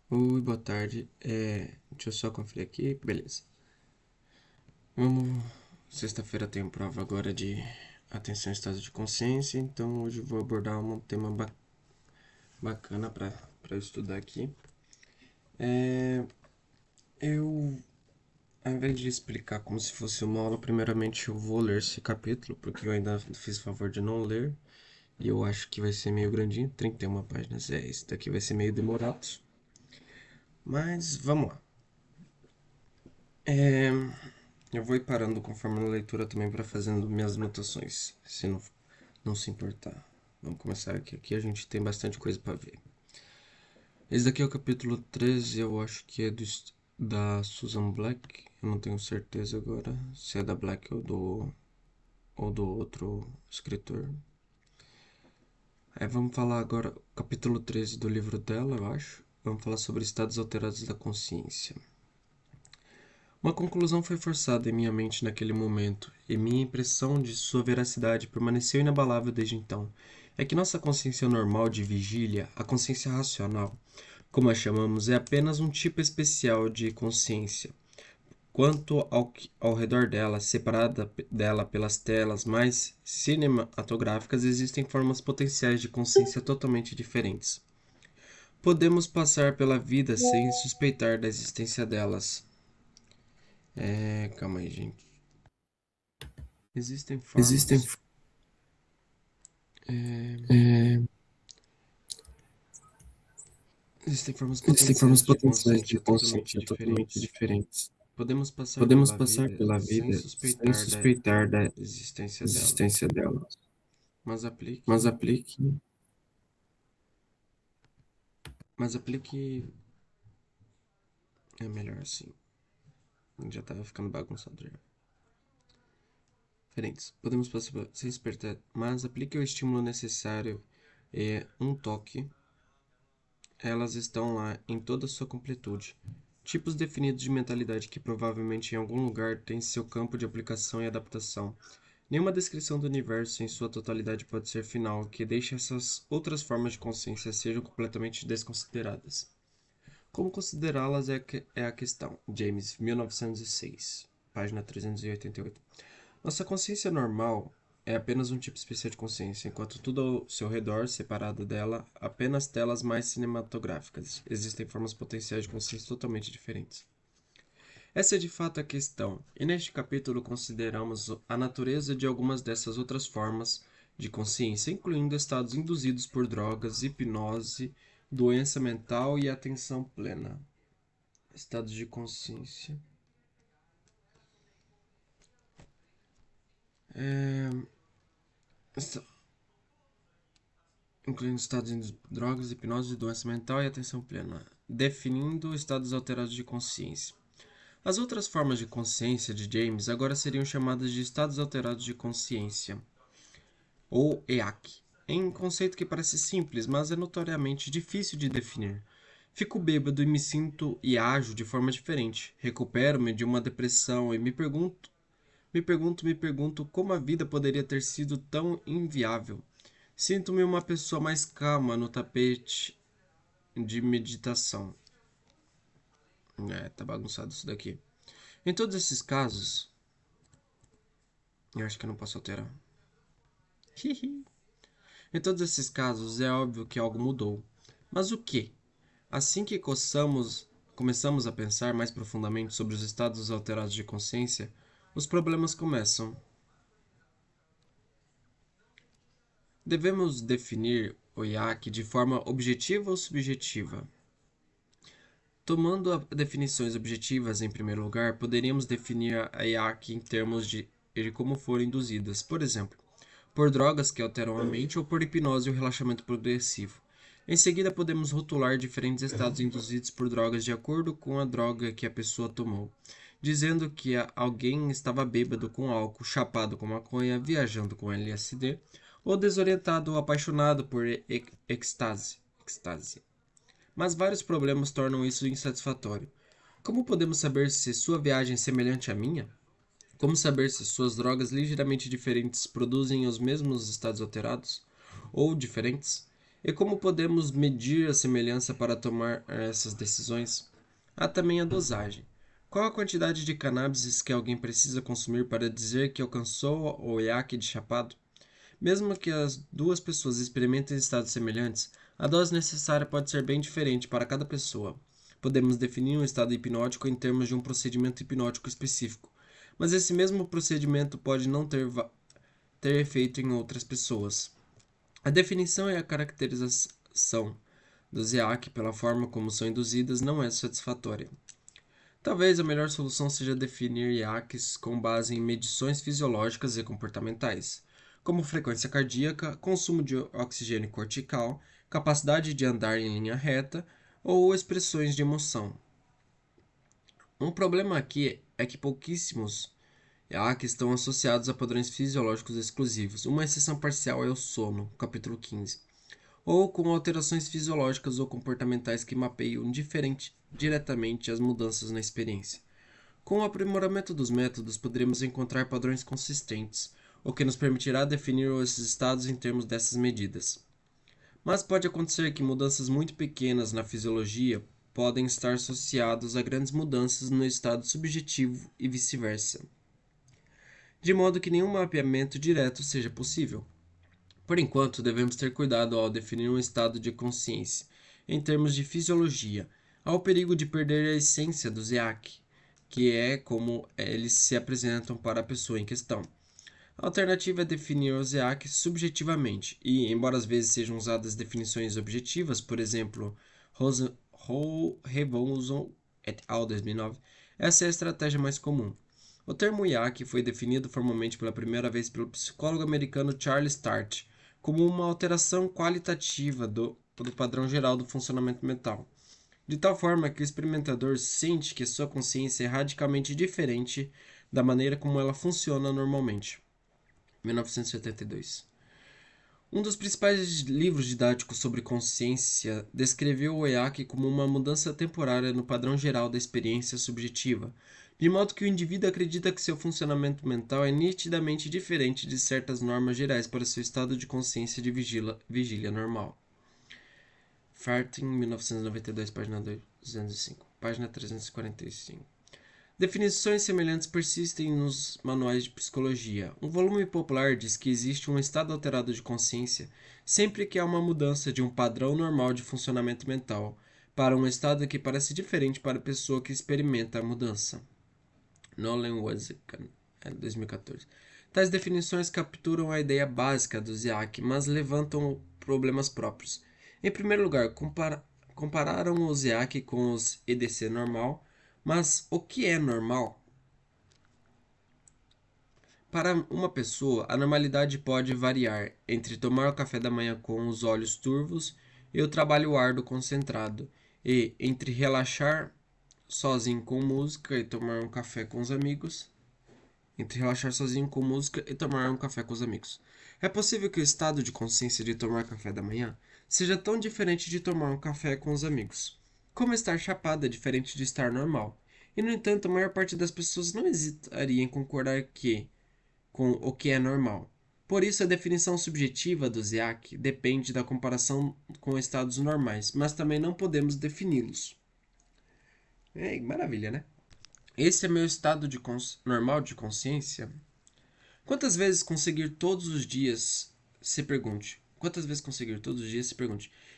Oi, boa tarde. Deixa eu só conferir aqui. Beleza. Vamos. Sexta-feira tem prova agora de atenção e estado de consciência, então hoje eu vou abordar um tema bacana para eu estudar aqui. Eu, ao invés de explicar como se fosse uma aula, primeiramente eu vou ler esse capítulo, porque eu ainda fiz favor de não ler, e eu acho que vai ser meio grandinho, 31 páginas. Esse daqui vai ser meio demorado. Mas vamos lá. Eu vou ir parando conforme a leitura também para fazendo minhas anotações, se não se importar. Vamos começar aqui. Aqui a gente tem bastante coisa para ver. Esse daqui é o capítulo 13, eu acho que é da Susan Black. Eu não tenho certeza agora se é da Black ou do outro escritor. Vamos falar agora, capítulo 13 do livro dela, eu acho. Vamos falar sobre estados alterados da consciência. Uma conclusão foi forçada em minha mente naquele momento, e minha impressão de sua veracidade permaneceu inabalável desde então. É que nossa consciência normal de vigília, a consciência racional, como a chamamos, é apenas um tipo especial de consciência. Quanto ao redor dela, separada dela pelas telas mais cinematográficas, existem formas potenciais de consciência totalmente diferentes. Podemos passar pela vida sem suspeitar da existência delas. Calma aí, gente. Existem Existem, formas. É, é, existem formas existem formas potenciais de potenciais de consciência totalmente consciência totalmente diferentes. diferentes. Podemos passar Podemos pela passar vida pela sem vida sem suspeitar da suspeitar da existência delas, existência delas, mas mas aplique, aplique, mas aplique é melhor assim. Já tava ficando bagunçado já. Diferentes. Podemos passar sem suspeitar, mas aplique o estímulo necessário e um toque. Elas estão lá em toda sua completude. Tipos definidos de mentalidade que provavelmente em algum lugar têm seu campo de aplicação e adaptação. Nenhuma descrição do universo em sua totalidade pode ser final, que deixe essas outras formas de consciência sejam completamente desconsideradas. Como considerá-las é a questão. James, 1906, página 388. Nossa consciência normal é apenas um tipo especial de consciência, enquanto tudo ao seu redor, separado dela, apenas telas mais cinematográficas. Existem formas potenciais de consciência totalmente diferentes. Essa é de fato a questão, e neste capítulo consideramos a natureza de algumas dessas outras formas de consciência, incluindo estados induzidos por drogas, hipnose, doença mental e atenção plena. Estados de consciência. É... Incluindo estados de drogas, hipnose, doença mental e atenção plena, definindo estados alterados de consciência. As outras formas de consciência de James agora seriam chamadas de estados alterados de consciência, ou EAC, em um conceito que parece simples, mas é notoriamente difícil de definir. Fico bêbado e me sinto e ajo de forma diferente. Recupero-me de uma depressão e me pergunto como a vida poderia ter sido tão inviável. Sinto-me uma pessoa mais calma no tapete de meditação. Tá bagunçado isso daqui. Em todos esses casos, eu acho que eu não posso alterar. Em todos esses casos, é óbvio que algo mudou. Mas o que? Assim que começamos a pensar mais profundamente sobre os estados alterados de consciência, os problemas começam. Devemos definir o IAC de forma objetiva ou subjetiva? Tomando definições objetivas em primeiro lugar, poderíamos definir a IAC em termos de como foram induzidas, por exemplo, por drogas que alteram a mente ou por hipnose ou relaxamento progressivo. Em seguida, podemos rotular diferentes estados induzidos por drogas de acordo com a droga que a pessoa tomou, dizendo que alguém estava bêbado com álcool, chapado com maconha, viajando com LSD, ou desorientado ou apaixonado por ecstase. Mas vários problemas tornam isso insatisfatório. Como podemos saber se sua viagem é semelhante à minha? Como saber se suas drogas ligeiramente diferentes produzem os mesmos estados alterados? Ou diferentes? E como podemos medir a semelhança para tomar essas decisões? Há também a dosagem. Qual a quantidade de cannabis que alguém precisa consumir para dizer que alcançou o EAC de chapado? Mesmo que as duas pessoas experimentem estados semelhantes, a dose necessária pode ser bem diferente para cada pessoa. Podemos definir um estado hipnótico em termos de um procedimento hipnótico específico, mas esse mesmo procedimento pode não ter efeito em outras pessoas. A definição e a caracterização dos EAC pela forma como são induzidas não é satisfatória. Talvez a melhor solução seja definir EACs com base em medições fisiológicas e comportamentais, como frequência cardíaca, consumo de oxigênio cortical, capacidade de andar em linha reta ou expressões de emoção. Um problema aqui é que pouquíssimos EACs estão associados a padrões fisiológicos exclusivos. Uma exceção parcial é o sono, capítulo 15, ou com alterações fisiológicas ou comportamentais que mapeiam diretamente as mudanças na experiência. Com o aprimoramento dos métodos, poderemos encontrar padrões consistentes, o que nos permitirá definir esses estados em termos dessas medidas. Mas pode acontecer que mudanças muito pequenas na fisiologia podem estar associadas a grandes mudanças no estado subjetivo e vice-versa, de modo que nenhum mapeamento direto seja possível. Por enquanto, devemos ter cuidado ao definir um estado de consciência. Em termos de fisiologia, há o perigo de perder a essência do EAC, que é como eles se apresentam para a pessoa em questão. A alternativa é definir os EACs subjetivamente, e, embora às vezes sejam usadas definições objetivas, por exemplo, Revolution et al. 2009, essa é a estratégia mais comum. O termo EAC foi definido formalmente pela primeira vez pelo psicólogo americano Charles Tart, como uma alteração qualitativa do padrão geral do funcionamento mental, de tal forma que o experimentador sente que sua consciência é radicalmente diferente da maneira como ela funciona normalmente. 1972. Um dos principais livros didáticos sobre consciência descreveu o EAC como uma mudança temporária no padrão geral da experiência subjetiva, de modo que o indivíduo acredita que seu funcionamento mental é nitidamente diferente de certas normas gerais para seu estado de consciência de vigília normal. Farting, 1992, página 205, página 345. Definições semelhantes persistem nos manuais de psicologia. Um volume popular diz que existe um estado alterado de consciência sempre que há uma mudança de um padrão normal de funcionamento mental para um estado que parece diferente para a pessoa que experimenta a mudança. Nolan Wazekan, 2014. Tais definições capturam a ideia básica do EAC, mas levantam problemas próprios. Em primeiro lugar, compararam o EAC com os EDC normal. Mas o que é normal? Para uma pessoa, a normalidade pode variar entre tomar o café da manhã com os olhos turvos e o trabalho árduo concentrado, e entre relaxar sozinho com música e tomar um café com os amigos. É possível que o estado de consciência de tomar café da manhã seja tão diferente de tomar um café com os amigos. Como estar chapado é diferente de estar normal. E, no entanto, a maior parte das pessoas não hesitaria em concordar com o que é normal. Por isso, a definição subjetiva do EAC depende da comparação com estados normais, mas também não podemos defini-los. Maravilha, né? Esse é meu estado normal de consciência? Quantas vezes conseguir todos os dias? Se pergunte.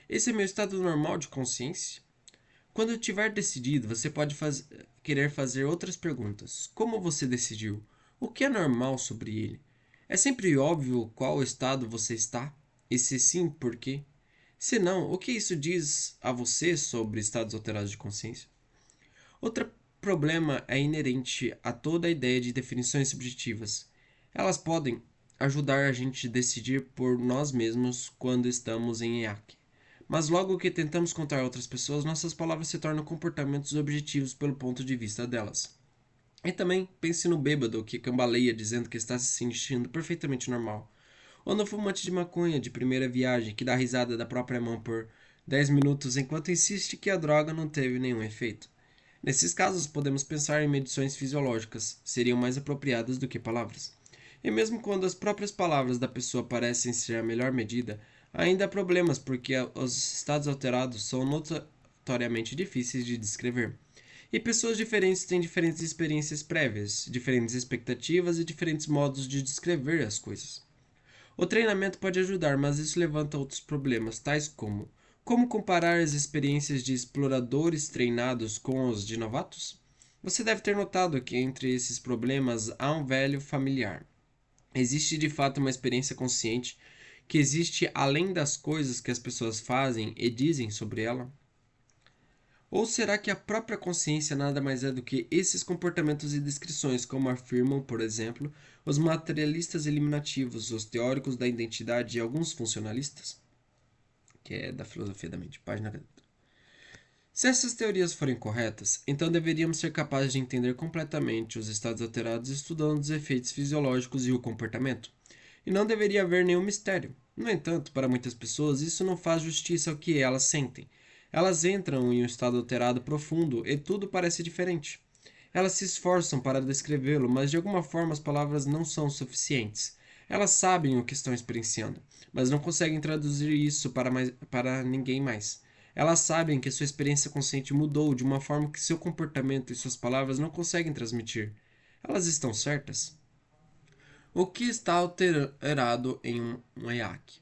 Esse é meu estado normal de consciência? Quando tiver decidido, você pode querer fazer outras perguntas. Como você decidiu? O que é normal sobre ele? É sempre óbvio qual estado você está? E se sim, por quê? Se não, o que isso diz a você sobre estados alterados de consciência? Outro problema é inerente a toda a ideia de definições subjetivas. Elas podem ajudar a gente a decidir por nós mesmos quando estamos em EAC. Mas logo que tentamos contar a outras pessoas, nossas palavras se tornam comportamentos objetivos pelo ponto de vista delas. E também pense no bêbado que cambaleia dizendo que está se sentindo perfeitamente normal. Ou no fumante de maconha de primeira viagem que dá risada da própria mão por 10 minutos enquanto insiste que a droga não teve nenhum efeito. Nesses casos, podemos pensar em medições fisiológicas, seriam mais apropriadas do que palavras. E mesmo quando as próprias palavras da pessoa parecem ser a melhor medida, Ainda há problemas porque os estados alterados são notoriamente difíceis de descrever. E pessoas diferentes têm diferentes experiências prévias, diferentes expectativas e diferentes modos de descrever as coisas. O treinamento pode ajudar, mas isso levanta outros problemas, tais como comparar as experiências de exploradores treinados com os de novatos? Você deve ter notado que entre esses problemas há um velho familiar. Existe de fato uma experiência consciente que existe além das coisas que as pessoas fazem e dizem sobre ela? Ou será que a própria consciência nada mais é do que esses comportamentos e descrições, como afirmam, por exemplo, os materialistas eliminativos, os teóricos da identidade e alguns funcionalistas? Que é da filosofia da mente, página 40. Se essas teorias forem corretas, então deveríamos ser capazes de entender completamente os estados alterados estudando os efeitos fisiológicos e o comportamento. E não deveria haver nenhum mistério. No entanto, para muitas pessoas, isso não faz justiça ao que elas sentem. Elas entram em um estado alterado profundo e tudo parece diferente. Elas se esforçam para descrevê-lo, mas de alguma forma as palavras não são suficientes. Elas sabem o que estão experienciando, mas não conseguem traduzir isso para ninguém mais. Elas sabem que sua experiência consciente mudou de uma forma que seu comportamento e suas palavras não conseguem transmitir. Elas estão certas? O que está alterado em um EAC?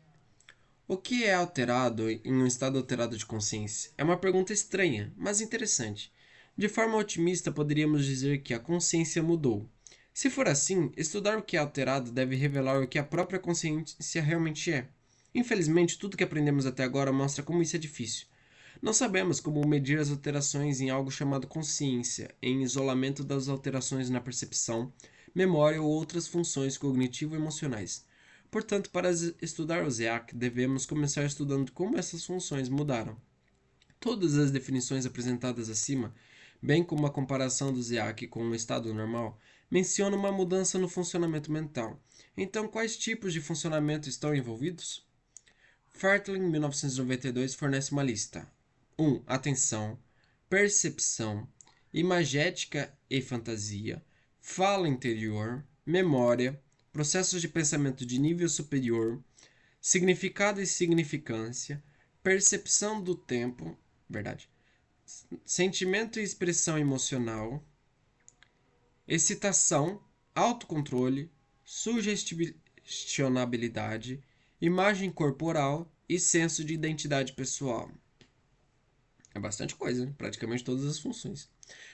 O que é alterado em um estado alterado de consciência? É uma pergunta estranha, mas interessante. De forma otimista, poderíamos dizer que a consciência mudou. Se for assim, estudar o que é alterado deve revelar o que a própria consciência realmente é. Infelizmente, tudo que aprendemos até agora mostra como isso é difícil. Não sabemos como medir as alterações em algo chamado consciência, em isolamento das alterações na percepção, memória ou outras funções cognitivo-emocionais. Portanto, para estudar o EAC, devemos começar estudando como essas funções mudaram. Todas as definições apresentadas acima, bem como a comparação do EAC com um estado normal, mencionam uma mudança no funcionamento mental. Então, quais tipos de funcionamento estão envolvidos? Fartley, em 1992, fornece uma lista. 1. Atenção, percepção, imagética e fantasia, fala interior, memória, processos de pensamento de nível superior, significado e significância, percepção do tempo, verdade, sentimento e expressão emocional, excitação, autocontrole, sugestionabilidade, imagem corporal e senso de identidade pessoal. É bastante coisa, né? Praticamente todas as funções.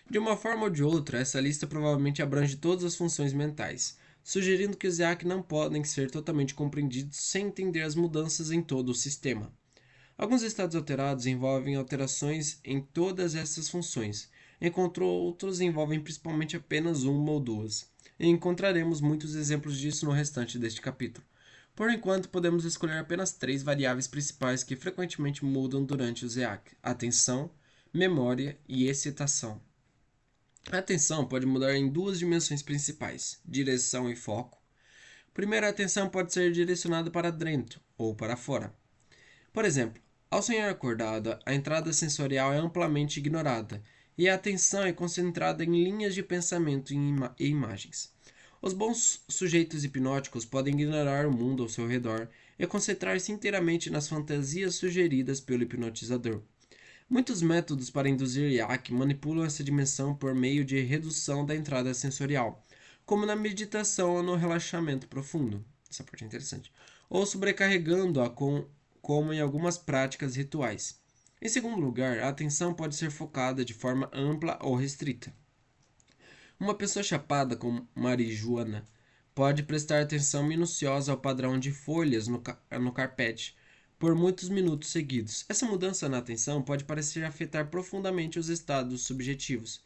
De uma forma ou de outra, essa lista provavelmente abrange todas as funções mentais, sugerindo que os EAC não podem ser totalmente compreendidos sem entender as mudanças em todo o sistema. Alguns estados alterados envolvem alterações em todas essas funções, enquanto outros envolvem principalmente apenas uma ou duas. E encontraremos muitos exemplos disso no restante deste capítulo. Por enquanto, podemos escolher apenas 3 variáveis principais que frequentemente mudam durante o EAC: atenção, memória e excitação. A atenção pode mudar em duas dimensões principais: direção e foco. Primeiro, a atenção pode ser direcionada para dentro ou para fora. Por exemplo, ao sonhar acordado, a entrada sensorial é amplamente ignorada e a atenção é concentrada em linhas de pensamento e imagens. Os bons sujeitos hipnóticos podem ignorar o mundo ao seu redor e concentrar-se inteiramente nas fantasias sugeridas pelo hipnotizador. Muitos métodos para induzir EAC manipulam essa dimensão por meio de redução da entrada sensorial, como na meditação ou no relaxamento profundo. Essa parte é interessante. Ou sobrecarregando-a como em algumas práticas rituais. Em segundo lugar, a atenção pode ser focada de forma ampla ou restrita. Uma pessoa chapada com marijuana pode prestar atenção minuciosa ao padrão de folhas no carpete por muitos minutos seguidos. Essa mudança na atenção pode parecer afetar profundamente os estados subjetivos,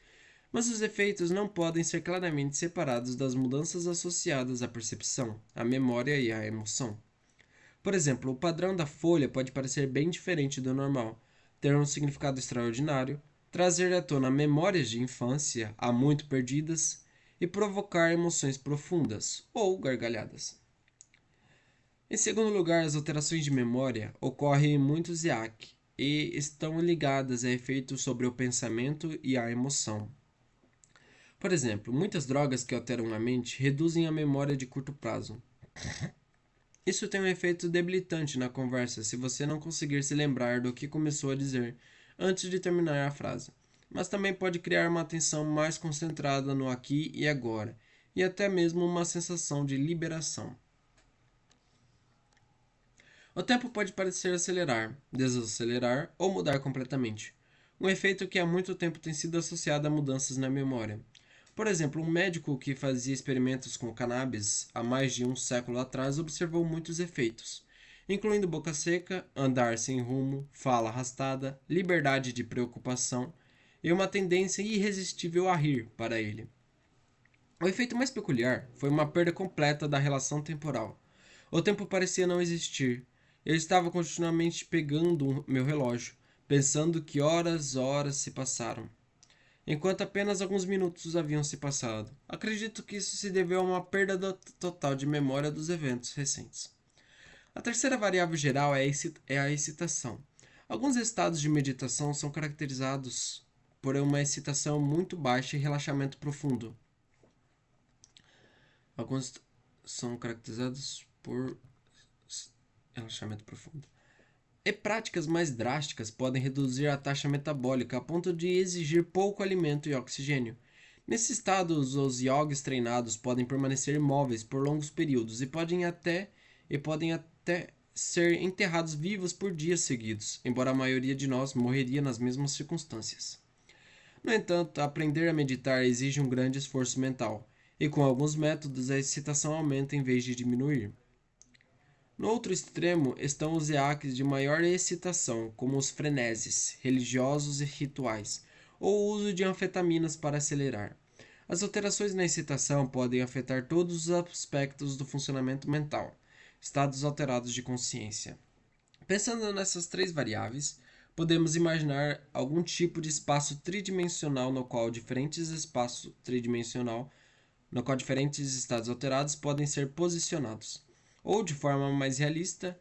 mas os efeitos não podem ser claramente separados das mudanças associadas à percepção, à memória e à emoção. Por exemplo, o padrão da folha pode parecer bem diferente do normal, ter um significado extraordinário, trazer à tona memórias de infância há muito perdidas e provocar emoções profundas ou gargalhadas. Em segundo lugar, as alterações de memória ocorrem em muitos EAC e estão ligadas a efeitos sobre o pensamento e a emoção. Por exemplo, muitas drogas que alteram a mente reduzem a memória de curto prazo. Isso tem um efeito debilitante na conversa se você não conseguir se lembrar do que começou a dizer antes de terminar a frase, mas também pode criar uma atenção mais concentrada no aqui e agora, e até mesmo uma sensação de liberação. O tempo pode parecer acelerar, desacelerar ou mudar completamente, um efeito que há muito tempo tem sido associado a mudanças na memória. Por exemplo, um médico que fazia experimentos com cannabis há mais de um século atrás observou muitos efeitos, incluindo boca seca, andar sem rumo, fala arrastada, liberdade de preocupação e uma tendência irresistível a rir para ele. O efeito mais peculiar foi uma perda completa da relação temporal. O tempo parecia não existir. Eu estava continuamente pegando meu relógio, pensando que horas se passaram, enquanto apenas alguns minutos haviam se passado. Acredito que isso se deveu a uma perda total de memória dos eventos recentes. A terceira variável geral é a excitação. Alguns estados de meditação são caracterizados por uma excitação muito baixa e relaxamento profundo. Alguns são caracterizados por relaxamento profundo. E práticas mais drásticas podem reduzir a taxa metabólica a ponto de exigir pouco alimento e oxigênio. Nesse estado, os yogis treinados podem permanecer imóveis por longos períodos e podem até ser enterrados vivos por dias seguidos, embora a maioria de nós morreria nas mesmas circunstâncias. No entanto, aprender a meditar exige um grande esforço mental, e com alguns métodos a excitação aumenta em vez de diminuir. No outro extremo estão os EACs de maior excitação, como os freneses, religiosos e rituais, ou o uso de anfetaminas para acelerar. As alterações na excitação podem afetar todos os aspectos do funcionamento mental, estados alterados de consciência. Pensando nessas três variáveis, podemos imaginar algum tipo de espaço tridimensional no qual diferentes estados alterados podem ser posicionados, ou de forma mais realista,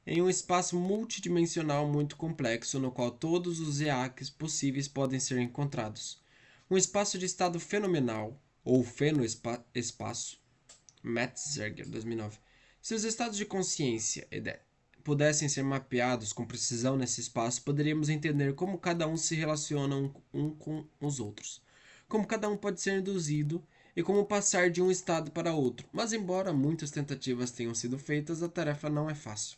em um espaço multidimensional muito complexo no qual todos os EACs possíveis podem ser encontrados. Um espaço de estado fenomenal, ou fenoespaço, Metzger, 2009. Se os estados de consciência pudessem ser mapeados com precisão nesse espaço, poderíamos entender como cada um se relaciona com os outros, como cada um pode ser induzido e como passar de um estado para outro. Mas embora muitas tentativas tenham sido feitas, a tarefa não é fácil.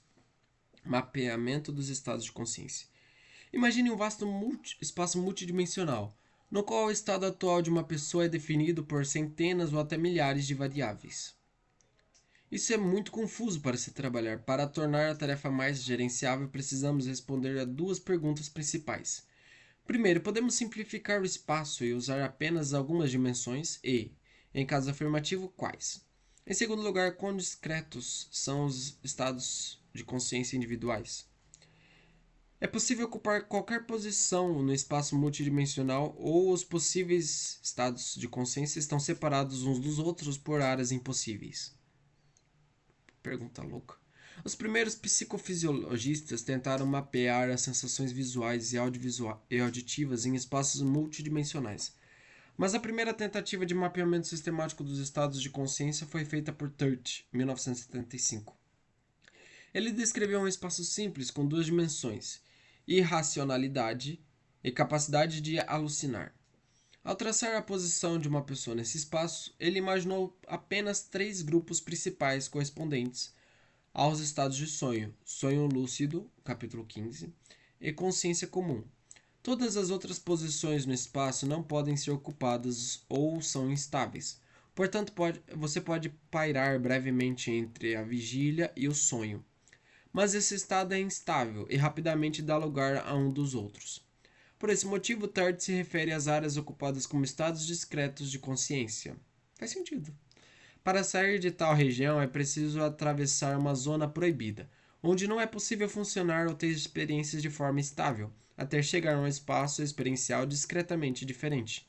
Mapeamento dos estados de consciência. Imagine um vasto espaço multidimensional, no qual o estado atual de uma pessoa é definido por centenas ou até milhares de variáveis. Isso é muito confuso para se trabalhar. Para tornar a tarefa mais gerenciável, precisamos responder a duas perguntas principais. Primeiro, podemos simplificar o espaço e usar apenas algumas dimensões e, em caso afirmativo, quais? Em segundo lugar, quão discretos são os estados de consciência individuais? É possível ocupar qualquer posição no espaço multidimensional ou os possíveis estados de consciência estão separados uns dos outros por áreas impossíveis? Pergunta louca. Os primeiros psicofisiologistas tentaram mapear as sensações visuais e auditivas em espaços multidimensionais. Mas a primeira tentativa de mapeamento sistemático dos estados de consciência foi feita por Turt, em 1975. Ele descreveu um espaço simples com duas dimensões, irracionalidade e capacidade de alucinar. Ao traçar a posição de uma pessoa nesse espaço, ele imaginou apenas três grupos principais correspondentes aos estados de sonho: sonho lúcido, capítulo 15, e consciência comum. Todas as outras posições no espaço não podem ser ocupadas ou são instáveis. Portanto, você pode pairar brevemente entre a vigília e o sonho. Mas esse estado é instável e rapidamente dá lugar a um dos outros. Por esse motivo, Tart se refere às áreas ocupadas como estados discretos de consciência. Faz sentido. Para sair de tal região é preciso atravessar uma zona proibida, onde não é possível funcionar ou ter experiências de forma estável, até chegar a um espaço experiencial discretamente diferente.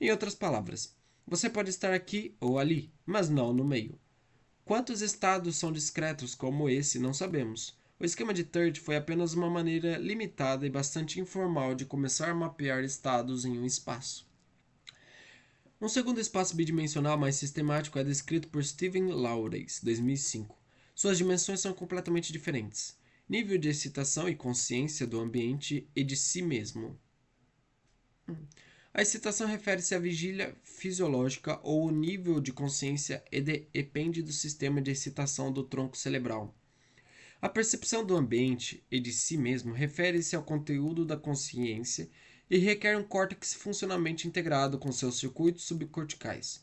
Em outras palavras, você pode estar aqui ou ali, mas não no meio. Quantos estados são discretos como esse, não sabemos. O esquema de Turt foi apenas uma maneira limitada e bastante informal de começar a mapear estados em um espaço. Um segundo espaço bidimensional mais sistemático é descrito por Stephen Lawrence, 2005. Suas dimensões são completamente diferentes: nível de excitação e consciência do ambiente e de si mesmo. A excitação refere-se à vigília fisiológica ou o nível de consciência e depende do sistema de excitação do tronco cerebral. A percepção do ambiente e de si mesmo refere-se ao conteúdo da consciência e requer um córtex funcionalmente integrado com seus circuitos subcorticais.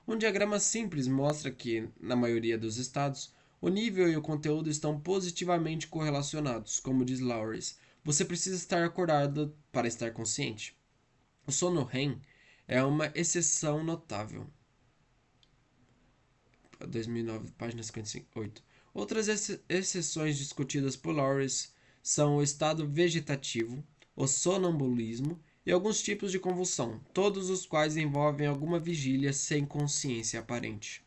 Um diagrama simples mostra que, na maioria dos estados, o nível e o conteúdo estão positivamente correlacionados, como diz Lawrence. Você precisa estar acordado para estar consciente. O sono REM é uma exceção notável. 2009, página 58. Outras exceções discutidas por Lawrence são o estado vegetativo, o sonambulismo e alguns tipos de convulsão, todos os quais envolvem alguma vigília sem consciência aparente.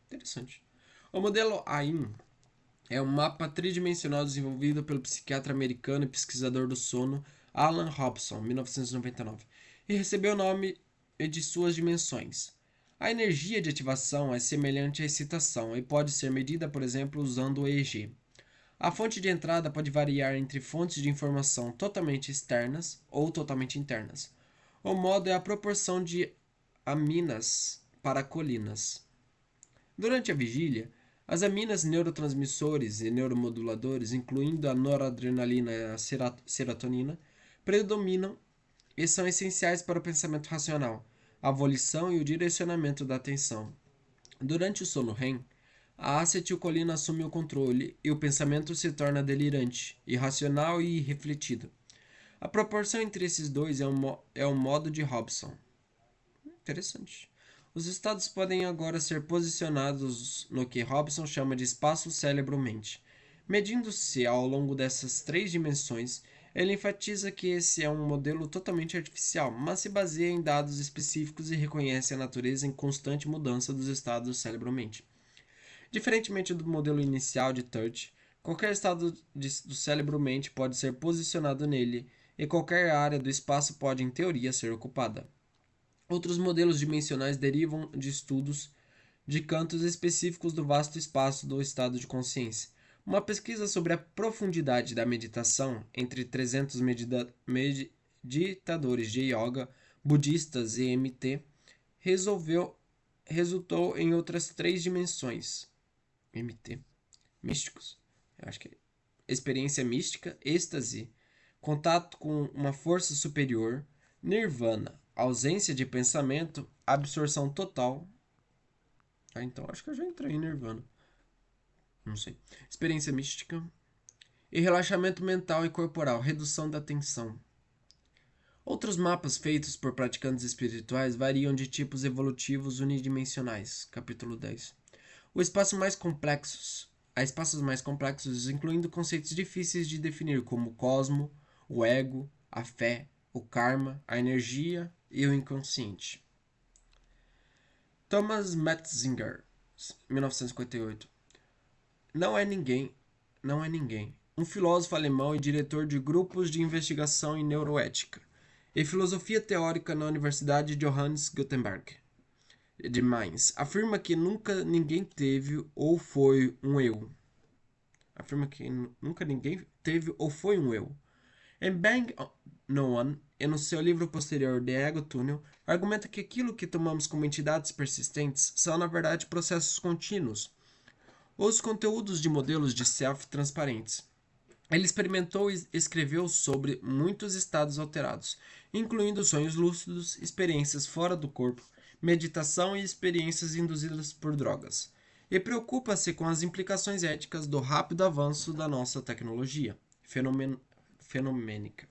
Interessante. O modelo AIM é um mapa tridimensional desenvolvido pelo psiquiatra americano e pesquisador do sono Alan Robson, 1999, e recebeu o nome de suas dimensões. A energia de ativação é semelhante à excitação e pode ser medida, por exemplo, usando o EEG. A fonte de entrada pode variar entre fontes de informação totalmente externas ou totalmente internas. O modo é a proporção de aminas para colinas. Durante a vigília, as aminas neurotransmissores e neuromoduladores, incluindo a noradrenalina e a serotonina, predominam e são essenciais para o pensamento racional, a volição e o direcionamento da atenção. Durante o sono REM, a acetilcolina assume o controle e o pensamento se torna delirante, irracional e irrefletido. A proporção entre esses dois é o modo de Robson. Interessante. Os estados podem agora ser posicionados no que Robson chama de espaço cérebro-mente. Medindo-se ao longo dessas três dimensões, ele enfatiza que esse é um modelo totalmente artificial, mas se baseia em dados específicos e reconhece a natureza em constante mudança dos estados cérebro-mente. Diferentemente do modelo inicial de Touch, qualquer estado do cérebro-mente pode ser posicionado nele, e qualquer área do espaço pode, em teoria, ser ocupada. Outros modelos dimensionais derivam de estudos de cantos específicos do vasto espaço do estado de consciência. Uma pesquisa sobre a profundidade da meditação entre 300 meditadores de yoga, budistas e MT resultou em outras três dimensões. MT. Místicos. Eu acho que é experiência mística, êxtase, contato com uma força superior, nirvana, ausência de pensamento, absorção total. Então acho que eu já entrei em nirvana. Não sei. Experiência mística. E relaxamento mental e corporal, redução da tensão. Outros mapas feitos por praticantes espirituais variam de tipos evolutivos unidimensionais. Capítulo 10. Há espaços mais complexos, incluindo conceitos difíceis de definir, como o cosmo, o ego, a fé, o karma, a energia e o inconsciente. Thomas Metzinger, 1958. Não é ninguém. Um filósofo alemão e diretor de grupos de investigação em neuroética e filosofia teórica na Universidade Johannes Gutenberg de Mainz, afirma que nunca ninguém teve ou foi um eu. Em Bang No-One, e no seu livro posterior The Ego Tunnel, argumenta que aquilo que tomamos como entidades persistentes são, na verdade, processos contínuos, os conteúdos de modelos de self transparentes. Ele experimentou e escreveu sobre muitos estados alterados, incluindo sonhos lúcidos, experiências fora do corpo, meditação e experiências induzidas por drogas. E preocupa-se com as implicações éticas do rápido avanço da nossa tecnologia fenomênica.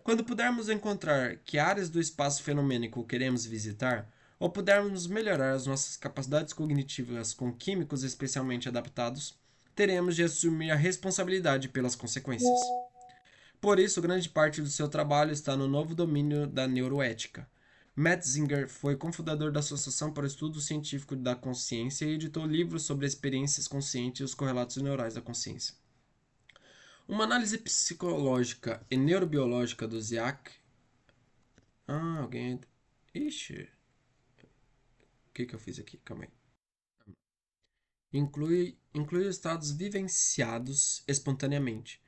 Quando pudermos encontrar que áreas do espaço fenomênico queremos visitar, ou pudermos melhorar as nossas capacidades cognitivas com químicos especialmente adaptados, teremos de assumir a responsabilidade pelas consequências. Por isso, grande parte do seu trabalho está no novo domínio da neuroética. Metzinger foi cofundador da Associação para o Estudo Científico da Consciência e editou livros sobre experiências conscientes e os correlatos neurais da consciência. Uma análise psicológica e neurobiológica do Ziak. Ixi. O que eu fiz aqui? Calma aí. Inclui estados vivenciados espontaneamente,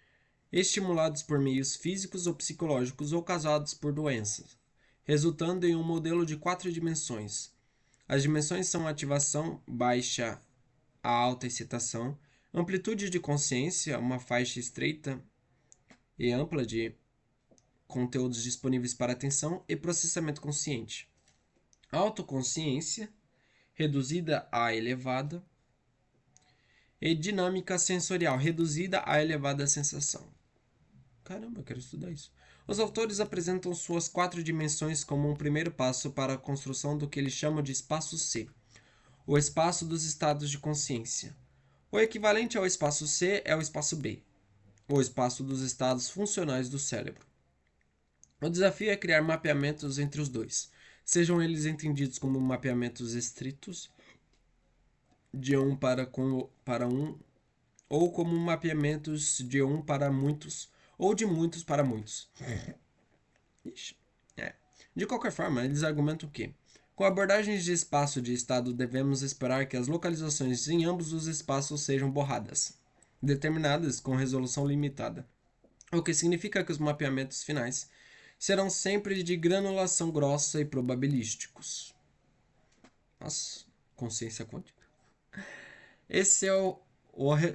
estimulados por meios físicos ou psicológicos ou causados por doenças, resultando em um modelo de 4 dimensões. As dimensões são ativação baixa a alta excitação, amplitude de consciência, uma faixa estreita e ampla de conteúdos disponíveis para atenção, e processamento consciente. Autoconsciência, reduzida a elevada, e dinâmica sensorial, reduzida a elevada sensação. Caramba, eu quero estudar isso. Os autores apresentam suas 4 dimensões como um primeiro passo para a construção do que eles chamam de espaço C, o espaço dos estados de consciência. O equivalente ao espaço C é o espaço B, o espaço dos estados funcionais do cérebro. O desafio é criar mapeamentos entre os dois, sejam eles entendidos como mapeamentos estritos, de um para um, ou como mapeamentos de um para muitos, ou de muitos para muitos. Ixi, De qualquer forma, eles argumentam que, com abordagens de espaço de estado, devemos esperar que as localizações em ambos os espaços sejam borradas, determinadas com resolução limitada, o que significa que os mapeamentos finais serão sempre de granulação grossa e probabilísticos. Nossa, consciência quântica. Esse é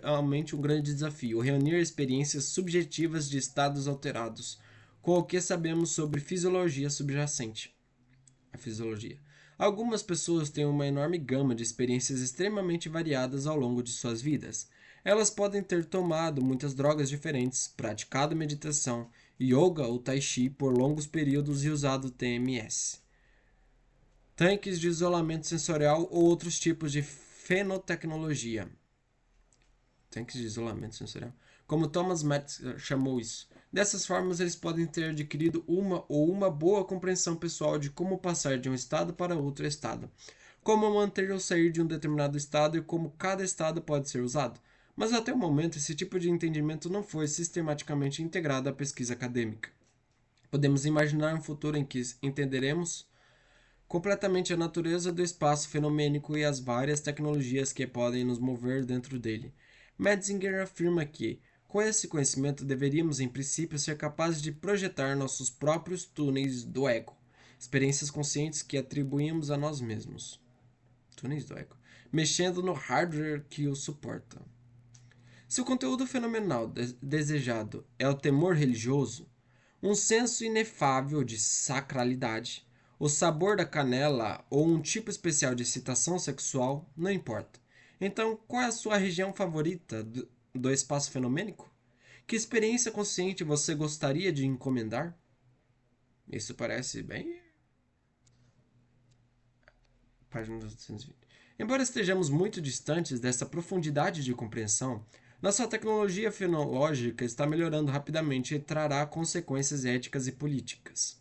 realmente um grande desafio, reunir experiências subjetivas de estados alterados com o que sabemos sobre fisiologia subjacente. A fisiologia. Algumas pessoas têm uma enorme gama de experiências extremamente variadas ao longo de suas vidas. Elas podem ter tomado muitas drogas diferentes, praticado meditação, yoga ou tai chi por longos períodos e usado TMS, tanques de isolamento sensorial ou outros tipos de fenotecnologia. Tanques de isolamento sensorial. Como Thomas Metzger chamou isso. Dessas formas, eles podem ter adquirido uma boa compreensão pessoal de como passar de um estado para outro estado, como manter ou sair de um determinado estado e como cada estado pode ser usado. Mas até o momento, esse tipo de entendimento não foi sistematicamente integrado à pesquisa acadêmica. Podemos imaginar um futuro em que entenderemos completamente a natureza do espaço fenomênico e as várias tecnologias que podem nos mover dentro dele. Metzinger afirma que, com esse conhecimento, deveríamos, em princípio, ser capazes de projetar nossos próprios túneis do ego, experiências conscientes que atribuímos a nós mesmos. Túneis do ego. Mexendo no hardware que o suporta. Se o conteúdo fenomenal desejado é o temor religioso, um senso inefável de sacralidade, o sabor da canela ou um tipo especial de excitação sexual, não importa. Então, qual é a sua região favorita do espaço fenomênico? Que experiência consciente você gostaria de encomendar? Isso parece bem... Página 220. Embora estejamos muito distantes dessa profundidade de compreensão, nossa tecnologia fenológica está melhorando rapidamente e trará consequências éticas e políticas.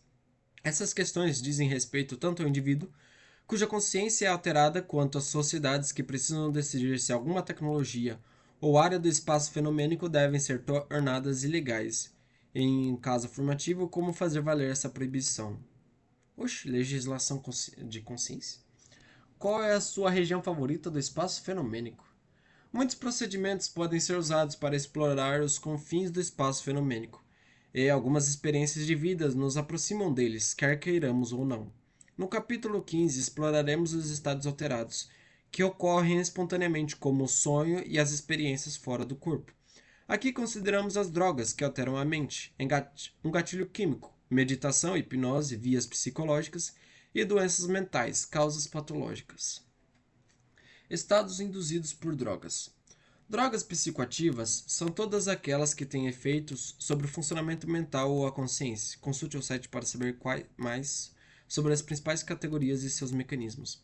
Essas questões dizem respeito tanto ao indivíduo, cuja consciência é alterada, quanto às sociedades que precisam decidir se alguma tecnologia ou área do espaço fenomênico devem ser tornadas ilegais. Em caso afirmativo, como fazer valer essa proibição? Oxe, legislação de consciência? Qual é a sua região favorita do espaço fenomênico? Muitos procedimentos podem ser usados para explorar os confins do espaço fenomênico, e algumas experiências de vida nos aproximam deles, quer queiramos ou não. No capítulo 15, exploraremos os estados alterados, que ocorrem espontaneamente como o sonho e as experiências fora do corpo. Aqui consideramos as drogas que alteram a mente, um gatilho químico, meditação, hipnose, vias psicológicas e doenças mentais, causas patológicas. Estados induzidos por drogas. Drogas psicoativas são todas aquelas que têm efeitos sobre o funcionamento mental ou a consciência. Consulte o site para saber mais sobre as principais categorias e seus mecanismos.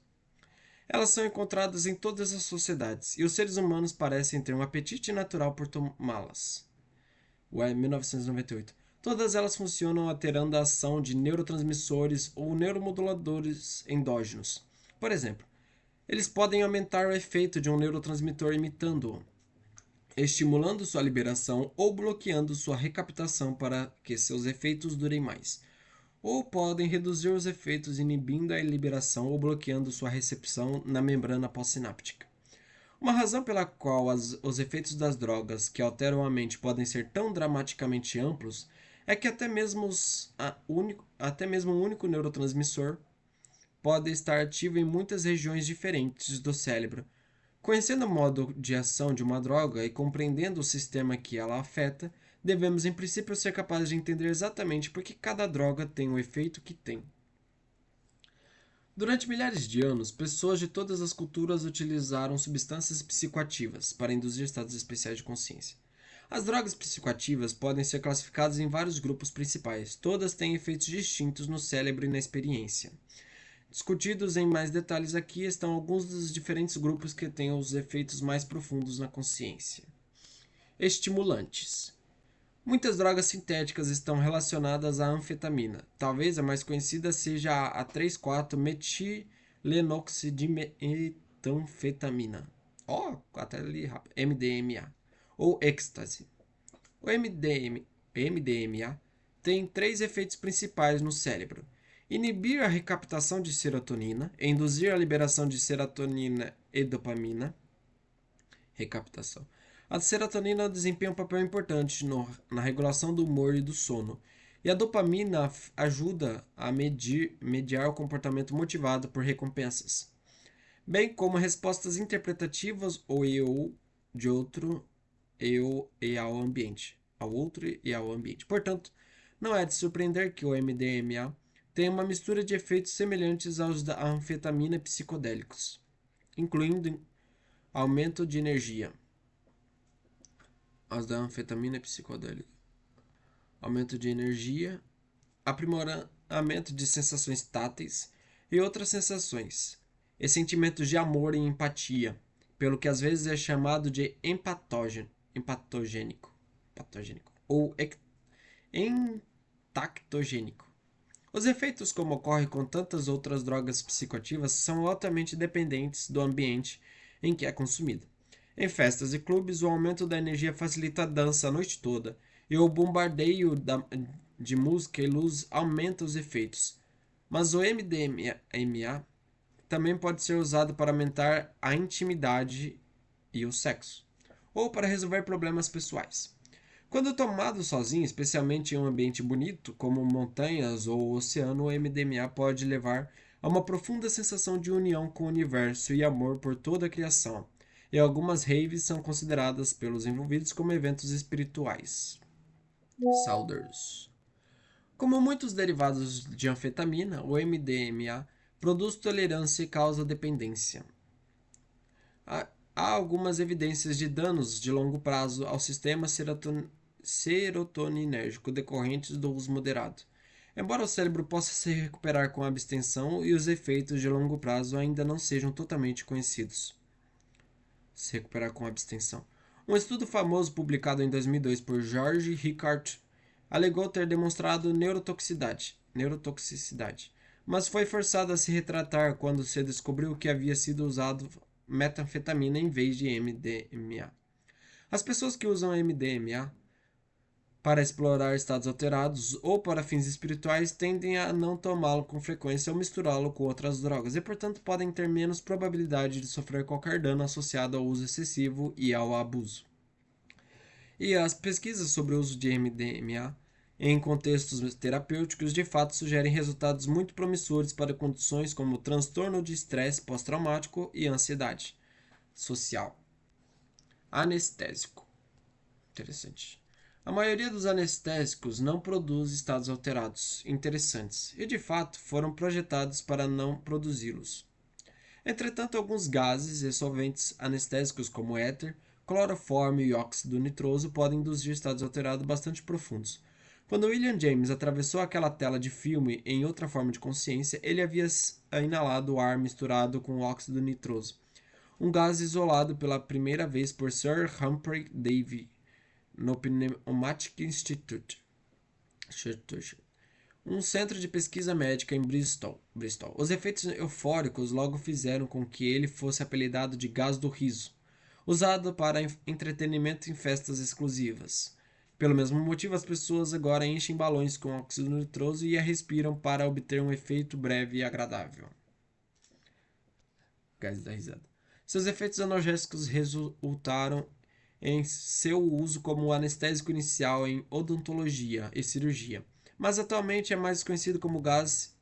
Elas são encontradas em todas as sociedades, e os seres humanos parecem ter um apetite natural por tomá-las. 1998. Todas elas funcionam alterando a ação de neurotransmissores ou neuromoduladores endógenos. Por exemplo, eles podem aumentar o efeito de um neurotransmissor imitando-o, estimulando sua liberação ou bloqueando sua recaptação para que seus efeitos durem mais. Ou podem reduzir os efeitos inibindo a liberação ou bloqueando sua recepção na membrana pós-sináptica. Uma razão pela qual os efeitos das drogas que alteram a mente podem ser tão dramaticamente amplos é que até mesmo um único neurotransmissor pode estar ativo em muitas regiões diferentes do cérebro. Conhecendo o modo de ação de uma droga e compreendendo o sistema que ela afeta, devemos, em princípio, ser capazes de entender exatamente por que cada droga tem o efeito que tem. Durante milhares de anos, pessoas de todas as culturas utilizaram substâncias psicoativas para induzir estados especiais de consciência. As drogas psicoativas podem ser classificadas em vários grupos principais. Todas têm efeitos distintos no cérebro e na experiência. Discutidos em mais detalhes aqui estão alguns dos diferentes grupos que têm os efeitos mais profundos na consciência. Estimulantes. Muitas drogas sintéticas estão relacionadas à anfetamina. Talvez a mais conhecida seja a 3,4-metilenoxidimetanfetamina. Até ali rápido. MDMA. Ou êxtase. O MDMA tem 3 efeitos principais no cérebro: inibir a recaptação de serotonina, induzir a liberação de serotonina e dopamina. Recaptação. A serotonina desempenha um papel importante na regulação do humor e do sono, e a dopamina ajuda a mediar o comportamento motivado por recompensas, bem como respostas interpretativas de outro e ao ambiente. Portanto, não é de surpreender que o MDMA tenha uma mistura de efeitos semelhantes aos da anfetamina e psicodélicos, incluindo aumento de energia. Aumento de energia, aprimoramento de sensações táteis e outras sensações, e sentimentos de amor e empatia, pelo que às vezes é chamado de empatogênico ou entactogênico. Os efeitos, como ocorre com tantas outras drogas psicoativas, são altamente dependentes do ambiente em que é consumida. Em festas e clubes, o aumento da energia facilita a dança a noite toda, e o bombardeio de música e luz aumenta os efeitos. Mas o MDMA também pode ser usado para aumentar a intimidade e o sexo, ou para resolver problemas pessoais. Quando tomado sozinho, especialmente em um ambiente bonito, como montanhas ou oceano, o MDMA pode levar a uma profunda sensação de união com o universo e amor por toda a criação, e algumas raves são consideradas pelos envolvidos como eventos espirituais. Sauders. Como muitos derivados de anfetamina, o MDMA produz tolerância e causa dependência. Há algumas evidências de danos de longo prazo ao sistema serotoninérgico decorrentes do uso moderado. Embora o cérebro possa se recuperar com a abstenção e os efeitos de longo prazo ainda não sejam totalmente conhecidos. Um estudo famoso publicado em 2002 por George Ricart alegou ter demonstrado neurotoxicidade, mas foi forçado a se retratar quando se descobriu que havia sido usado metanfetamina em vez de MDMA. As pessoas que usam MDMA para explorar estados alterados ou para fins espirituais tendem a não tomá-lo com frequência ou misturá-lo com outras drogas e, portanto, podem ter menos probabilidade de sofrer qualquer dano associado ao uso excessivo e ao abuso. E as pesquisas sobre o uso de MDMA em contextos terapêuticos de fato sugerem resultados muito promissores para condições como transtorno de estresse pós-traumático e ansiedade social. Anestésico. Interessante. A maioria dos anestésicos não produz estados alterados interessantes e, de fato, foram projetados para não produzi-los. Entretanto, alguns gases e solventes anestésicos como éter, cloroformo e óxido nitroso podem induzir estados alterados bastante profundos. Quando William James atravessou aquela tela de filme em outra forma de consciência, ele havia inalado o ar misturado com óxido nitroso, um gás isolado pela primeira vez por Sir Humphrey Davy no Pneumatic Institute, um centro de pesquisa médica em Bristol. Os efeitos eufóricos logo fizeram com que ele fosse apelidado de gás do riso, usado para entretenimento em festas exclusivas. Pelo mesmo motivo, as pessoas agora enchem balões com óxido nitroso e a respiram para obter um efeito breve e agradável. Gás da risada. Seus efeitos analgésicos resultaram em seu uso como anestésico inicial em odontologia e cirurgia, mas atualmente é mais conhecido como gás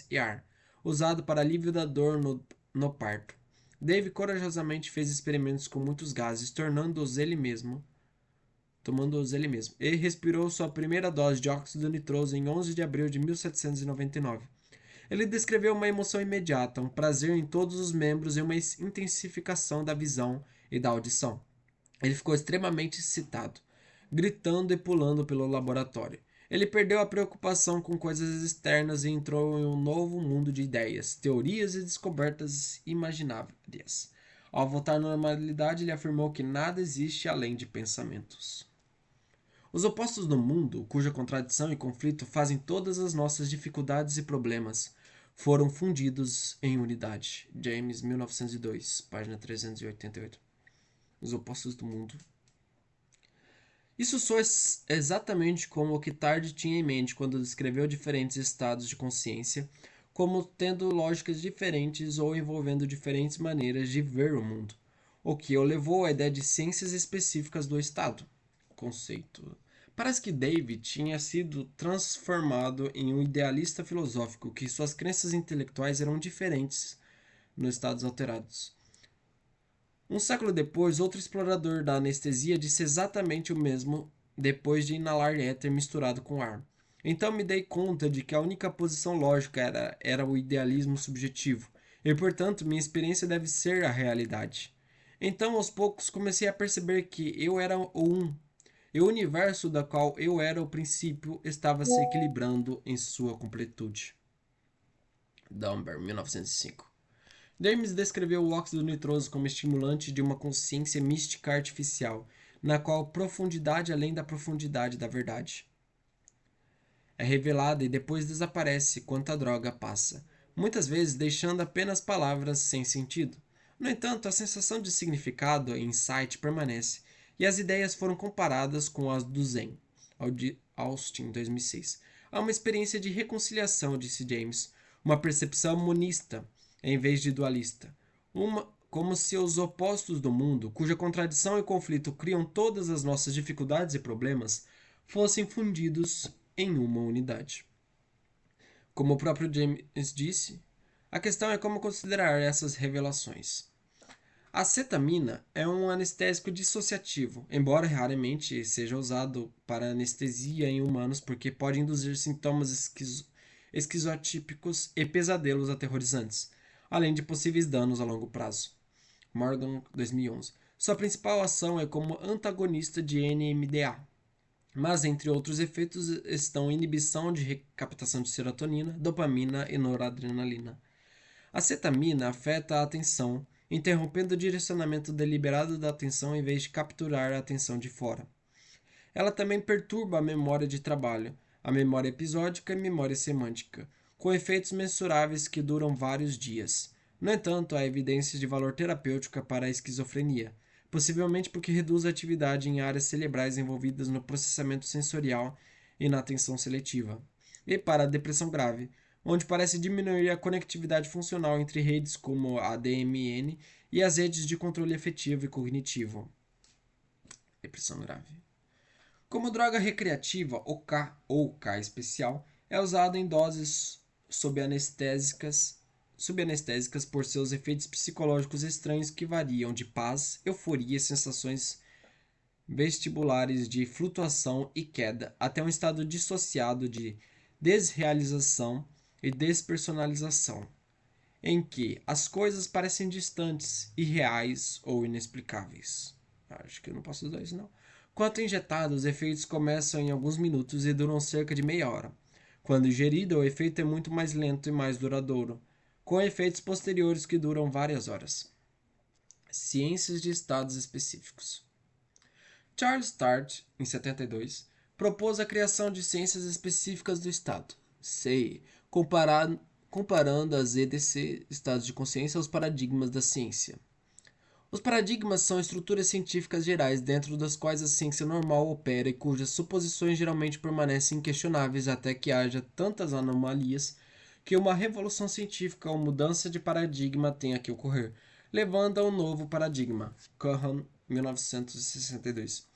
e ar, usado para alívio da dor no parto. Dave corajosamente fez experimentos com muitos gases, tomando-os ele mesmo, e respirou sua primeira dose de óxido nitroso em 11 de abril de 1799. Ele descreveu uma emoção imediata, um prazer em todos os membros e uma intensificação da visão e da audição. Ele ficou extremamente excitado, gritando e pulando pelo laboratório. Ele perdeu a preocupação com coisas externas e entrou em um novo mundo de ideias, teorias e descobertas imaginárias. Ao voltar à normalidade, ele afirmou que nada existe além de pensamentos. Os opostos do mundo, cuja contradição e conflito fazem todas as nossas dificuldades e problemas, foram fundidos em unidade. James, 1902, página 388. Os opostos do mundo. Isso soa exatamente como o que Tarde tinha em mente quando descreveu diferentes estados de consciência como tendo lógicas diferentes ou envolvendo diferentes maneiras de ver o mundo, o que o levou à ideia de ciências específicas do estado. Conceito. Parece que David tinha sido transformado em um idealista filosófico, que suas crenças intelectuais eram diferentes nos estados alterados. Um século depois, outro explorador da anestesia disse exatamente o mesmo depois de inalar éter misturado com ar. Então me dei conta de que a única posição lógica era o idealismo subjetivo, e portanto minha experiência deve ser a realidade. Então aos poucos comecei a perceber que eu era o um, e o universo da qual eu era o princípio estava se equilibrando em sua completude. Dunbar, 1905. James descreveu o óxido nitroso como estimulante de uma consciência mística artificial, na qual profundidade além da profundidade da verdade é revelada e depois desaparece quanto a droga passa, muitas vezes deixando apenas palavras sem sentido. No entanto, a sensação de significado e insight permanece, e as ideias foram comparadas com as do Zen. Austin, 2006. Há uma experiência de reconciliação, disse James, uma percepção monista em vez de dualista, como se os opostos do mundo, cuja contradição e conflito criam todas as nossas dificuldades e problemas, fossem fundidos em uma unidade. Como o próprio James disse, a questão é como considerar essas revelações. A cetamina é um anestésico dissociativo, embora raramente seja usado para anestesia em humanos porque pode induzir sintomas esquizotípicos e pesadelos aterrorizantes, além de possíveis danos a longo prazo. Morgan, 2011. Sua principal ação é como antagonista de NMDA, mas entre outros efeitos estão inibição de recaptação de serotonina, dopamina e noradrenalina. A cetamina afeta a atenção, interrompendo o direcionamento deliberado da atenção em vez de capturar a atenção de fora. Ela também perturba a memória de trabalho, a memória episódica e a memória semântica, com efeitos mensuráveis que duram vários dias. No entanto, há evidências de valor terapêutico para a esquizofrenia, possivelmente porque reduz a atividade em áreas cerebrais envolvidas no processamento sensorial e na atenção seletiva, e para a depressão grave, onde parece diminuir a conectividade funcional entre redes como a DMN e as redes de controle afetivo e cognitivo. Depressão grave. Como droga recreativa, o K ou K especial é usado em doses subanestésicas por seus efeitos psicológicos estranhos que variam de paz, euforia e sensações vestibulares de flutuação e queda até um estado dissociado de desrealização e despersonalização, em que as coisas parecem distantes, irreais ou inexplicáveis. Acho que eu não posso usar isso não. Quando injetado, os efeitos começam em alguns minutos e duram cerca de meia hora. Quando ingerido, o efeito é muito mais lento e mais duradouro, com efeitos posteriores que duram várias horas. Ciências de estados específicos. Charles Tart, em 72, propôs a criação de ciências específicas do estado, CEI, comparando as EDC, estados de consciência, aos paradigmas da ciência. Os paradigmas são estruturas científicas gerais dentro das quais a ciência normal opera e cujas suposições geralmente permanecem inquestionáveis até que haja tantas anomalias que uma revolução científica ou mudança de paradigma tenha que ocorrer. levando a um novo paradigma. Cohen, 1962.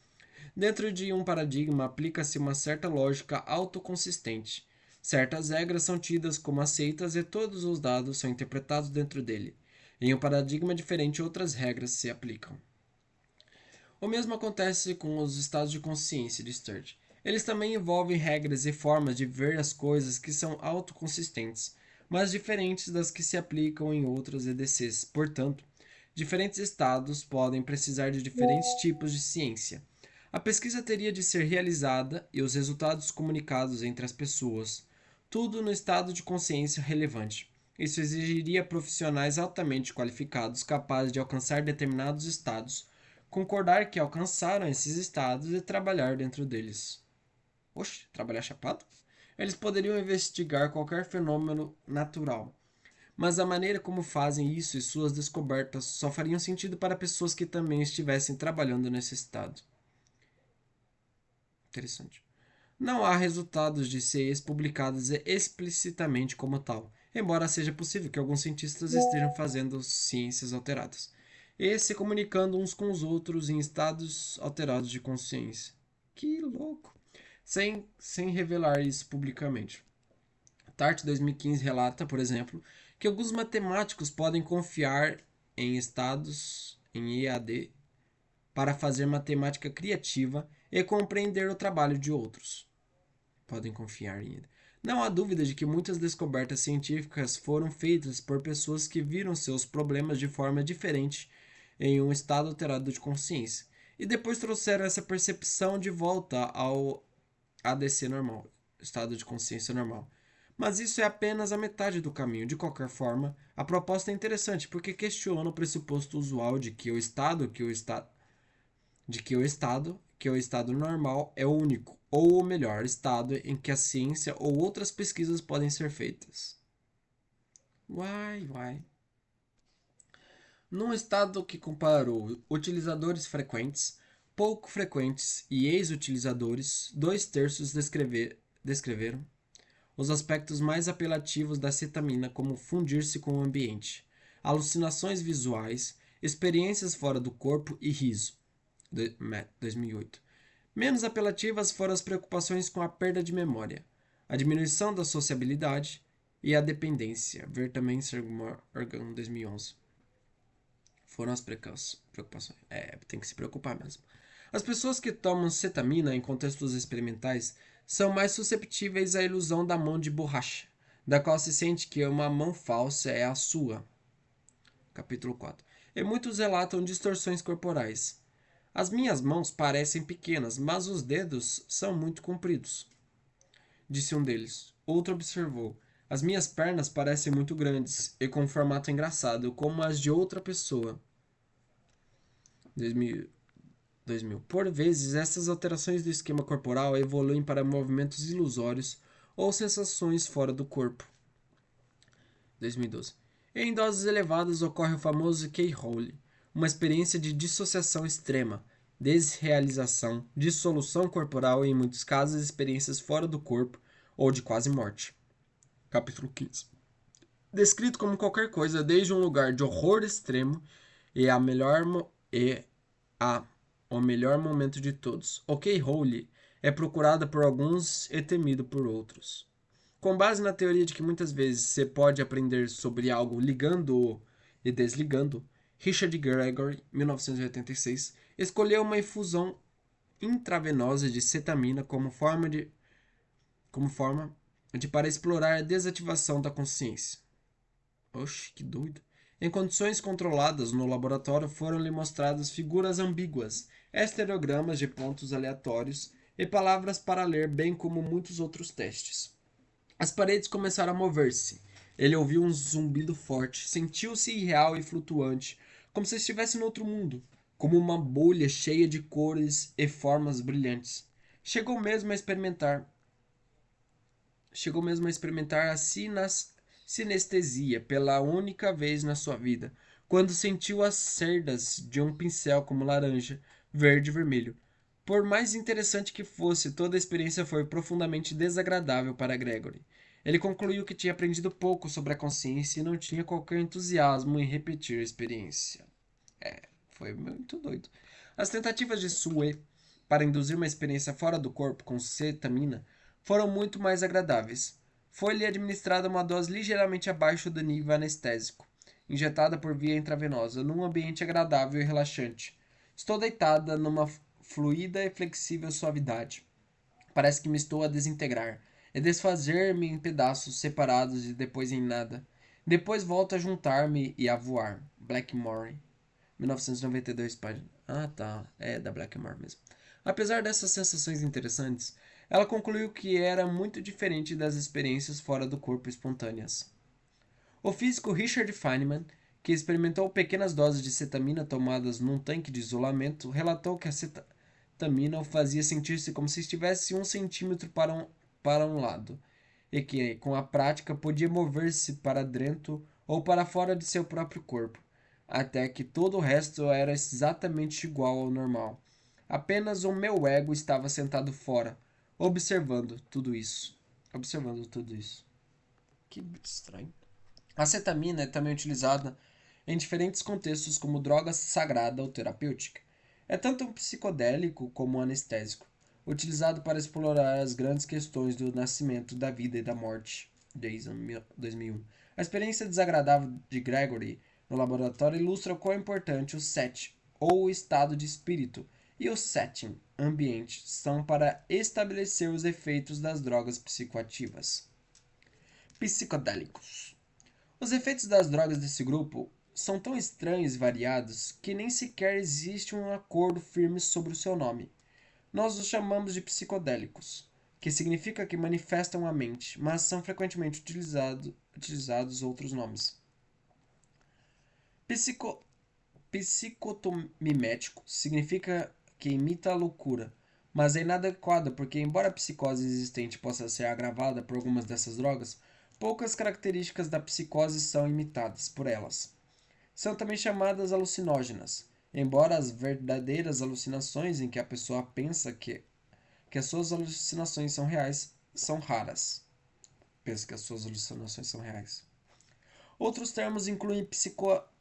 Dentro de um paradigma, aplica-se uma certa lógica autoconsistente. Certas regras são tidas como aceitas e todos os dados são interpretados dentro dele. Em um paradigma diferente, outras regras se aplicam. O mesmo acontece com os estados de consciência de Sturge. Eles também envolvem regras e formas de ver as coisas que são autoconsistentes, mas diferentes das que se aplicam em outras EDCs. Portanto, diferentes estados podem precisar de diferentes tipos de ciência. A pesquisa teria de ser realizada e os resultados comunicados entre as pessoas, tudo no estado de consciência relevante. Isso exigiria profissionais altamente qualificados capazes de alcançar determinados estados, concordar que alcançaram esses estados e trabalhar dentro deles. Oxe, trabalhar chapado? Eles poderiam investigar qualquer fenômeno natural, mas a maneira como fazem isso e suas descobertas só fariam sentido para pessoas que também estivessem trabalhando nesse estado. Interessante. Não há resultados de CIEs publicados explicitamente como tal, embora seja possível que alguns cientistas estejam fazendo ciências alteradas e se comunicando uns com os outros em estados alterados de consciência. Que louco! Sem revelar isso publicamente. Tart 2015 relata, por exemplo, que alguns matemáticos podem confiar em estados em EAD para fazer matemática criativa e compreender o trabalho de outros. Podem confiar em ele. Não há dúvida de que muitas descobertas científicas foram feitas por pessoas que viram seus problemas de forma diferente em um estado alterado de consciência e depois trouxeram essa percepção de volta ao ADC normal, estado de consciência normal. Mas isso é apenas a metade do caminho. De qualquer forma, a proposta é interessante porque questiona o pressuposto usual de que o estado normal é o único ou o melhor estado em que a ciência ou outras pesquisas podem ser feitas. Uai. Num estado que comparou utilizadores frequentes, pouco frequentes e ex-utilizadores, 2/3 descreveram os aspectos mais apelativos da cetamina, como fundir-se com o ambiente, alucinações visuais, experiências fora do corpo e riso. 2008. Menos apelativas foram as preocupações com a perda de memória, a diminuição da sociabilidade e a dependência. Ver também Organ 2011. Foram as preocupações. Tem que se preocupar mesmo. As pessoas que tomam cetamina em contextos experimentais são mais susceptíveis à ilusão da mão de borracha, da qual se sente que uma mão falsa é a sua. Capítulo 4. E muitos relatam distorções corporais. As minhas mãos parecem pequenas, mas os dedos são muito compridos, disse um deles. Outro observou. As minhas pernas parecem muito grandes e com um formato engraçado, como as de outra pessoa. 2000. Por vezes, essas alterações do esquema corporal evoluem para movimentos ilusórios ou sensações fora do corpo. 2012. Em doses elevadas ocorre o famoso Keyhole, uma experiência de dissociação extrema, desrealização, dissolução corporal e, em muitos casos, experiências fora do corpo ou de quase morte. Capítulo 15. Descrito como qualquer coisa desde um lugar de horror extremo e o melhor momento de todos. O Keyhole é procurada por alguns e temido por outros. Com base na teoria de que muitas vezes você pode aprender sobre algo ligando-o e desligando, Richard Gregory, 1986, escolheu uma infusão intravenosa de cetamina como forma para explorar a desativação da consciência. Oxe, que doido. Em condições controladas no laboratório foram-lhe mostradas figuras ambíguas, estereogramas de pontos aleatórios e palavras para ler, bem como muitos outros testes. As paredes começaram a mover-se. Ele ouviu um zumbido forte, sentiu-se irreal e flutuante, como se estivesse em outro mundo, como uma bolha cheia de cores e formas brilhantes. Chegou mesmo a experimentar a sinestesia pela única vez na sua vida, quando sentiu as cerdas de um pincel como laranja, verde e vermelho. Por mais interessante que fosse, toda a experiência foi profundamente desagradável para Gregory. Ele concluiu que tinha aprendido pouco sobre a consciência e não tinha qualquer entusiasmo em repetir a experiência. Foi muito doido. As tentativas de Sue para induzir uma experiência fora do corpo com cetamina foram muito mais agradáveis. Foi-lhe administrada uma dose ligeiramente abaixo do nível anestésico, injetada por via intravenosa, num ambiente agradável e relaxante. Estou deitada numa fluida e flexível suavidade. Parece que me estou a desintegrar, e desfazer-me em pedaços separados e depois em nada. Depois volto a juntar-me e a voar. Blackmore, 1992, página. Ah, tá. É da Blackmore mesmo. Apesar dessas sensações interessantes, ela concluiu que era muito diferente das experiências fora do corpo espontâneas. O físico Richard Feynman, que experimentou pequenas doses de cetamina tomadas num tanque de isolamento, relatou que a cetamina o fazia sentir-se como se estivesse 1 centímetro para um lado, e que, com a prática, podia mover-se para dentro ou para fora de seu próprio corpo, até que todo o resto era exatamente igual ao normal. Apenas o meu ego estava sentado fora, observando tudo isso. Observando tudo isso. Que estranho. A cetamina é também utilizada em diferentes contextos como droga sagrada ou terapêutica. É tanto um psicodélico como um anestésico, utilizado para explorar as grandes questões do nascimento, da vida e da morte. Desde 2001. A experiência desagradável de Gregory no laboratório ilustra o quão importante o set, ou o estado de espírito, e o setting, ambiente, são para estabelecer os efeitos das drogas psicoativas. Psicodélicos. Os efeitos das drogas desse grupo são tão estranhos e variados que nem sequer existe um acordo firme sobre o seu nome. Nós os chamamos de psicodélicos, que significa que manifestam a mente, mas são frequentemente utilizados outros nomes. Psicotomimético significa que imita a loucura, mas é inadequado porque, embora a psicose existente possa ser agravada por algumas dessas drogas, poucas características da psicose são imitadas por elas. São também chamadas alucinógenas, embora as verdadeiras alucinações em que a pessoa pensa que as suas alucinações são reais são raras. Pensa que as suas alucinações são reais. Outros termos incluem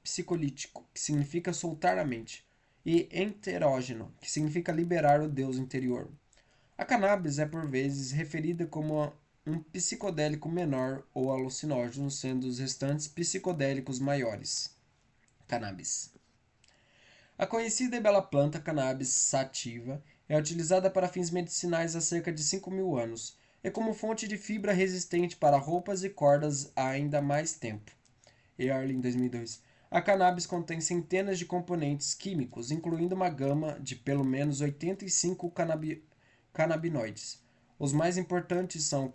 psicolítico, que significa soltar a mente, e enterógeno, que significa liberar o Deus interior. A cannabis é por vezes referida como um psicodélico menor ou alucinógeno, sendo os restantes psicodélicos maiores. Cannabis. A conhecida e bela planta cannabis sativa é utilizada para fins medicinais há cerca de 5.000 anos e como fonte de fibra resistente para roupas e cordas há ainda mais tempo. Early, 2002. A cannabis contém centenas de componentes químicos, incluindo uma gama de pelo menos 85 canabinoides. Os mais importantes são o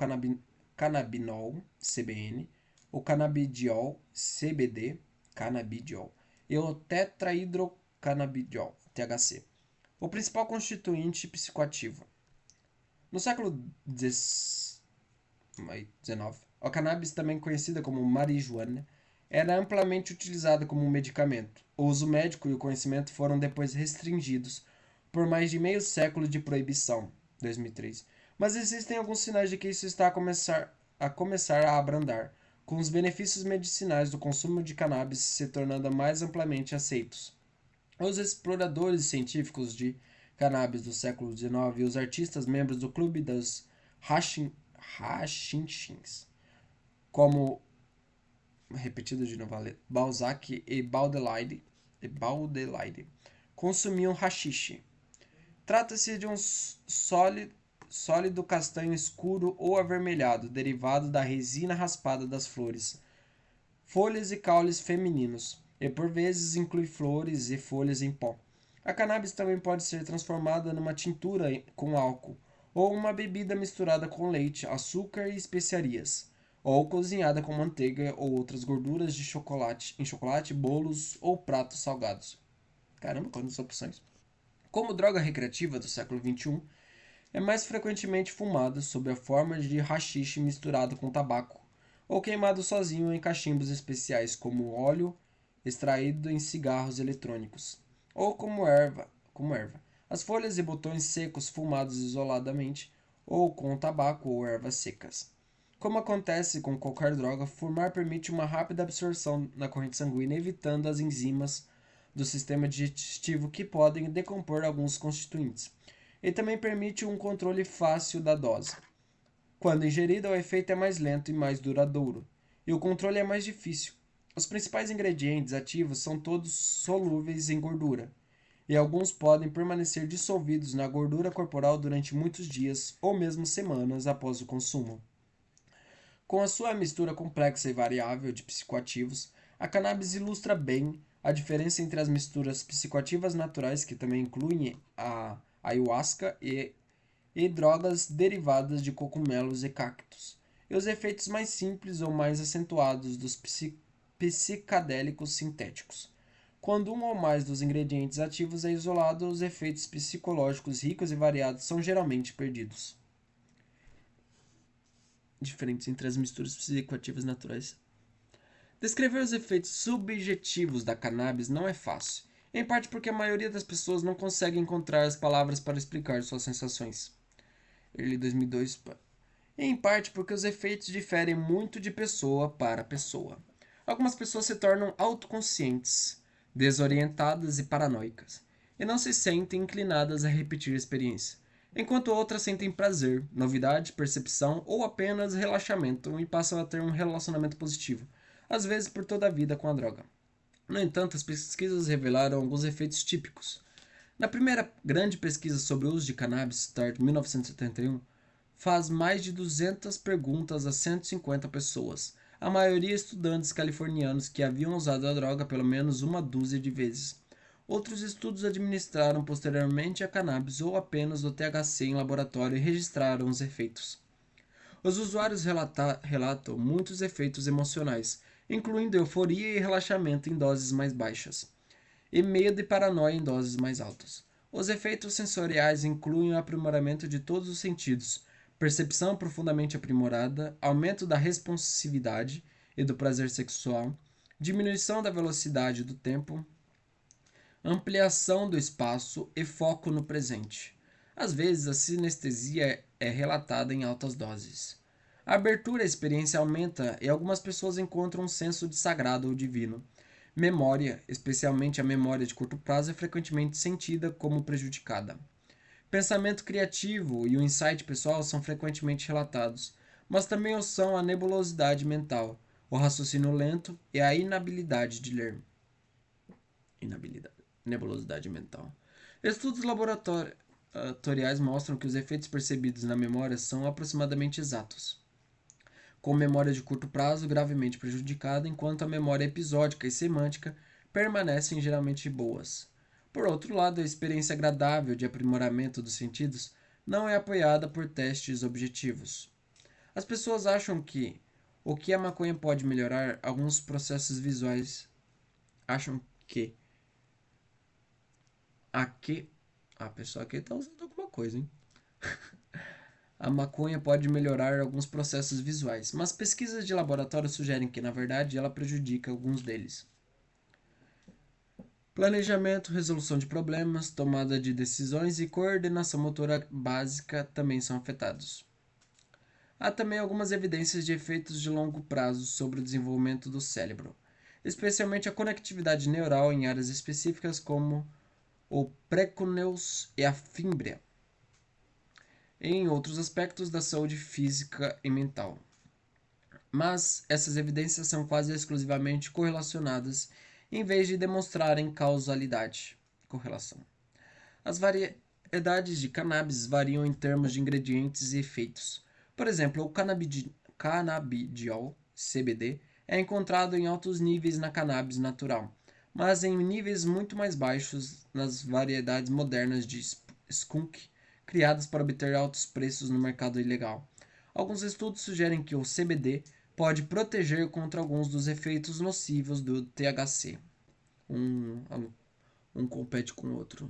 cannabinol, CBN, o cannabidiol, CBD, cannabidiol, e o tetrahidrocannabidiol, THC, o principal constituinte psicoativo. No século XIX, a cannabis, também conhecida como marijuana, era amplamente utilizada como um medicamento. O uso médico e o conhecimento foram depois restringidos por mais de meio século de proibição, 2003. Mas existem alguns sinais de que isso está a começar a abrandar, com os benefícios medicinais do consumo de cannabis se tornando mais amplamente aceitos. Os exploradores científicos de cannabis do século XIX e os artistas membros do clube das Hashishins, como repetido de novo, Balzac e Baudelaire, consumiam hashish. Trata-se de um sólido castanho escuro ou avermelhado, derivado da resina raspada das flores, folhas e caules femininos, e por vezes inclui flores e folhas em pó. A cannabis também pode ser transformada numa tintura com álcool, ou uma bebida misturada com leite, açúcar e especiarias, ou cozinhada com manteiga ou outras gorduras de chocolate, em chocolate, bolos ou pratos salgados. Caramba, quantas opções! Como droga recreativa do século XXI, é mais frequentemente fumado sob a forma de haxixe misturado com tabaco, ou queimado sozinho em cachimbos especiais como óleo extraído em cigarros eletrônicos, ou como erva. As folhas e botões secos fumados isoladamente, ou com tabaco ou ervas secas. Como acontece com qualquer droga, fumar permite uma rápida absorção na corrente sanguínea, evitando as enzimas do sistema digestivo que podem decompor alguns constituintes. E também permite um controle fácil da dose. Quando ingerida, o efeito é mais lento e mais duradouro, e o controle é mais difícil. Os principais ingredientes ativos são todos solúveis em gordura, e alguns podem permanecer dissolvidos na gordura corporal durante muitos dias ou mesmo semanas após o consumo. Com a sua mistura complexa e variável de psicoativos, a cannabis ilustra bem a diferença entre as misturas psicoativas naturais, que também incluem a ayahuasca e drogas derivadas de cogumelos e cactos, e os efeitos mais simples ou mais acentuados dos psicadélicos sintéticos. Quando um ou mais dos ingredientes ativos é isolado, os efeitos psicológicos ricos e variados são geralmente perdidos. Diferentes entre as misturas psicoativas naturais. Descrever os efeitos subjetivos da cannabis não é fácil, em parte porque a maioria das pessoas não consegue encontrar as palavras para explicar suas sensações. Early 2002. Em parte porque os efeitos diferem muito de pessoa para pessoa. Algumas pessoas se tornam autoconscientes, desorientadas e paranoicas, e não se sentem inclinadas a repetir a experiência, enquanto outras sentem prazer, novidade, percepção ou apenas relaxamento e passam a ter um relacionamento positivo, às vezes por toda a vida com a droga. No entanto, as pesquisas revelaram alguns efeitos típicos. Na primeira grande pesquisa sobre o uso de cannabis, START 1971, faz mais de 200 perguntas a 150 pessoas, a maioria estudantes californianos que haviam usado a droga pelo menos uma dúzia de vezes. Outros estudos administraram posteriormente a cannabis ou apenas o THC em laboratório e registraram os efeitos. Os usuários relatam muitos efeitos emocionais, incluindo euforia e relaxamento em doses mais baixas, e medo e paranoia em doses mais altas. Os efeitos sensoriais incluem o aprimoramento de todos os sentidos, percepção profundamente aprimorada, aumento da responsividade e do prazer sexual, diminuição da velocidade do tempo, ampliação do espaço e foco no presente. Às vezes, a sinestesia é relatada em altas doses. A abertura à experiência aumenta e algumas pessoas encontram um senso de sagrado ou divino. Memória, especialmente a memória de curto prazo, é frequentemente sentida como prejudicada. Pensamento criativo e o insight pessoal são frequentemente relatados, mas também o são a nebulosidade mental, o raciocínio lento e a inabilidade de ler. Nebulosidade mental. Estudos laboratoriais mostram que os efeitos percebidos na memória são aproximadamente exatos, com memória de curto prazo gravemente prejudicada, enquanto a memória episódica e semântica permanecem geralmente boas. Por outro lado, a experiência agradável de aprimoramento dos sentidos não é apoiada por testes objetivos. As pessoas acham que o que a maconha pode melhorar alguns processos visuais. Acham que a pessoa aqui está usando alguma coisa, hein? A maconha pode melhorar alguns processos visuais, mas pesquisas de laboratório sugerem que, na verdade, ela prejudica alguns deles. Planejamento, resolução de problemas, tomada de decisões e coordenação motora básica também são afetados. Há também algumas evidências de efeitos de longo prazo sobre o desenvolvimento do cérebro, especialmente a conectividade neural em áreas específicas como o pré-córneos e a fímbria, e em outros aspectos da saúde física e mental. Mas essas evidências são quase exclusivamente correlacionadas em vez de demonstrarem correlação. As variedades de cannabis variam em termos de ingredientes e efeitos. Por exemplo, o canabidiol, CBD, é encontrado em altos níveis na cannabis natural, mas em níveis muito mais baixos nas variedades modernas de skunk, criadas para obter altos preços no mercado ilegal. Alguns estudos sugerem que o CBD pode proteger contra alguns dos efeitos nocivos do THC. Um compete com o outro.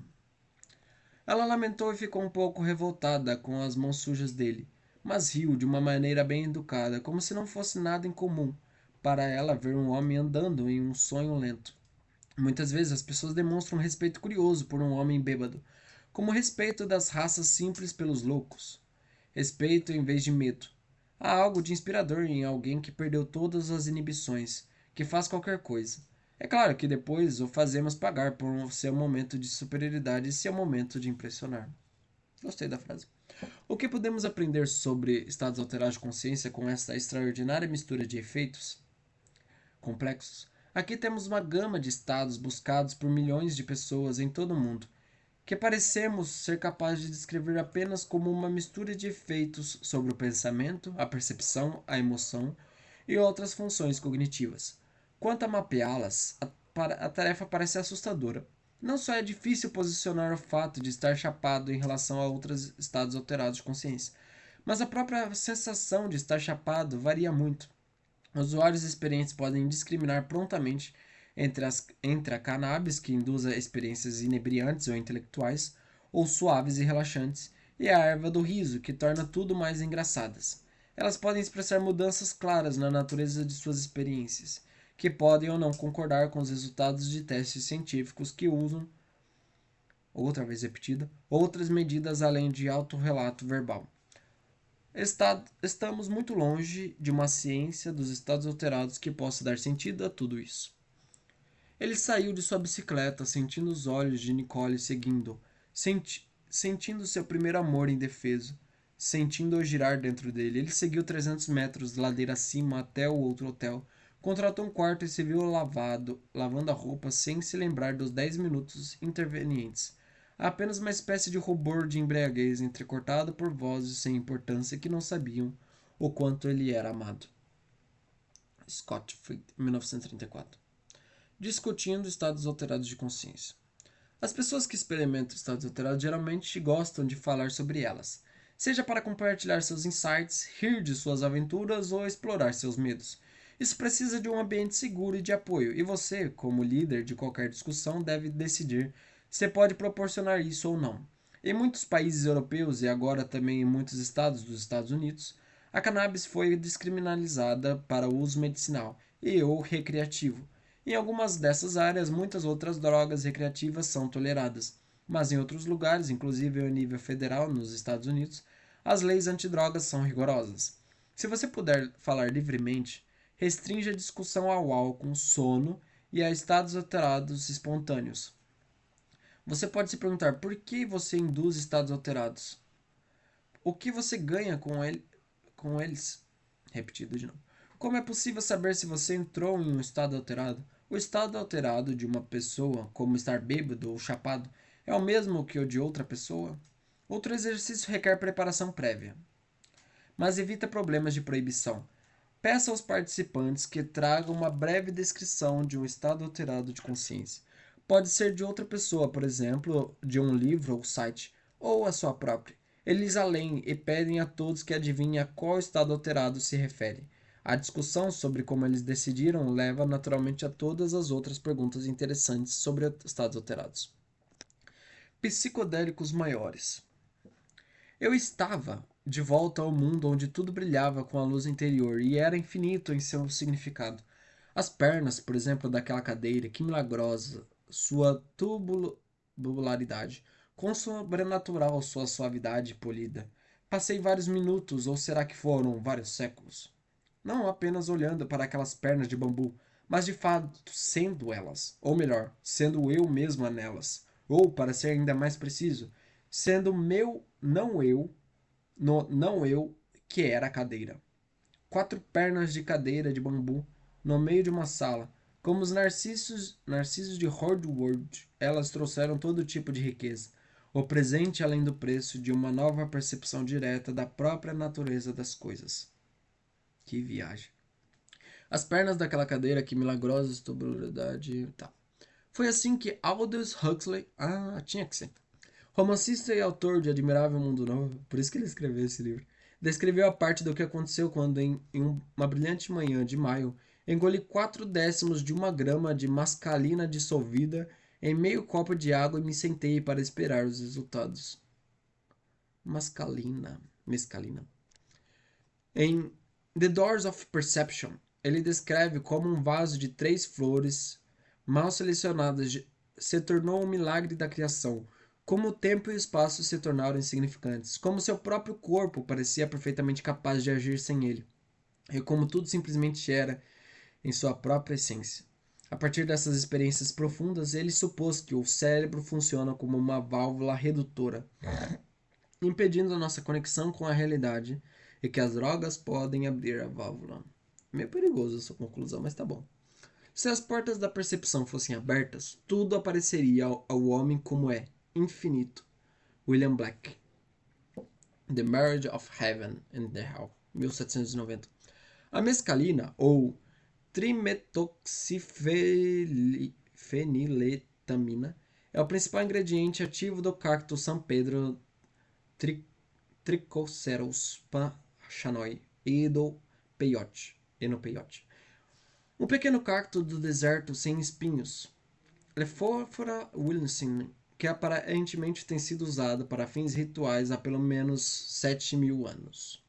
Ela lamentou e ficou um pouco revoltada com as mãos sujas dele, mas riu de uma maneira bem educada, como se não fosse nada incomum para ela ver um homem andando em um sonho lento. Muitas vezes as pessoas demonstram um respeito curioso por um homem bêbado, como o respeito das raças simples pelos loucos. Respeito em vez de medo. Há algo de inspirador em alguém que perdeu todas as inibições, que faz qualquer coisa. É claro que depois o fazemos pagar por seu momento de superioridade e seu momento de impressionar. Gostei da frase. O que podemos aprender sobre estados alterados de consciência com essa extraordinária mistura de efeitos complexos? Aqui temos uma gama de estados buscados por milhões de pessoas em todo o mundo, que parecemos ser capazes de descrever apenas como uma mistura de efeitos sobre o pensamento, a percepção, a emoção e outras funções cognitivas. Quanto a mapeá-las, a tarefa parece assustadora. Não só é difícil posicionar o fato de estar chapado em relação a outros estados alterados de consciência, mas a própria sensação de estar chapado varia muito. Usuários experientes podem discriminar prontamente entre a cannabis, que induz a experiências inebriantes ou intelectuais, ou suaves e relaxantes, e a erva do riso, que torna tudo mais engraçadas. Elas podem expressar mudanças claras na natureza de suas experiências, que podem ou não concordar com os resultados de testes científicos que usam, outra vez repetida, outras medidas além de autorrelato verbal. Estamos muito longe de uma ciência dos estados alterados que possa dar sentido a tudo isso. Ele saiu de sua bicicleta, sentindo os olhos de Nicole seguindo, sentindo seu primeiro amor indefeso, sentindo-o girar dentro dele. Ele seguiu 300 metros ladeira acima até o outro hotel, contratou um quarto e se viu lavando a roupa sem se lembrar dos 10 minutos intervenientes. Apenas uma espécie de rubor de embriaguez entrecortado por vozes sem importância que não sabiam o quanto ele era amado. Scott Fried, 1934. Discutindo estados alterados de consciência. As pessoas que experimentam estados alterados geralmente gostam de falar sobre elas, seja para compartilhar seus insights, rir de suas aventuras ou explorar seus medos. Isso precisa de um ambiente seguro e de apoio, e você, como líder de qualquer discussão, deve decidir se pode proporcionar isso ou não. Em muitos países europeus e agora também em muitos estados dos Estados Unidos, a cannabis foi descriminalizada para uso medicinal e ou recreativo. Em algumas dessas áreas, muitas outras drogas recreativas são toleradas, mas em outros lugares, inclusive ao nível federal nos Estados Unidos, as leis antidrogas são rigorosas. Se você puder falar livremente, restringe a discussão ao álcool, sono e a estados alterados espontâneos. Você pode se perguntar por que você induz estados alterados? O que você ganha com eles? Repetido de novo. Como é possível saber se você entrou em um estado alterado? O estado alterado de uma pessoa, como estar bêbado ou chapado, é o mesmo que o de outra pessoa? Outro exercício requer preparação prévia, mas evita problemas de proibição. Peça aos participantes que tragam uma breve descrição de um estado alterado de consciência. Pode ser de outra pessoa, por exemplo, de um livro ou site, ou a sua própria. Eles além e pedem a todos que adivinhem a qual estado alterado se refere. A discussão sobre como eles decidiram leva naturalmente a todas as outras perguntas interessantes sobre estados alterados. Psicodélicos maiores. Eu estava de volta ao mundo onde tudo brilhava com a luz interior e era infinito em seu significado. As pernas, por exemplo, daquela cadeira, que milagrosa, sua tubularidade, quão sobrenatural sua suavidade polida. Passei vários minutos, ou será que foram vários séculos? Não apenas olhando para aquelas pernas de bambu, mas de fato sendo elas, ou melhor, sendo eu mesma nelas, ou, para ser ainda mais preciso, sendo meu não eu, no não eu que era a cadeira. 4 pernas de cadeira de bambu no meio de uma sala, como os narcisos de Hordwood, elas trouxeram todo tipo de riqueza, o presente além do preço de uma nova percepção direta da própria natureza das coisas. Que viagem. As pernas daquela cadeira, que milagrosa estabilidade. Tá. Foi assim que Aldous Huxley. Tinha que ser. Romancista e autor de Admirável Mundo Novo, por isso que ele escreveu esse livro, descreveu a parte do que aconteceu quando, em uma brilhante manhã de maio, engoli 4/10 de 1 grama de mescalina dissolvida em meio copo de água e me sentei para esperar os resultados. Mescalina. Em The Doors of Perception, ele descreve como um vaso de 3 flores mal selecionadas se tornou um milagre da criação, Como o tempo e o espaço se tornaram insignificantes, como seu próprio corpo parecia perfeitamente capaz de agir sem ele, e como tudo simplesmente era em sua própria essência. A partir dessas experiências profundas, ele supôs que o cérebro funciona como uma válvula redutora, impedindo a nossa conexão com a realidade, e que as drogas podem abrir a válvula. Meio perigoso essa conclusão, mas tá bom. Se as portas da percepção fossem abertas, tudo apareceria ao homem como é, infinito. William Black. The Marriage of Heaven and the Hell, 1790. A mescalina, ou trimetoxifeniletamina, é o principal ingrediente ativo do cacto San Pedro Trichoceros pachanoi e do peyote. Um pequeno cacto do deserto sem espinhos, Lephora wilsoni, que aparentemente tem sido usado para fins rituais há pelo menos 7.000 anos.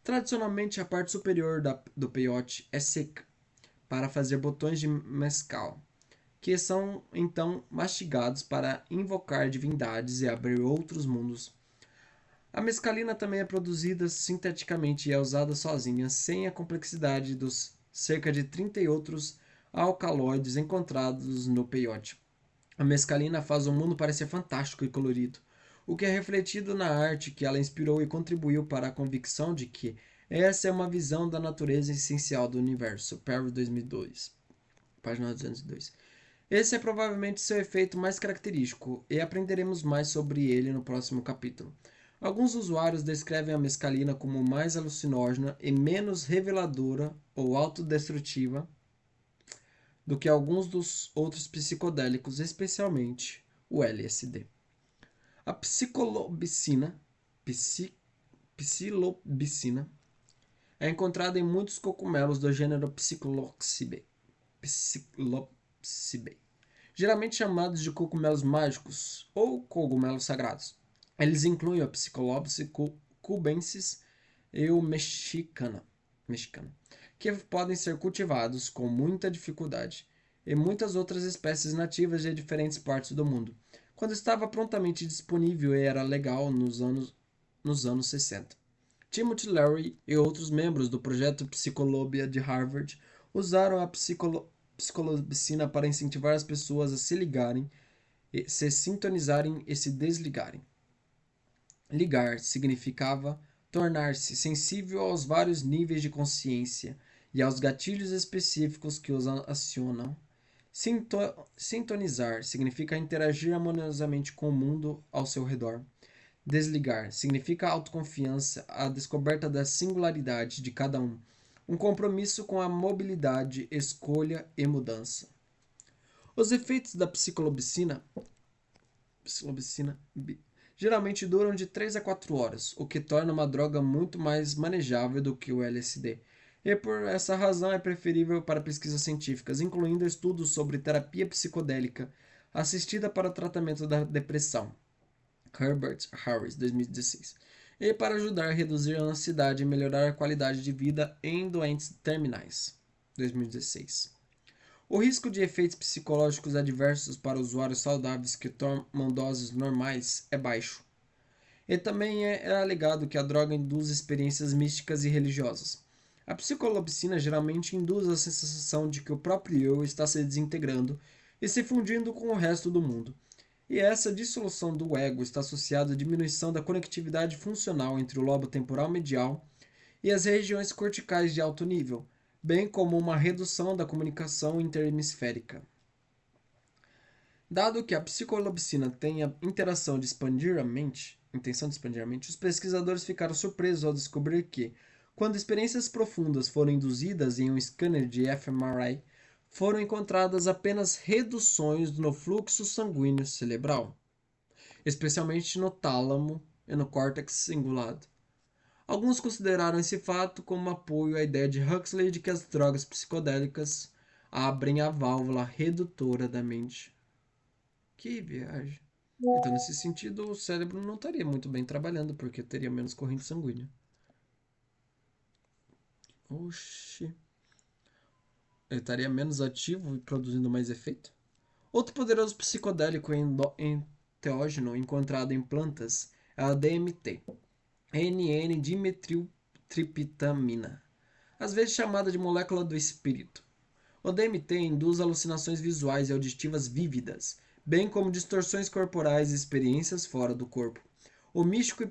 Tradicionalmente, a parte superior do peyote é seca, para fazer botões de mescal, que são então mastigados para invocar divindades e abrir outros mundos. A mescalina também é produzida sinteticamente e é usada sozinha, sem a complexidade dos cerca de 30 outros alcaloides encontrados no peyote. A mescalina faz o mundo parecer fantástico e colorido, o que é refletido na arte que ela inspirou e contribuiu para a convicção de que essa é uma visão da natureza essencial do universo. Perry 2002, página 202. Esse é provavelmente seu efeito mais característico, e aprenderemos mais sobre ele no próximo capítulo. Alguns usuários descrevem a mescalina como mais alucinógena e menos reveladora ou autodestrutiva do que alguns dos outros psicodélicos, especialmente o LSD. A psilocibina é encontrada em muitos cogumelos do gênero Psilocybe, geralmente chamados de cogumelos mágicos ou cogumelos sagrados. Eles incluem a Psilocybe cubensis e o mexicana, que podem ser cultivados com muita dificuldade, e muitas outras espécies nativas de diferentes partes do mundo, quando estava prontamente disponível e era legal nos anos 60. Timothy Leary e outros membros do projeto Psicolobia de Harvard usaram a psilocibina para incentivar as pessoas a se ligarem, se sintonizarem e se desligarem. Ligar significava tornar-se sensível aos vários níveis de consciência e aos gatilhos específicos que os acionam. Sintonizar significa interagir harmoniosamente com o mundo ao seu redor. Desligar significa autoconfiança, a descoberta da singularidade de cada um compromisso com a mobilidade, escolha e mudança. Os efeitos da psilocibina geralmente duram de 3 a 4 horas, o que torna uma droga muito mais manejável do que o LSD. E por essa razão é preferível para pesquisas científicas, incluindo estudos sobre terapia psicodélica assistida para o tratamento da depressão. Herbert Harris, 2016. E para ajudar a reduzir a ansiedade e melhorar a qualidade de vida em doentes terminais. 2016. O risco de efeitos psicológicos adversos para usuários saudáveis que tomam doses normais é baixo. E também é alegado que a droga induz experiências místicas e religiosas. A psilocibina geralmente induz a sensação de que o próprio eu está se desintegrando e se fundindo com o resto do mundo. E essa dissolução do ego está associada à diminuição da conectividade funcional entre o lobo temporal medial e as regiões corticais de alto nível, bem como uma redução da comunicação interhemisférica. Dado que a psilocibina tem a intenção de expandir a mente, os pesquisadores ficaram surpresos ao descobrir que, quando experiências profundas foram induzidas em um scanner de fMRI, foram encontradas apenas reduções no fluxo sanguíneo cerebral, especialmente no tálamo e no córtex cingulado. Alguns consideraram esse fato como apoio à ideia de Huxley de que as drogas psicodélicas abrem a válvula redutora da mente. Que viagem. Então, nesse sentido, o cérebro não estaria muito bem trabalhando, porque teria menos corrente sanguínea. Oxi. Ele estaria menos ativo e produzindo mais efeito? Outro poderoso psicodélico enteógeno encontrado em plantas é a DMT, N,N-dimetiltriptamina, às vezes chamada de molécula do espírito. O DMT induz alucinações visuais e auditivas vívidas, bem como distorções corporais e experiências fora do corpo. O místico e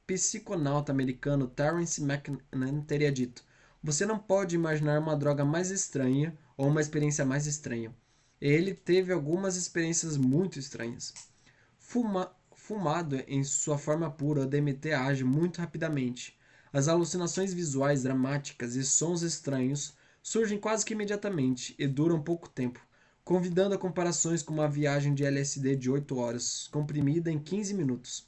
psiconauta americano Terence McKenna teria dito: "Você não pode imaginar uma droga mais estranha ou uma experiência mais estranha." Ele teve algumas experiências muito estranhas. Fumado em sua forma pura, o DMT age muito rapidamente. As alucinações visuais dramáticas e sons estranhos surgem quase que imediatamente e duram pouco tempo, convidando a comparações com uma viagem de LSD de 8 horas, comprimida em 15 minutos.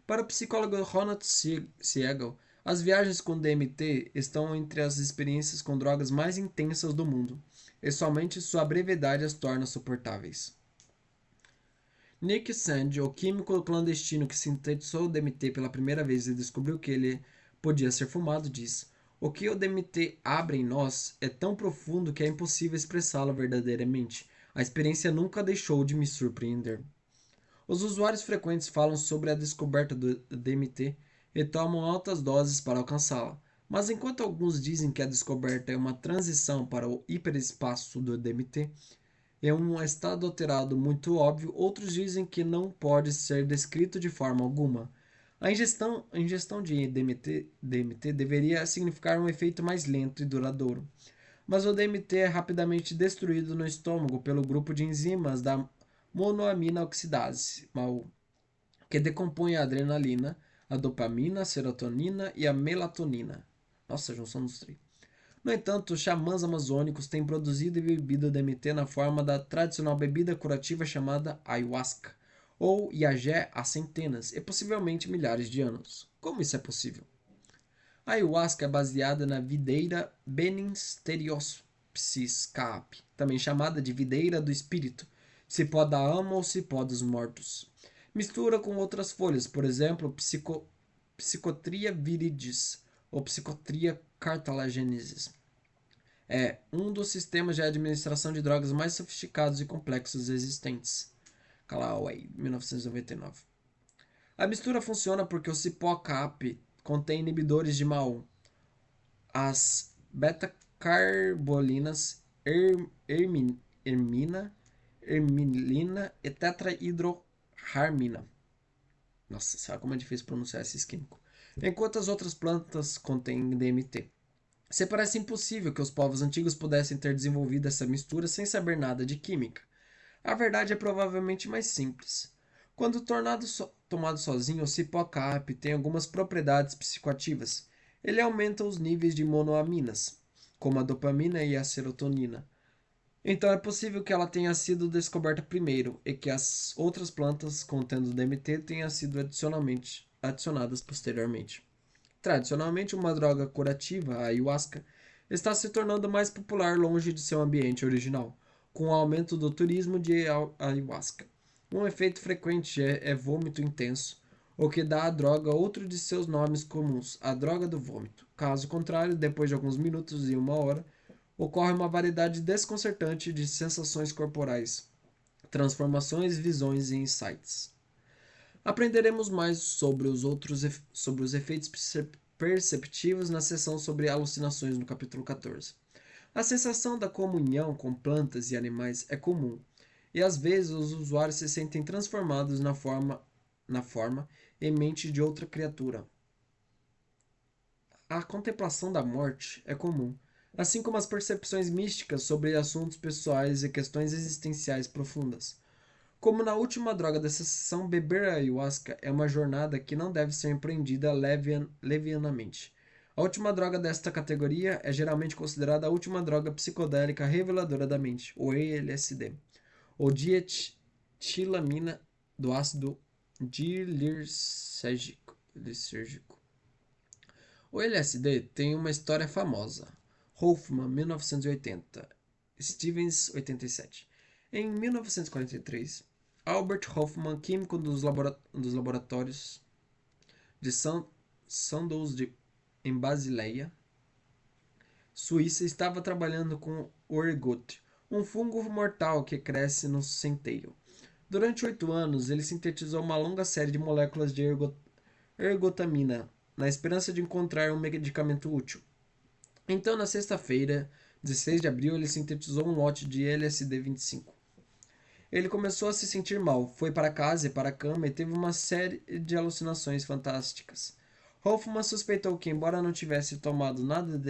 Para o psicólogo Ronald Siegel, as viagens com DMT estão entre as experiências com drogas mais intensas do mundo, e somente sua brevidade as torna suportáveis. Nick Sand, o químico clandestino que sintetizou o DMT pela primeira vez e descobriu que ele podia ser fumado, diz: "O que o DMT abre em nós é tão profundo que é impossível expressá-lo verdadeiramente. A experiência nunca deixou de me surpreender." Os usuários frequentes falam sobre a descoberta do DMT e tomam altas doses para alcançá-la, mas enquanto alguns dizem que a descoberta é uma transição para o hiperespaço do DMT, é um estado alterado muito óbvio, outros dizem que não pode ser descrito de forma alguma. A ingestão de DMT deveria significar um efeito mais lento e duradouro, mas o DMT é rapidamente destruído no estômago pelo grupo de enzimas da monoamina oxidase, MAO, que decompõe a adrenalina, a dopamina, a serotonina e a melatonina. Nossa, junção dos três. No entanto, os xamãs amazônicos têm produzido e bebido DMT na forma da tradicional bebida curativa chamada ayahuasca, ou iagé há centenas e possivelmente milhares de anos. Como isso é possível? A ayahuasca é baseada na videira Beninsteriopsis caapi, também chamada de videira do espírito, cipó da alma ou cipó dos mortos. Mistura com outras folhas, por exemplo, Psychotria viridis ou Psychotria cartilagiensis. É um dos sistemas de administração de drogas mais sofisticados e complexos existentes. Callaway, 1999. A mistura funciona porque o cipó CAP contém inibidores de MAO, as beta-carbolinas hermilina e tetrahidroharmina. Nossa, sabe como é difícil pronunciar esse químico. Enquanto as outras plantas contêm DMT. Se parece impossível que os povos antigos pudessem ter desenvolvido essa mistura sem saber nada de química. A verdade é provavelmente mais simples. Quando tomado sozinho, o cipó CAP tem algumas propriedades psicoativas. Ele aumenta os níveis de monoaminas, como a dopamina e a serotonina. Então é possível que ela tenha sido descoberta primeiro e que as outras plantas contendo DMT tenham sido adicionadas posteriormente. Tradicionalmente, uma droga curativa, a ayahuasca, está se tornando mais popular longe de seu ambiente original, com o aumento do turismo de ayahuasca. Um efeito frequente é vômito intenso, o que dá à droga outro de seus nomes comuns, a droga do vômito. Caso contrário, depois de alguns minutos e uma hora, ocorre uma variedade desconcertante de sensações corporais, transformações, visões e insights. Aprenderemos mais sobre os efeitos perceptivos na seção sobre alucinações no capítulo 14. A sensação da comunhão com plantas e animais é comum, e às vezes os usuários se sentem transformados na forma e mente de outra criatura. A contemplação da morte é comum, assim como as percepções místicas sobre assuntos pessoais e questões existenciais profundas. Como na última droga dessa sessão, beber ayahuasca é uma jornada que não deve ser empreendida levianamente. A última droga desta categoria é geralmente considerada a última droga psicodélica reveladora da mente, o LSD, ou dietilamina do ácido dilirsérgico. O LSD tem uma história famosa. Hoffman, 1980. Stevens, 87. Em 1943, Albert Hoffman, químico dos laboratórios de Sandoz em Basileia, Suíça, estava trabalhando com o ergot, um fungo mortal que cresce no centeio. Durante 8 anos, ele sintetizou uma longa série de moléculas de ergotamina, na esperança de encontrar um medicamento útil. Então, na sexta-feira, 16 de abril, ele sintetizou um lote de LSD-25. Ele começou a se sentir mal, foi para casa e para a cama e teve uma série de alucinações fantásticas. Hoffman suspeitou que, embora não tivesse tomado nada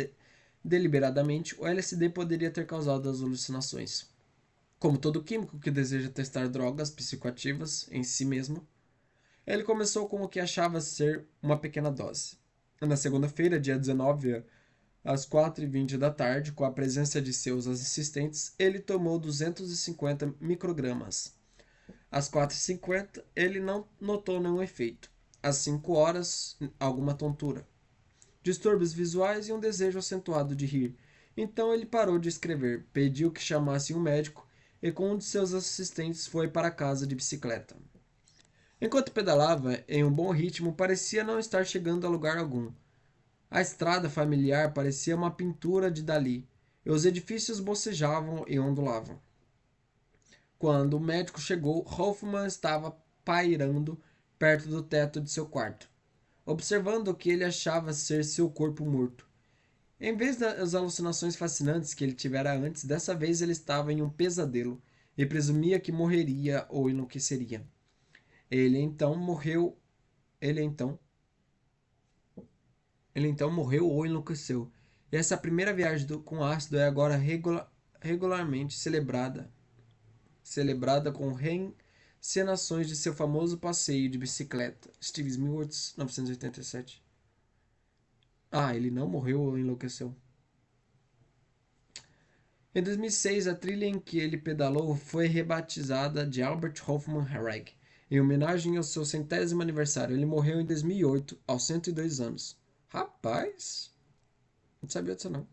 deliberadamente, o LSD poderia ter causado as alucinações. Como todo químico que deseja testar drogas psicoativas em si mesmo, ele começou com o que achava ser uma pequena dose. Na segunda-feira, dia 19, às 4h20 da tarde, com a presença de seus assistentes, ele tomou 250 microgramas. Às 4h50, ele não notou nenhum efeito. Às 5 horas, alguma tontura, distúrbios visuais e um desejo acentuado de rir. Então ele parou de escrever, pediu que chamassem um médico e com um de seus assistentes foi para casa de bicicleta. Enquanto pedalava, em um bom ritmo, parecia não estar chegando a lugar algum. A estrada familiar parecia uma pintura de Dalí, e os edifícios bocejavam e ondulavam. Quando o médico chegou, Hoffman estava pairando perto do teto de seu quarto, observando o que ele achava ser seu corpo morto. Em vez das alucinações fascinantes que ele tivera antes, dessa vez ele estava em um pesadelo e presumia que morreria ou enlouqueceria. Ele então morreu ou enlouqueceu. E essa primeira viagem com ácido é agora regularmente celebrada com reencenações de seu famoso passeio de bicicleta. Steve Smith, 1987. Ele não morreu ou enlouqueceu. Em 2006, a trilha em que ele pedalou foi rebatizada de Albert Hoffman Harrag, em homenagem ao seu 100º aniversário. Ele morreu em 2008, aos 102 anos. Rapaz, não sabia disso não.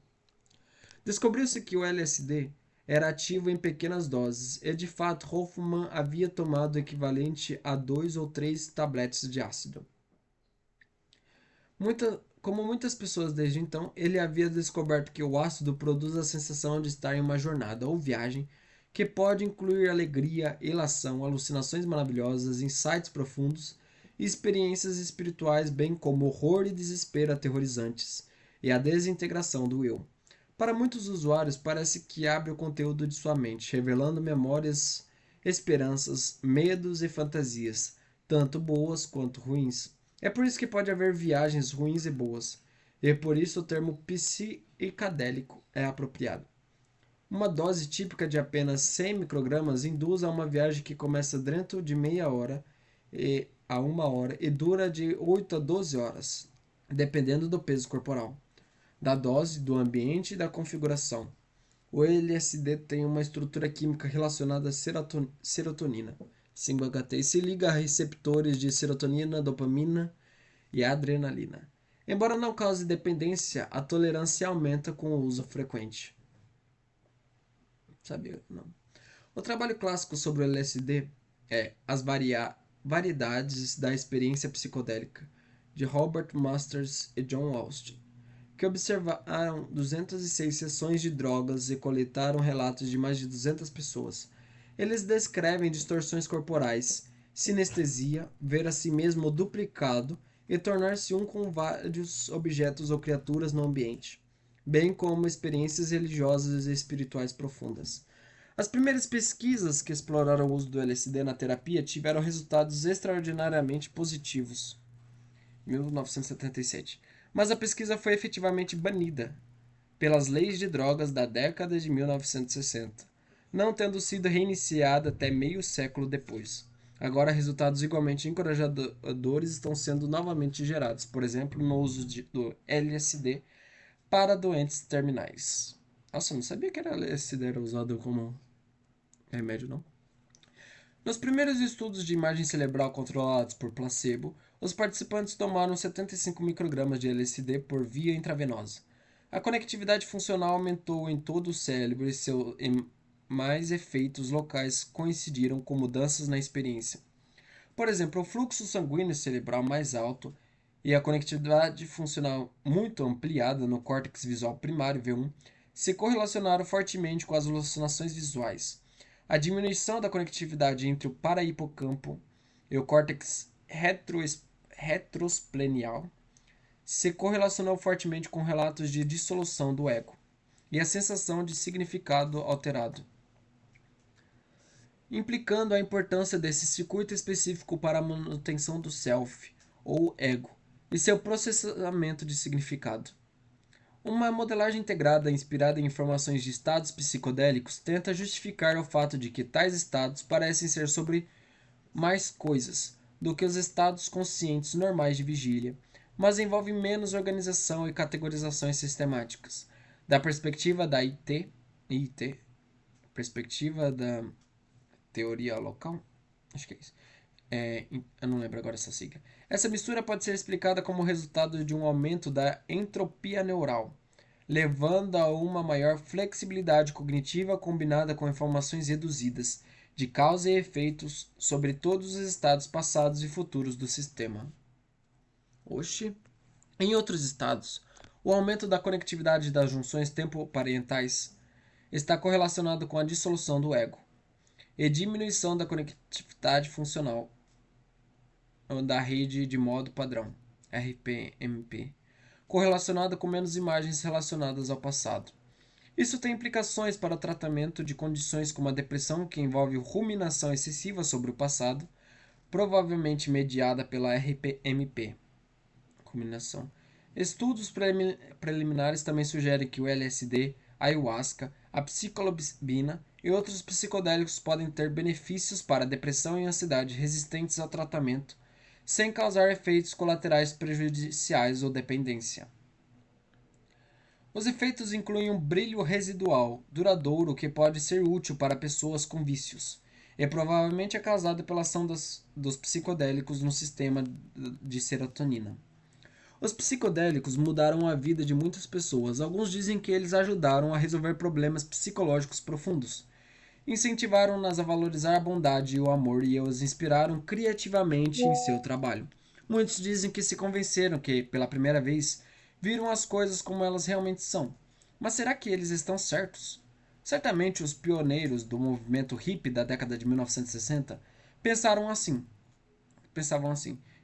Descobriu-se que o LSD era ativo em pequenas doses, e de fato Hoffman havia tomado o equivalente a 2 ou 3 tabletes de ácido. Como muitas pessoas desde então, ele havia descoberto que o ácido produz a sensação de estar em uma jornada ou viagem que pode incluir alegria, elação, alucinações maravilhosas, insights profundos e experiências espirituais, bem como horror e desespero aterrorizantes, e a desintegração do eu. Para muitos usuários, parece que abre o conteúdo de sua mente, revelando memórias, esperanças, medos e fantasias, tanto boas quanto ruins. É por isso que pode haver viagens ruins e boas, e por isso o termo psicadélico é apropriado. Uma dose típica de apenas 100 microgramas induz a uma viagem que começa dentro de meia hora a 1 hora e dura de 8 a 12 horas, dependendo do peso corporal, da dose, do ambiente e da configuração. O LSD tem uma estrutura química relacionada à serotonina, 5-HT, e se liga a receptores de serotonina, dopamina e adrenalina. Embora não cause dependência, a tolerância aumenta com o uso frequente. Sabia? Não. O trabalho clássico sobre o LSD é As Variedades da Experiência Psicodélica, de Robert Masters e John Austin, que observaram 206 sessões de drogas e coletaram relatos de mais de 200 pessoas. Eles descrevem distorções corporais, sinestesia, ver a si mesmo duplicado e tornar-se um com vários objetos ou criaturas no ambiente, bem como experiências religiosas e espirituais profundas. As primeiras pesquisas que exploraram o uso do LSD na terapia tiveram resultados extraordinariamente positivos. 1977. Mas a pesquisa foi efetivamente banida pelas leis de drogas da década de 1960, não tendo sido reiniciada até meio século depois. Agora, resultados igualmente encorajadores estão sendo novamente gerados, por exemplo, no uso do LSD para doentes terminais. Nossa, eu não sabia que LSD era usado como remédio, não. Nos primeiros estudos de imagem cerebral controlados por placebo, os participantes tomaram 75 microgramas de LSD por via intravenosa. A conectividade funcional aumentou em todo o cérebro e mais efeitos locais coincidiram com mudanças na experiência. Por exemplo, o fluxo sanguíneo cerebral mais alto e a conectividade funcional muito ampliada no córtex visual primário V1 se correlacionaram fortemente com as alucinações visuais. A diminuição da conectividade entre o parahipocampo e o córtex retrosplenial se correlacionou fortemente com relatos de dissolução do ego e a sensação de significado alterado, implicando a importância desse circuito específico para a manutenção do self, ou ego, e seu processamento de significado. Uma modelagem integrada inspirada em informações de estados psicodélicos tenta justificar o fato de que tais estados parecem ser sobre mais coisas do que os estados conscientes normais de vigília, mas envolve menos organização e categorizações sistemáticas. Da perspectiva da IT, perspectiva da teoria local, acho que é isso. Eu não lembro agora essa sigla. Essa mistura pode ser explicada como resultado de um aumento da entropia neural, levando a uma maior flexibilidade cognitiva combinada com informações reduzidas de causa e efeitos sobre todos os estados passados e futuros do sistema. Oxi. Em outros estados, o aumento da conectividade das junções tempoparentais está correlacionado com a dissolução do ego e diminuição da conectividade funcional da rede de modo padrão, RPMP, correlacionada com menos imagens relacionadas ao passado. Isso tem implicações para o tratamento de condições como a depressão, que envolve ruminação excessiva sobre o passado, provavelmente mediada pela RPMP. Ruminação. Estudos preliminares também sugerem que o LSD, a ayahuasca, a psilocibina e outros psicodélicos podem ter benefícios para a depressão e ansiedade resistentes ao tratamento, sem causar efeitos colaterais prejudiciais ou dependência. Os efeitos incluem um brilho residual, duradouro, que pode ser útil para pessoas com vícios, e provavelmente é causado pela ação dos psicodélicos no sistema de serotonina. Os psicodélicos mudaram a vida de muitas pessoas. Alguns dizem que eles ajudaram a resolver problemas psicológicos profundos, incentivaram-nas a valorizar a bondade e o amor e os inspiraram criativamente em seu trabalho. Muitos dizem que se convenceram que, pela primeira vez, viram as coisas como elas realmente são. Mas será que eles estão certos? Certamente os pioneiros do movimento hippie da década de 1960 pensavam assim,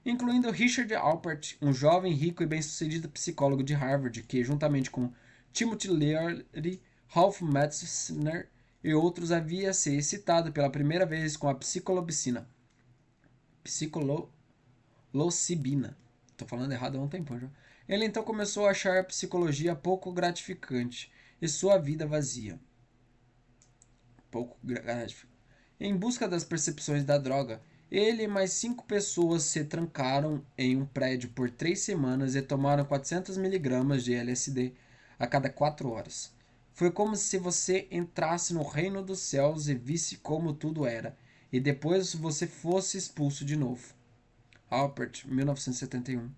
incluindo Richard Alpert, um jovem, rico e bem-sucedido psicólogo de Harvard que, juntamente com Timothy Leary, Ralph Metzner e outros, havia se excitado pela primeira vez com a psilocibina. Estou falando errado há um tempo já. Ele então começou a achar a psicologia pouco gratificante e sua vida vazia. Em busca das percepções da droga, ele e mais 5 pessoas se trancaram em um prédio por 3 semanas e tomaram 400 mg de LSD a cada 4 horas. Foi como se você entrasse no reino dos céus e visse como tudo era, e depois você fosse expulso de novo. Alpert, 1971.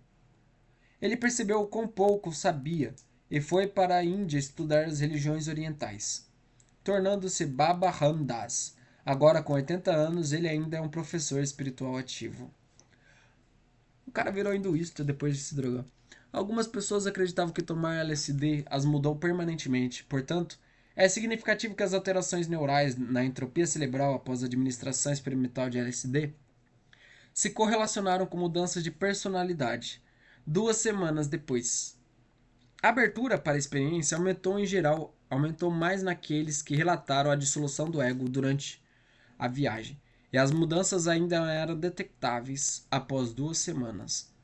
Ele percebeu o quão pouco sabia e foi para a Índia estudar as religiões orientais, tornando-se Baba Ram Das. Agora, com 80 anos, ele ainda é um professor espiritual ativo. O cara virou hinduísta depois de se drogar. Algumas pessoas acreditavam que tomar LSD as mudou permanentemente. Portanto, é significativo que as alterações neurais na entropia cerebral após a administração experimental de LSD se correlacionaram com mudanças de personalidade 2 semanas depois. A abertura para a experiência aumentou em geral, aumentou mais naqueles que relataram a dissolução do ego durante a viagem, e as mudanças ainda eram detectáveis após 2 semanas.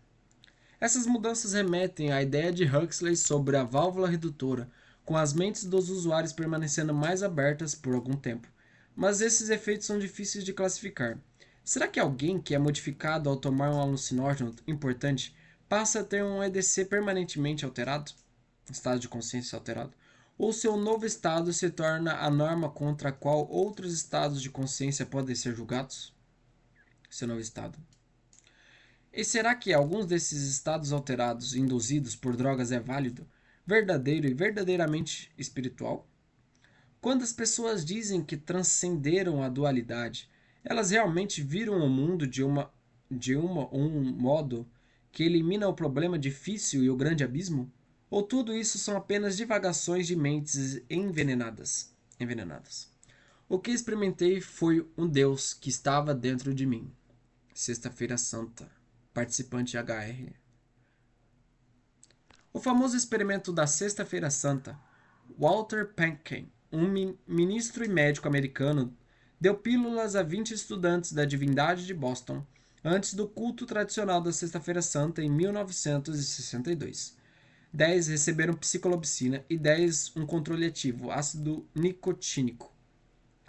Essas mudanças remetem à ideia de Huxley sobre a válvula redutora, com as mentes dos usuários permanecendo mais abertas por algum tempo. Mas esses efeitos são difíceis de classificar. Será que alguém que é modificado ao tomar um alucinógeno importante passa a ter um EDC permanentemente alterado? Estado de consciência alterado? Ou seu novo estado se torna a norma contra a qual outros estados de consciência podem ser julgados? Seu novo estado. E será que alguns desses estados alterados induzidos por drogas é válido, verdadeiro e verdadeiramente espiritual? Quando as pessoas dizem que transcenderam a dualidade, elas realmente viram o mundo de um modo que elimina o problema difícil e o grande abismo? Ou tudo isso são apenas divagações de mentes envenenadas? O que experimentei foi um Deus que estava dentro de mim. Sexta-feira Santa. Participante HR. O famoso experimento da Sexta-feira Santa, Walter Pankey, um ministro e médico americano, deu pílulas a 20 estudantes da Divindade de Boston antes do culto tradicional da Sexta-feira Santa em 1962. 10 receberam psilocibina e 10 um controle ativo, ácido nicotínico,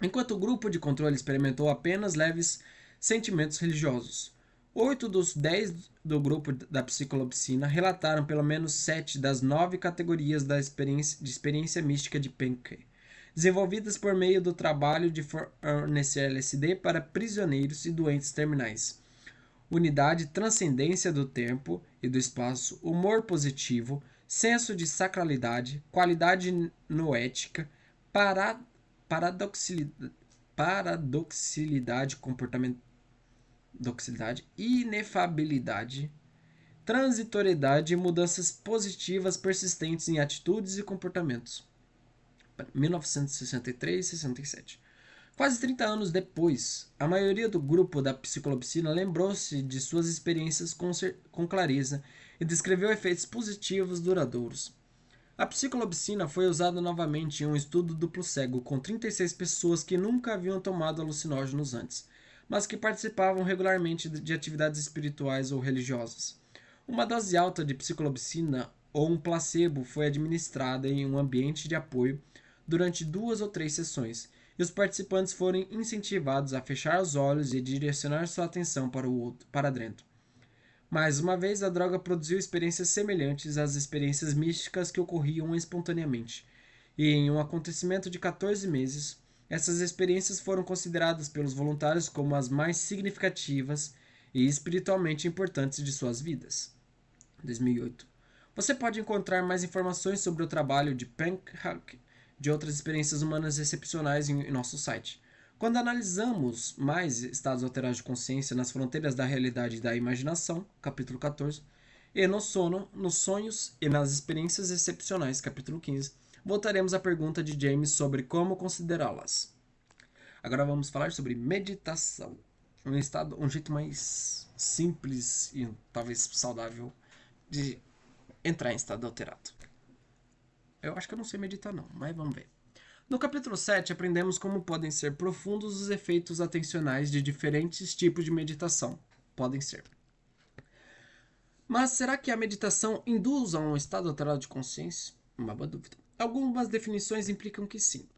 enquanto o grupo de controle experimentou apenas leves sentimentos religiosos. 8 dos 10 do grupo da psilocibina relataram pelo menos 7 das 9 categorias de experiência mística de Pankey, desenvolvidas por meio do trabalho de fornecer LSD para prisioneiros e doentes terminais. Unidade, transcendência do tempo e do espaço, humor positivo, senso de sacralidade, qualidade noética, paradoxilidade comportamental, inefabilidade, transitoriedade e mudanças positivas persistentes em atitudes e comportamentos. 1963 e 67. Quase 30 anos depois, a maioria do grupo da psilocibina lembrou-se de suas experiências com clareza e descreveu efeitos positivos duradouros. A psilocibina foi usada novamente em um estudo duplo cego com 36 pessoas que nunca haviam tomado alucinógenos antes, mas que participavam regularmente de atividades espirituais ou religiosas. Uma dose alta de psilocibina ou um placebo foi administrada em um ambiente de apoio durante 2 ou 3 sessões, e os participantes foram incentivados a fechar os olhos e direcionar sua atenção para dentro. Mais uma vez, a droga produziu experiências semelhantes às experiências místicas que ocorriam espontaneamente, e em um acontecimento de 14 meses, essas experiências foram consideradas pelos voluntários como as mais significativas e espiritualmente importantes de suas vidas. 2008. Você pode encontrar mais informações sobre o trabalho de Pankey de outras experiências humanas excepcionais em nosso site. Quando analisamos mais estados alterados de consciência nas fronteiras da realidade e da imaginação, capítulo 14, e no sono, nos sonhos e nas experiências excepcionais, capítulo 15, voltaremos à pergunta de James sobre como considerá-las. Agora vamos falar sobre meditação. Um jeito mais simples e talvez saudável de entrar em estado alterado. Eu acho que eu não sei meditar não, mas vamos ver. No capítulo 7, aprendemos como podem ser profundos os efeitos atencionais de diferentes tipos de meditação. Podem ser. Mas será que a meditação induz a um estado alterado de consciência? Uma boa dúvida. Algumas definições implicam que sim.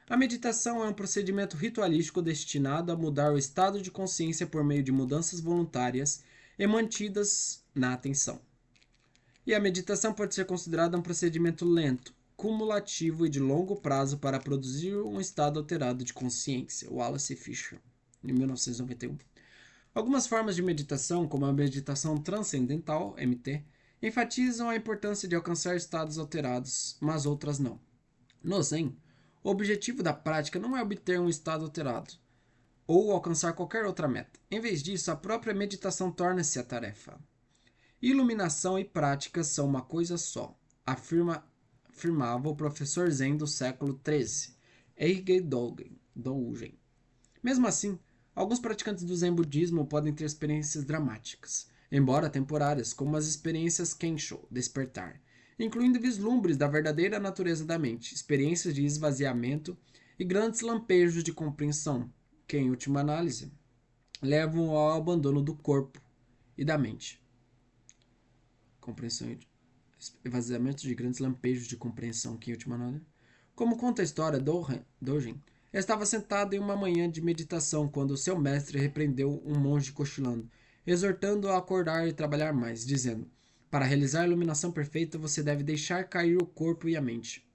A meditação é um procedimento ritualístico destinado a mudar o estado de consciência por meio de mudanças voluntárias e mantidas na atenção. E a meditação pode ser considerada um procedimento lento, cumulativo e de longo prazo para produzir um estado alterado de consciência. Wallace Fisher, em 1991. Algumas formas de meditação, como a meditação transcendental, MT, enfatizam a importância de alcançar estados alterados, mas outras não. No Zen, o objetivo da prática não é obter um estado alterado ou alcançar qualquer outra meta. Em vez disso, a própria meditação torna-se a tarefa. Iluminação e prática são uma coisa só, afirmava o professor Zen do século XIII, Eige Dogen. Mesmo assim, alguns praticantes do Zen budismo podem ter experiências dramáticas, embora temporárias, como as experiências Kensho, despertar, incluindo vislumbres da verdadeira natureza da mente, experiências de esvaziamento e grandes lampejos de compreensão, que, em última análise, levam ao abandono do corpo e da mente. Compreensão e esvaziamento de grandes lampejos de compreensão, que, em última análise. Como conta a história, Dogen estava sentado em uma manhã de meditação quando seu mestre repreendeu um monge cochilando, exortando-o a acordar e trabalhar mais, dizendo: para realizar a iluminação perfeita, você deve deixar cair o corpo e a mente.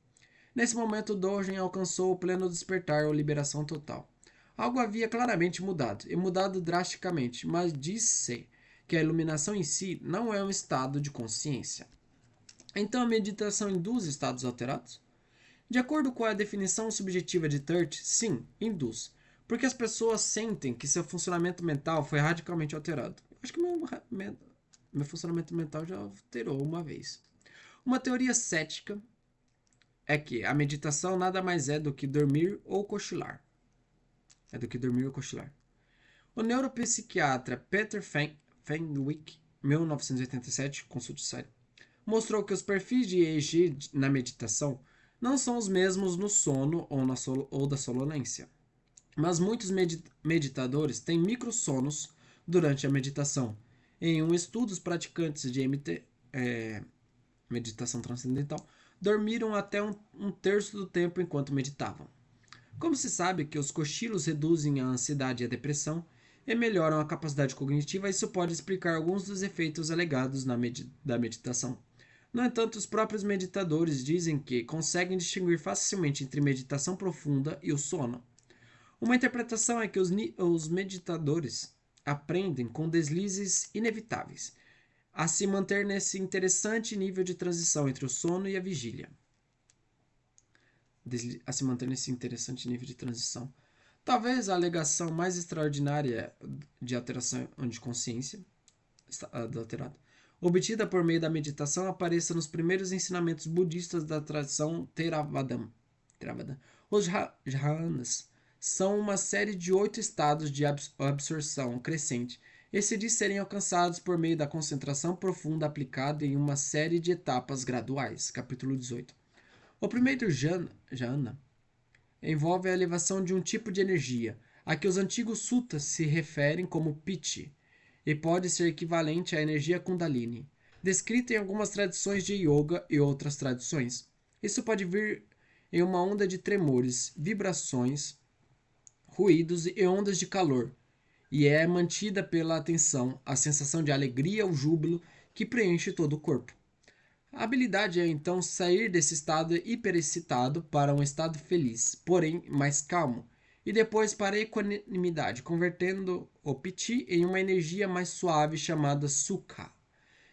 Nesse momento, Dogen alcançou o pleno despertar ou liberação total. Algo havia claramente mudado, e mudado drasticamente, mas disse que a iluminação em si não é um estado de consciência. Então a meditação induz estados alterados? De acordo com a definição subjetiva de Turt, sim, induz, porque as pessoas sentem que seu funcionamento mental foi radicalmente alterado. Acho que meu funcionamento mental já alterou uma vez. Uma teoria cética é que a meditação nada mais é do que dormir ou cochilar. É do que dormir ou cochilar. O neuropsiquiatra Peter Fenwick, 1987, consulte o site, mostrou que os perfis de EEG na meditação não são os mesmos no sono ou da sonolência. Mas muitos meditadores têm microsonos durante a meditação. Em um estudo, os praticantes de meditação transcendental dormiram até um terço do tempo enquanto meditavam. Como se sabe que os cochilos reduzem a ansiedade e a depressão e melhoram a capacidade cognitiva, isso pode explicar alguns dos efeitos alegados da meditação. No entanto, os próprios meditadores dizem que conseguem distinguir facilmente entre meditação profunda e o sono. Uma interpretação é que os meditadores aprendem com deslizes inevitáveis a se manter nesse interessante nível de transição entre o sono e a vigília. Talvez a alegação mais extraordinária de alteração de consciência do alterado, obtida por meio da meditação, apareça nos primeiros ensinamentos budistas da tradição Theravada. Os jhanas são uma série de 8 estados de absorção crescente e se diz serem alcançados por meio da concentração profunda aplicada em uma série de etapas graduais. Capítulo 18. O primeiro jhana envolve a elevação de um tipo de energia, a que os antigos suttas se referem como piti, e pode ser equivalente à energia kundalini, descrita em algumas tradições de yoga e outras tradições. Isso pode vir em uma onda de tremores, vibrações, ruídos e ondas de calor, e é mantida pela atenção, a sensação de alegria ou júbilo que preenche todo o corpo. A habilidade é então sair desse estado hiperexcitado para um estado feliz, porém mais calmo, e depois para a equanimidade, convertendo o piti em uma energia mais suave chamada sukha,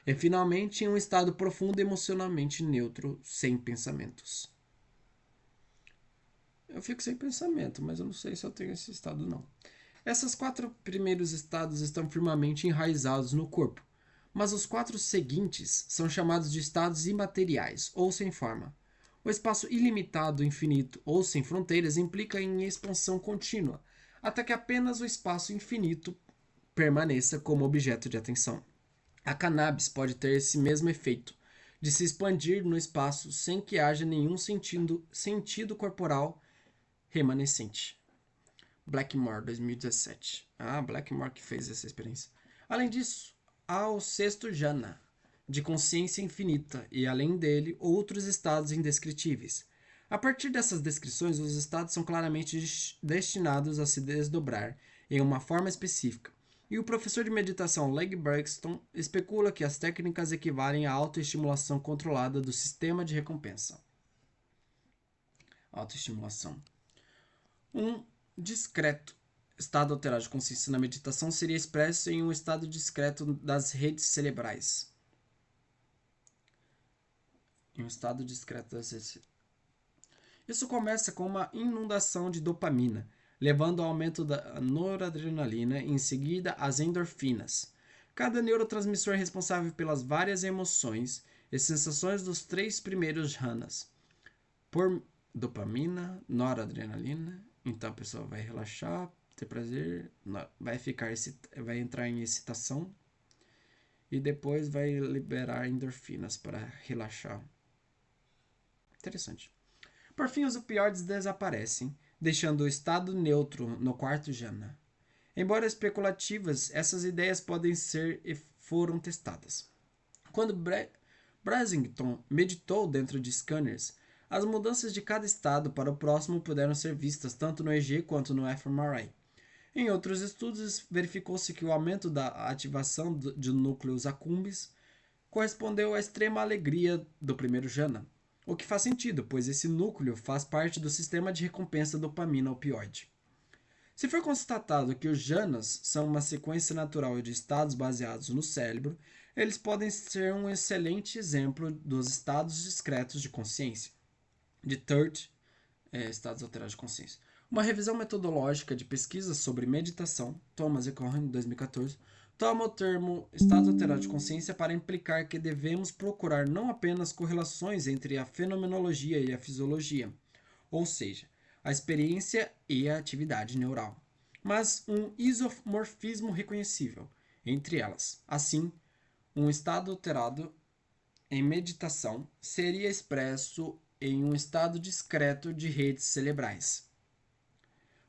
e finalmente em um estado profundo emocionalmente neutro, sem pensamentos. Eu fico sem pensamento, mas eu não sei se eu tenho esse estado não. Esses 4 primeiros estados estão firmemente enraizados no corpo, mas os 4 seguintes são chamados de estados imateriais, ou sem forma. O espaço ilimitado, infinito ou sem fronteiras implica em expansão contínua, até que apenas o espaço infinito permaneça como objeto de atenção. A cannabis pode ter esse mesmo efeito, de se expandir no espaço sem que haja nenhum sentido corporal remanescente. Blackmore, 2017. Blackmore que fez essa experiência. Além disso, há o sexto jhana, de consciência infinita, e além dele, outros estados indescritíveis. A partir dessas descrições, os estados são claramente destinados a se desdobrar em uma forma específica, e o professor de meditação Leigh Braxton especula que as técnicas equivalem à autoestimulação controlada do sistema de recompensa. Autoestimulação. Um discreto estado alterado de consciência na meditação seria expresso em um estado discreto das redes cerebrais. Isso começa com uma inundação de dopamina, levando ao aumento da noradrenalina e em seguida as endorfinas. Cada neurotransmissor é responsável pelas várias emoções e sensações dos 3 primeiros jhanas. Por dopamina, noradrenalina, então a pessoa vai relaxar, ter prazer, vai entrar em excitação e depois vai liberar endorfinas para relaxar. Interessante. Por fim, os opioides desaparecem, deixando o estado neutro no 4º jhana. Embora especulativas, essas ideias podem ser e foram testadas. Quando Brasington meditou dentro de scanners, as mudanças de cada estado para o próximo puderam ser vistas tanto no EEG quanto no fMRI. Em outros estudos, verificou-se que o aumento da ativação de núcleos accumbens correspondeu à extrema alegria do primeiro jhana, o que faz sentido, pois esse núcleo faz parte do sistema de recompensa dopamina opioide. Se for constatado que os jhanas são uma sequência natural de estados baseados no cérebro, eles podem ser um excelente exemplo dos estados discretos de consciência, de third, estados alterados de consciência. Uma revisão metodológica de pesquisas sobre meditação, Thomas e Cohen, 2014, toma o termo estados alterados de consciência para implicar que devemos procurar não apenas correlações entre a fenomenologia e a fisiologia, ou seja, a experiência e a atividade neural, mas um isomorfismo reconhecível entre elas. Assim, um estado alterado em meditação seria expresso em um estado discreto de redes cerebrais,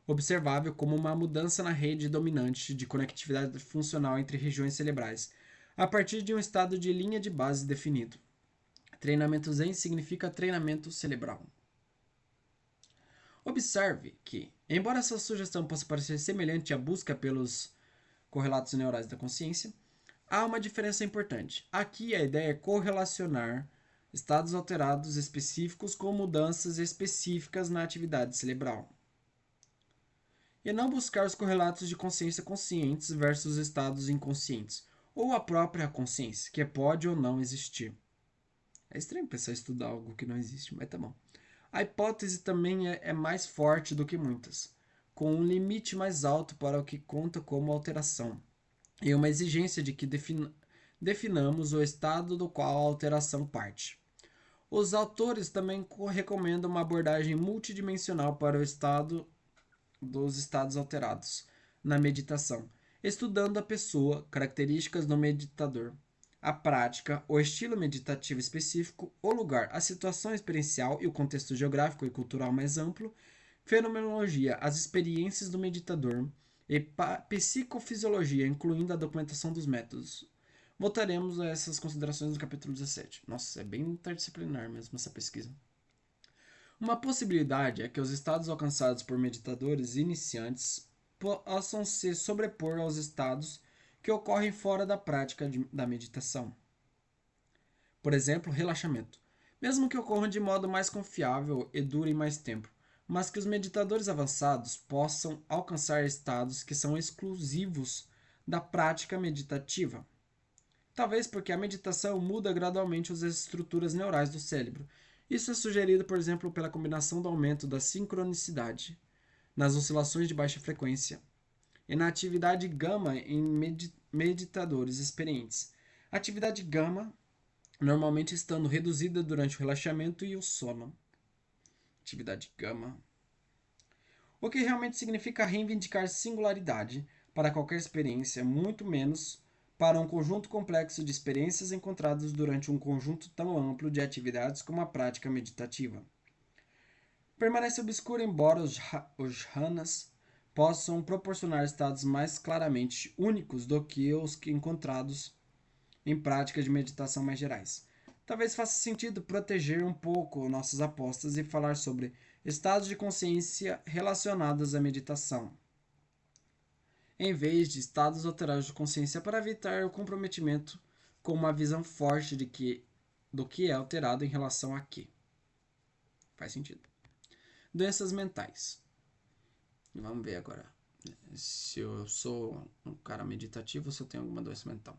observável como uma mudança na rede dominante de conectividade funcional entre regiões cerebrais, a partir de um estado de linha de base definido. Treinamento Zen significa treinamento cerebral. Observe que, embora essa sugestão possa parecer semelhante à busca pelos correlatos neurais da consciência, há uma diferença importante. Aqui a ideia é correlacionar estados alterados específicos com mudanças específicas na atividade cerebral, e não buscar os correlatos de consciência conscientes versus estados inconscientes, ou a própria consciência, que pode ou não existir. É estranho pensar em estudar algo que não existe, mas tá bom. A hipótese também é mais forte do que muitas, com um limite mais alto para o que conta como alteração, e uma exigência de que definamos o estado do qual a alteração parte. Os autores também recomendam uma abordagem multidimensional para o estado dos estados alterados na meditação, estudando a pessoa, características do meditador, a prática, o estilo meditativo específico, o lugar, a situação experiencial e o contexto geográfico e cultural mais amplo, fenomenologia, as experiências do meditador e psicofisiologia, incluindo a documentação dos métodos. Voltaremos a essas considerações no capítulo 17. Nossa, é bem interdisciplinar mesmo essa pesquisa. Uma possibilidade é que os estados alcançados por meditadores iniciantes possam se sobrepor aos estados que ocorrem fora da prática da meditação. Por exemplo, relaxamento, mesmo que ocorram de modo mais confiável e durem mais tempo, mas que os meditadores avançados possam alcançar estados que são exclusivos da prática meditativa. Talvez porque a meditação muda gradualmente as estruturas neurais do cérebro. Isso é sugerido, por exemplo, pela combinação do aumento da sincronicidade nas oscilações de baixa frequência e na atividade gama em meditadores experientes. A atividade gama normalmente estando reduzida durante o relaxamento e o sono. Atividade gama. O que realmente significa reivindicar singularidade para qualquer experiência, muito menos para um conjunto complexo de experiências encontradas durante um conjunto tão amplo de atividades como a prática meditativa. Permanece obscuro embora os jhanas possam proporcionar estados mais claramente únicos do que os encontrados em práticas de meditação mais gerais. Talvez faça sentido proteger um pouco nossas apostas e falar sobre estados de consciência relacionados à meditação, em vez de estados alterados de consciência, para evitar o comprometimento com uma visão forte do que é alterado em relação a quê. Faz sentido. Doenças mentais. Vamos ver agora se eu sou um cara meditativo ou se eu tenho alguma doença mental.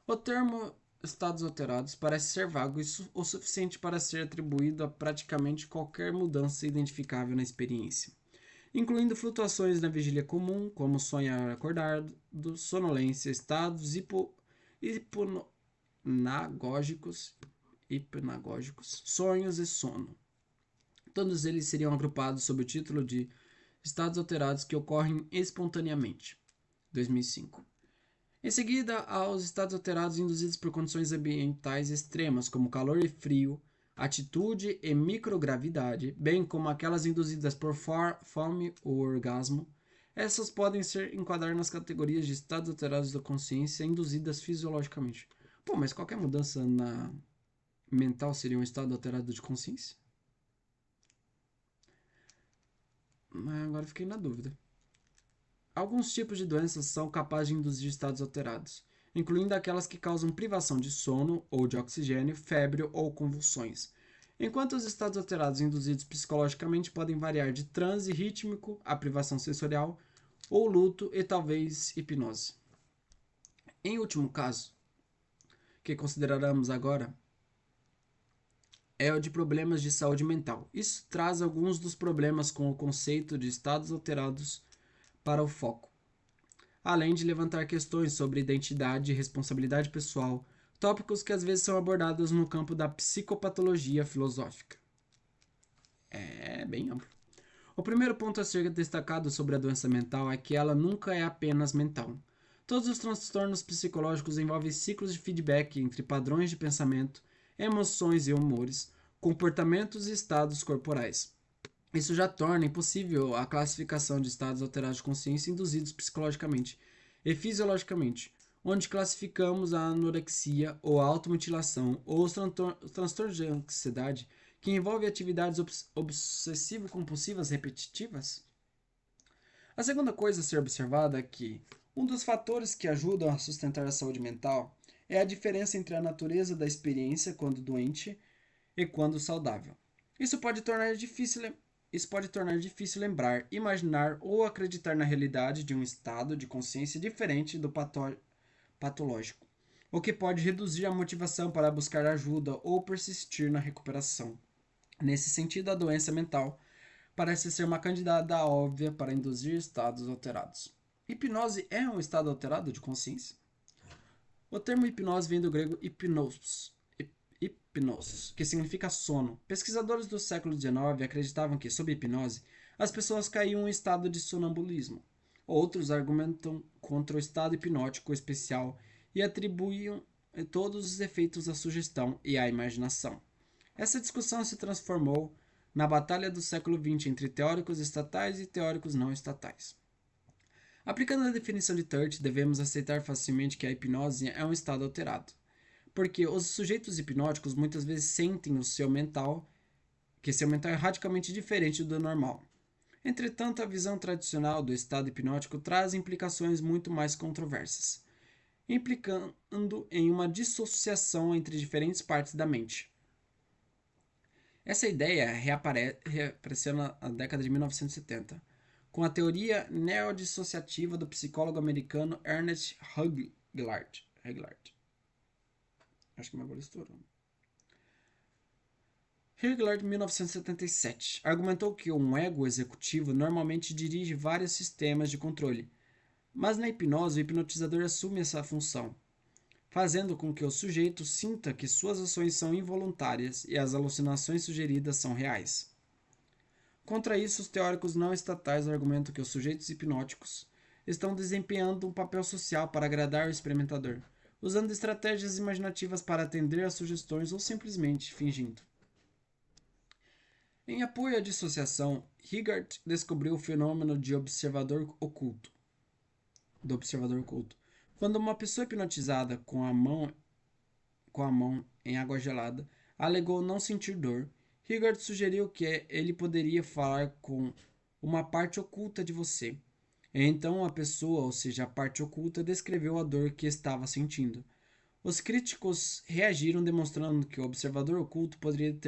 O termo estados alterados parece ser vago o suficiente para ser atribuído a praticamente qualquer mudança identificável na experiência, incluindo flutuações na vigília comum, como sonhar acordado, sonolência, estados hipnagógicos, sonhos e sono. Todos eles seriam agrupados sob o título de estados alterados que ocorrem espontaneamente. 2005. Em seguida, há os estados alterados induzidos por condições ambientais extremas, como calor e frio, atitude e microgravidade, bem como aquelas induzidas por fome ou orgasmo. Essas podem ser enquadradas nas categorias de estados alterados da consciência induzidas fisiologicamente. Pô, mas qualquer mudança mental seria um estado alterado de consciência? Mas agora fiquei na dúvida. Alguns tipos de doenças são capazes de induzir estados alterados, incluindo aquelas que causam privação de sono ou de oxigênio, febre ou convulsões, enquanto os estados alterados induzidos psicologicamente podem variar de transe rítmico a privação sensorial ou luto e talvez hipnose. Em último caso, que consideraremos agora, é o de problemas de saúde mental. Isso traz alguns dos problemas com o conceito de estados alterados para o foco, além de levantar questões sobre identidade e responsabilidade pessoal, tópicos que às vezes são abordados no campo da psicopatologia filosófica. É bem amplo. O primeiro ponto a ser destacado sobre a doença mental é que ela nunca é apenas mental. Todos os transtornos psicológicos envolvem ciclos de feedback entre padrões de pensamento, emoções e humores, comportamentos e estados corporais. Isso já torna impossível a classificação de estados alterados de consciência induzidos psicologicamente e fisiologicamente, onde classificamos a anorexia ou a automutilação ou os transtornos de ansiedade que envolvem atividades obsessivo-compulsivas repetitivas. A segunda coisa a ser observada é que um dos fatores que ajudam a sustentar a saúde mental é a diferença entre a natureza da experiência quando doente e quando saudável. Isso pode tornar difícil lembrar, imaginar ou acreditar na realidade de um estado de consciência diferente do patológico, o que pode reduzir a motivação para buscar ajuda ou persistir na recuperação. Nesse sentido, a doença mental parece ser uma candidata óbvia para induzir estados alterados. Hipnose é um estado alterado de consciência? O termo hipnose vem do grego hipnos, que significa sono. Pesquisadores do século XIX acreditavam que, sob hipnose, as pessoas caíam em estado de sonambulismo. Outros argumentam contra o estado hipnótico especial e atribuíam todos os efeitos à sugestão e à imaginação. Essa discussão se transformou na batalha do século XX entre teóricos estatais e teóricos não estatais. Aplicando a definição de Turt, devemos aceitar facilmente que a hipnose é um estado alterado, porque os sujeitos hipnóticos muitas vezes sentem que seu mental é radicalmente diferente do normal. Entretanto, a visão tradicional do estado hipnótico traz implicações muito mais controversas, implicando em uma dissociação entre diferentes partes da mente. Essa ideia reapareceu na década de 1970, com a teoria neodissociativa do psicólogo americano Ernest Hugard. Acho que meu agora estourou. Hugard, 1977, argumentou que um ego executivo normalmente dirige vários sistemas de controle, mas na hipnose o hipnotizador assume essa função, fazendo com que o sujeito sinta que suas ações são involuntárias e as alucinações sugeridas são reais. Contra isso, os teóricos não estatais argumentam que os sujeitos hipnóticos estão desempenhando um papel social para agradar o experimentador, usando estratégias imaginativas para atender às sugestões ou simplesmente fingindo. Em apoio à dissociação, Hugard descobriu o fenômeno do observador oculto. Quando uma pessoa hipnotizada com a mão em água gelada alegou não sentir dor, Hugard sugeriu que ele poderia falar com uma parte oculta de você. Então a pessoa, ou seja, a parte oculta, descreveu a dor que estava sentindo. Os críticos reagiram demonstrando que o observador oculto poderia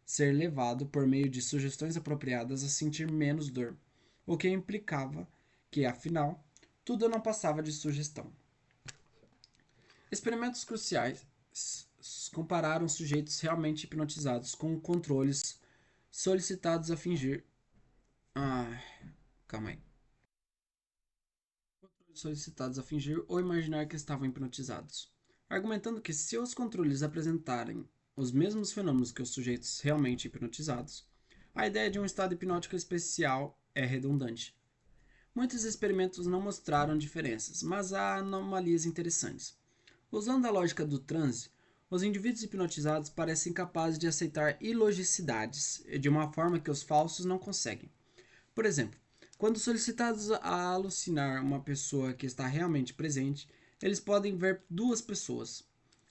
ser levado, por meio de sugestões apropriadas, a sentir menos dor, o que implicava que, afinal, tudo não passava de sugestão. Experimentos cruciais compararam sujeitos realmente hipnotizados com controles solicitados a fingir. Solicitados a fingir ou imaginar que estavam hipnotizados, argumentando que se os controles apresentarem os mesmos fenômenos que os sujeitos realmente hipnotizados, a ideia de um estado hipnótico especial é redundante. Muitos experimentos não mostraram diferenças, mas há anomalias interessantes. Usando a lógica do transe, os indivíduos hipnotizados parecem capazes de aceitar ilogicidades de uma forma que os falsos não conseguem. Por exemplo, quando solicitados a alucinar uma pessoa que está realmente presente, eles podem ver duas pessoas,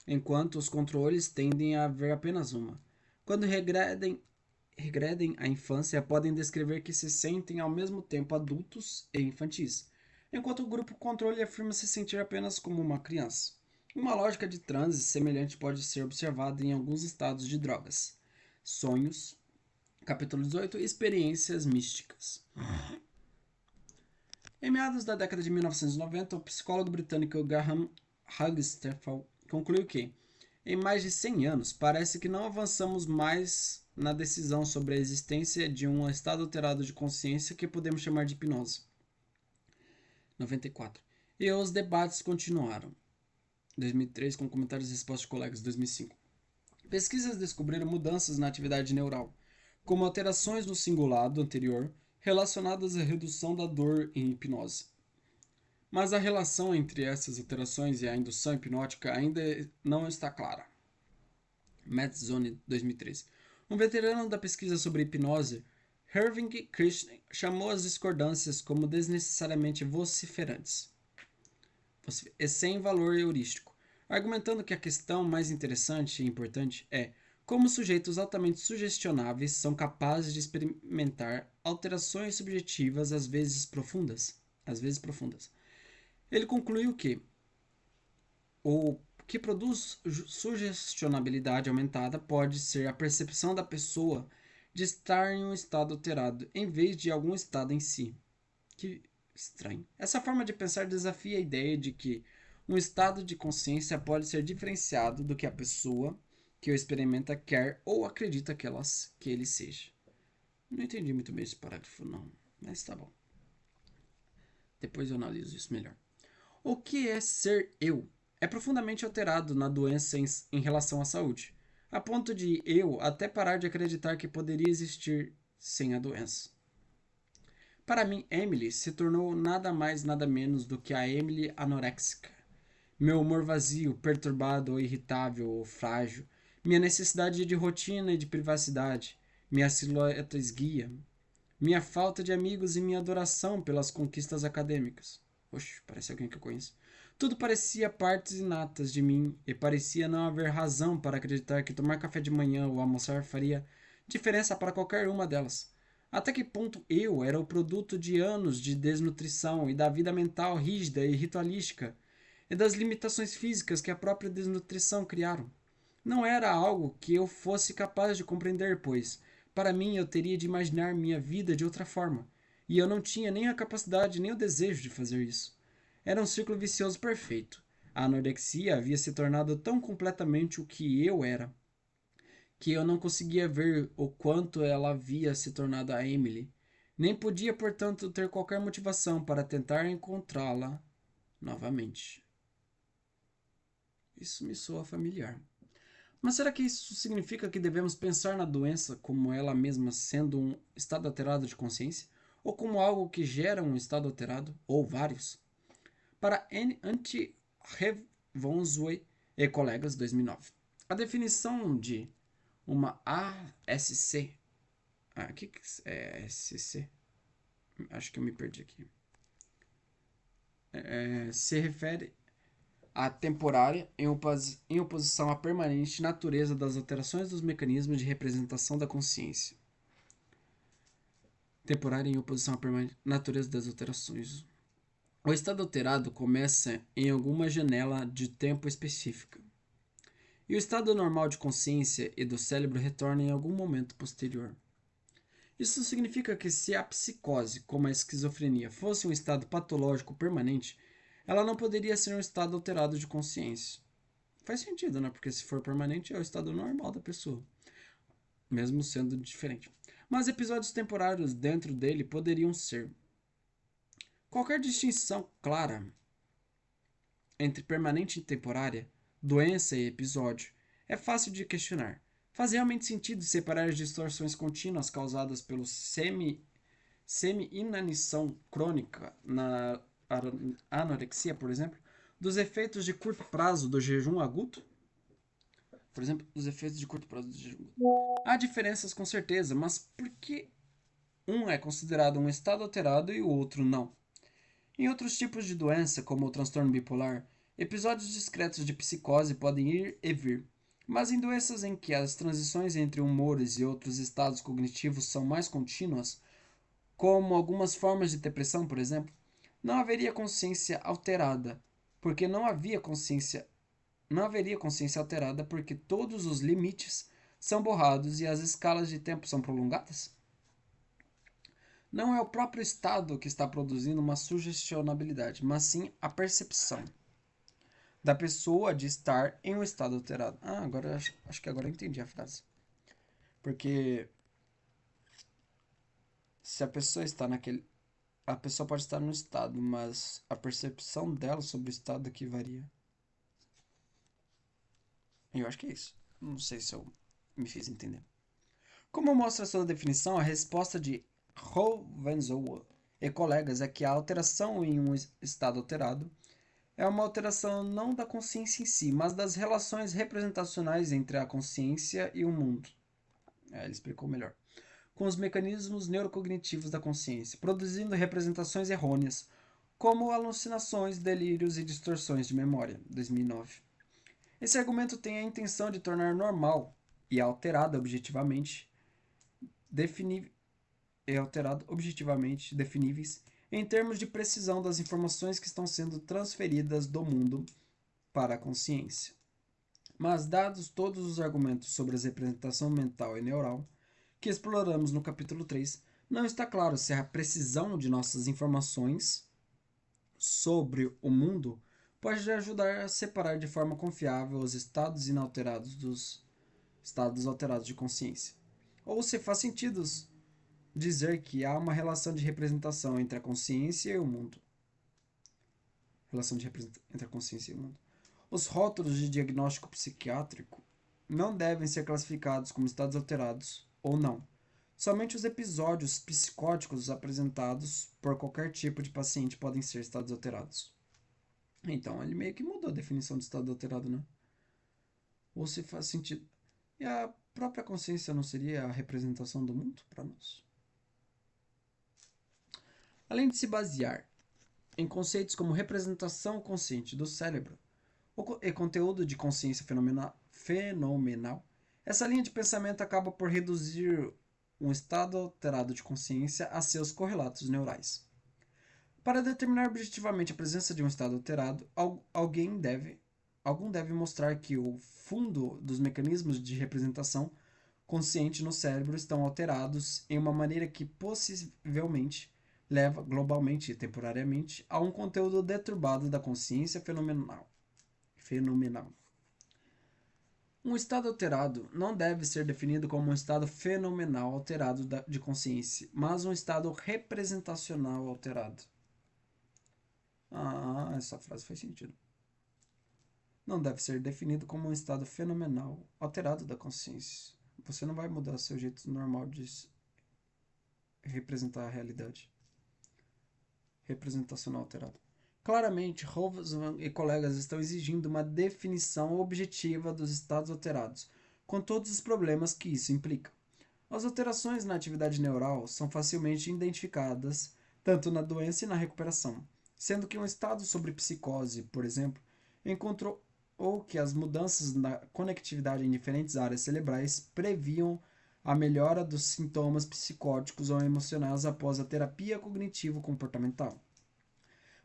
enquanto os controles tendem a ver apenas uma. Quando regredem à infância, podem descrever que se sentem ao mesmo tempo adultos e infantis, enquanto o grupo controle afirma se sentir apenas como uma criança. Uma lógica de transe semelhante pode ser observada em alguns estados de drogas. Sonhos, capítulo 18, experiências místicas. Em meados da década de 1990, o psicólogo britânico Graham Hagstafel concluiu que, em mais de 100 anos, parece que não avançamos mais na decisão sobre a existência de um estado alterado de consciência que podemos chamar de hipnose. 94. E os debates continuaram. 2003, com comentários e respostas de colegas. 2005. Pesquisas descobriram mudanças na atividade neural, como alterações no cingulado anterior relacionadas à redução da dor em hipnose. Mas a relação entre essas alterações e a indução hipnótica ainda não está clara. Matzone, 2013. Um veterano da pesquisa sobre hipnose, Irving Krishnan, chamou as discordâncias como desnecessariamente vociferantes e sem valor heurístico, argumentando que a questão mais interessante e importante é como sujeitos altamente sugestionáveis são capazes de experimentar alterações subjetivas às vezes profundas. Ele concluiu que o que produz sugestionabilidade aumentada pode ser a percepção da pessoa de estar em um estado alterado, em vez de algum estado em si. Que estranho. Essa forma de pensar desafia a ideia de que um estado de consciência pode ser diferenciado do que a pessoa que o experimenta quer ou acredita que ele seja. Não entendi muito bem esse parágrafo, não, mas tá bom. Depois eu analiso isso melhor. O que é ser eu? É profundamente alterado na doença em relação à saúde, a ponto de eu até parar de acreditar que poderia existir sem a doença. Para mim, Emily se tornou nada mais nada menos do que a Emily anoréxica. Meu humor vazio, perturbado ou irritável ou frágil, minha necessidade de rotina e de privacidade, minha silhueta esguia, minha falta de amigos e minha adoração pelas conquistas acadêmicas. Oxe, parece alguém que eu conheço. Tudo parecia partes inatas de mim e parecia não haver razão para acreditar que tomar café de manhã ou almoçar faria diferença para qualquer uma delas. Até que ponto eu era o produto de anos de desnutrição e da vida mental rígida e ritualística e das limitações físicas que a própria desnutrição criaram? Não era algo que eu fosse capaz de compreender, pois, para mim, eu teria de imaginar minha vida de outra forma, e eu não tinha nem a capacidade nem o desejo de fazer isso. Era um círculo vicioso perfeito. A anorexia havia se tornado tão completamente o que eu era, que eu não conseguia ver o quanto ela havia se tornado a Emily. Nem podia, portanto, ter qualquer motivação para tentar encontrá-la novamente. Isso me soa familiar. Mas será que isso significa que devemos pensar na doença como ela mesma sendo um estado alterado de consciência? Ou como algo que gera um estado alterado? Ou vários? Para N. Anti-Revonzwe e colegas, 2009. A definição de uma ASC... o que é ASC? Acho que eu me perdi aqui. Se refere a temporária em oposição à permanente natureza das alterações dos mecanismos de representação da consciência. Temporária em oposição à permanente natureza das alterações. O estado alterado começa em alguma janela de tempo específica, e o estado normal de consciência e do cérebro retorna em algum momento posterior. Isso significa que se a psicose, como a esquizofrenia, fosse um estado patológico permanente, ela não poderia ser um estado alterado de consciência. Faz sentido, né? Porque se for permanente é o estado normal da pessoa, mesmo sendo diferente. Mas episódios temporários dentro dele poderiam ser. Qualquer distinção clara entre permanente e temporária, doença e episódio, é fácil de questionar. Faz realmente sentido separar as distorções contínuas causadas pelo semi-inanição crônica na anorexia, por exemplo, dos efeitos de curto prazo do jejum agudo? Por exemplo, dos efeitos de curto prazo do jejum agudo. Há diferenças com certeza, mas por que um é considerado um estado alterado e o outro não? Em outros tipos de doença, como o transtorno bipolar, episódios discretos de psicose podem ir e vir, mas em doenças em que as transições entre humores e outros estados cognitivos são mais contínuas, como algumas formas de depressão, por exemplo, não haveria consciência alterada, porque não haveria consciência alterada porque todos os limites são borrados e as escalas de tempo são prolongadas? Não é o próprio estado que está produzindo uma sugestionabilidade, mas sim a percepção da pessoa de estar em um estado alterado. Agora acho que agora eu entendi a frase. Porque se a pessoa está naquele... A pessoa pode estar no estado, mas a percepção dela sobre o estado que varia. Eu acho que é isso. Não sei se eu me fiz entender. Como mostra sua definição, a resposta de Hohenzollern e colegas é que a alteração em um estado alterado é uma alteração não da consciência em si, mas das relações representacionais entre a consciência e o mundo. Ele explicou melhor. Com os mecanismos neurocognitivos da consciência, produzindo representações errôneas, como alucinações, delírios e distorções de memória. 2009. Esse argumento tem a intenção de tornar normal e alterado objetivamente definíveis em termos de precisão das informações que estão sendo transferidas do mundo para a consciência. Mas, dados todos os argumentos sobre a representação mental e neural que exploramos no capítulo 3, não está claro se a precisão de nossas informações sobre o mundo pode ajudar a separar de forma confiável os estados inalterados dos estados alterados de consciência. Ou se faz sentido dizer que há uma relação de representação entre a consciência e o mundo. Entre a consciência e o mundo. Os rótulos de diagnóstico psiquiátrico não devem ser classificados como estados alterados ou não. Somente os episódios psicóticos apresentados por qualquer tipo de paciente podem ser estados alterados. Então, ele meio que mudou a definição de estado alterado, né? Ou se faz sentido. E a própria consciência não seria a representação do mundo para nós? Além de se basear em conceitos como representação consciente do cérebro e conteúdo de consciência fenomenal, essa linha de pensamento acaba por reduzir um estado alterado de consciência a seus correlatos neurais. Para determinar objetivamente a presença de um estado alterado, algum deve mostrar que o fundo dos mecanismos de representação consciente no cérebro estão alterados em uma maneira que possivelmente leva globalmente e temporariamente a um conteúdo deturbado da consciência fenomenal. Um estado alterado não deve ser definido como um estado fenomenal alterado de consciência, mas um estado representacional alterado. Essa frase faz sentido. Não deve ser definido como um estado fenomenal alterado da consciência. Você não vai mudar seu jeito normal de representar a realidade. Representacional alterado. Claramente, Hoffman e colegas estão exigindo uma definição objetiva dos estados alterados, com todos os problemas que isso implica. As alterações na atividade neural são facilmente identificadas tanto na doença e na recuperação, sendo que um estado sobre psicose, por exemplo, encontrou que as mudanças na conectividade em diferentes áreas cerebrais previam a melhora dos sintomas psicóticos ou emocionais após a terapia cognitivo-comportamental.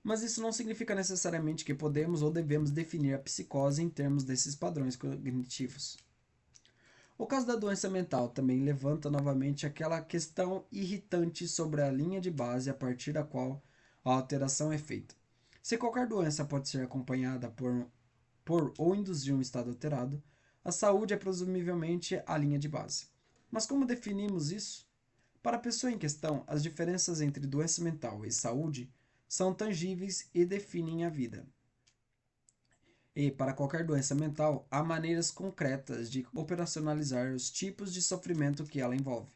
Mas isso não significa necessariamente que podemos ou devemos definir a psicose em termos desses padrões cognitivos. O caso da doença mental também levanta novamente aquela questão irritante sobre a linha de base a partir da qual a alteração é feita. Se qualquer doença pode ser acompanhada por ou induzir um estado alterado, a saúde é presumivelmente a linha de base. Mas como definimos isso? Para a pessoa em questão, as diferenças entre doença mental e saúde são tangíveis e definem a vida. E, para qualquer doença mental, há maneiras concretas de operacionalizar os tipos de sofrimento que ela envolve.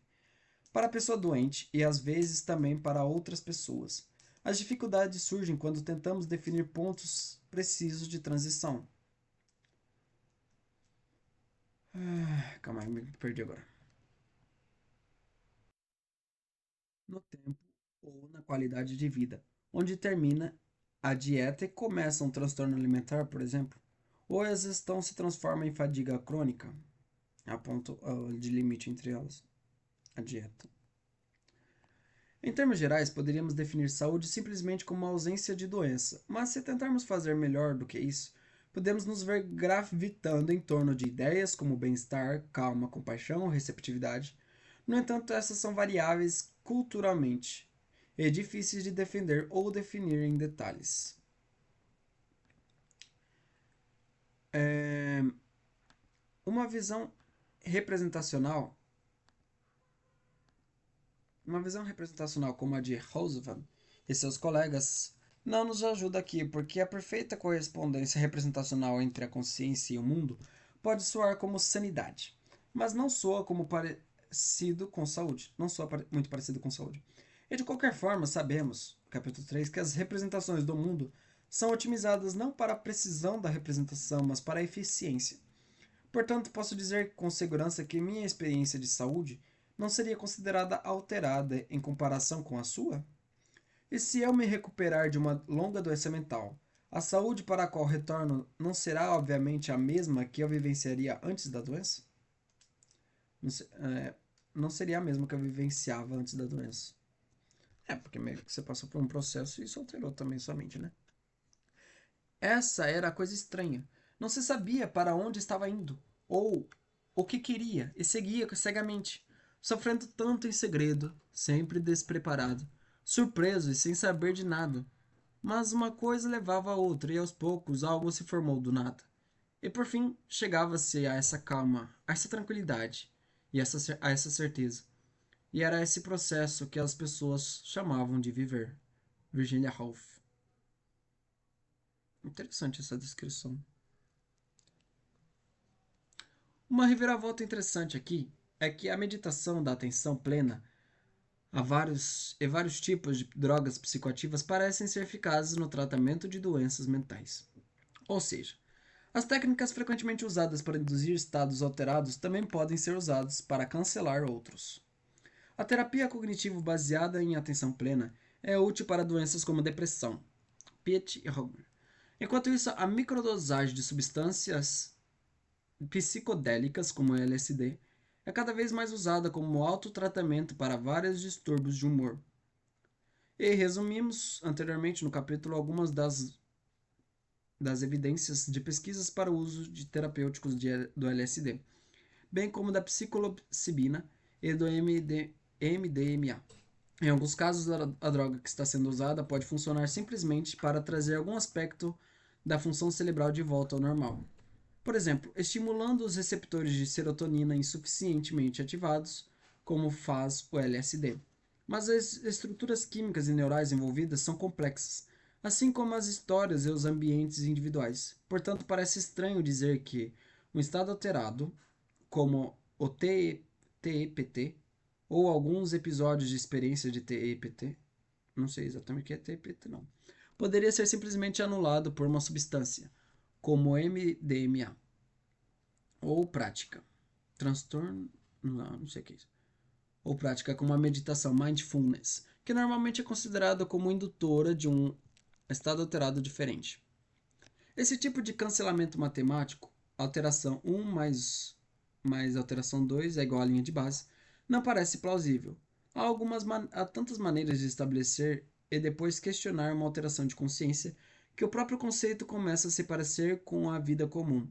Para a pessoa doente, e às vezes também para outras pessoas, as dificuldades surgem quando tentamos definir pontos precisos de transição. Calma aí, me perdi agora. No tempo ou na qualidade de vida, onde termina a dieta e começa um transtorno alimentar, por exemplo, ou a exaustão se transforma em fadiga crônica, a ponto de limite entre elas, a dieta. Em termos gerais, poderíamos definir saúde simplesmente como uma ausência de doença, mas se tentarmos fazer melhor do que isso, podemos nos ver gravitando em torno de ideias como bem-estar, calma, compaixão ou receptividade. No entanto, essas são variáveis culturalmente e difíceis de defender ou definir em detalhes. Uma visão representacional como a de Roosevelt e seus colegas não nos ajuda aqui, porque a perfeita correspondência representacional entre a consciência e o mundo pode soar como sanidade, mas não soa como parecido com saúde. Não só muito parecido com saúde. E de qualquer forma, sabemos, capítulo 3, que as representações do mundo são otimizadas não para a precisão da representação, mas para a eficiência. Portanto, posso dizer com segurança que minha experiência de saúde não seria considerada alterada em comparação com a sua? E se eu me recuperar de uma longa doença mental, a saúde para a qual retorno não será obviamente a mesma que eu vivenciaria antes da doença? Não seria a mesma que eu vivenciava antes da doença. Porque meio que você passou por um processo e isso alterou também sua mente, né? Essa era a coisa estranha. Não se sabia para onde estava indo, ou o que queria, e seguia cegamente, sofrendo tanto em segredo, sempre despreparado, surpreso e sem saber de nada. Mas uma coisa levava a outra, e aos poucos algo se formou do nada. E por fim chegava-se a essa calma, a essa tranquilidade, e a essa certeza. E era esse processo que as pessoas chamavam de viver. Virginia Woolf. Interessante essa descrição. Uma reviravolta interessante aqui é que a meditação da atenção plena vários tipos de drogas psicoativas parecem ser eficazes no tratamento de doenças mentais. Ou seja, as técnicas frequentemente usadas para induzir estados alterados também podem ser usadas para cancelar outros. A terapia cognitivo baseada em atenção plena é útil para doenças como depressão, Piet e Hogmer. Enquanto isso, a microdosagem de substâncias psicodélicas, como o LSD, é cada vez mais usada como autotratamento para vários distúrbios de humor. E resumimos anteriormente no capítulo algumas das evidências de pesquisas para o uso de terapêuticos do LSD, bem como da psilocibina e do MDMA. Em alguns casos, a droga que está sendo usada pode funcionar simplesmente para trazer algum aspecto da função cerebral de volta ao normal. Por exemplo, estimulando os receptores de serotonina insuficientemente ativados, como faz o LSD. Mas as estruturas químicas e neurais envolvidas são complexas, assim como as histórias e os ambientes individuais. Portanto, parece estranho dizer que um estado alterado, como o TEPT, ou alguns episódios de experiência de TEPT, não sei exatamente o que é TEPT não, poderia ser simplesmente anulado por uma substância, como MDMA, ou prática, transtorno, não sei o que é isso, ou prática como a meditação, mindfulness, que normalmente é considerada como indutora de um estado alterado diferente. Esse tipo de cancelamento matemático, alteração 1 mais alteração 2 é igual à linha de base, não parece plausível. Há tantas maneiras de estabelecer e depois questionar uma alteração de consciência que o próprio conceito começa a se parecer com a vida comum.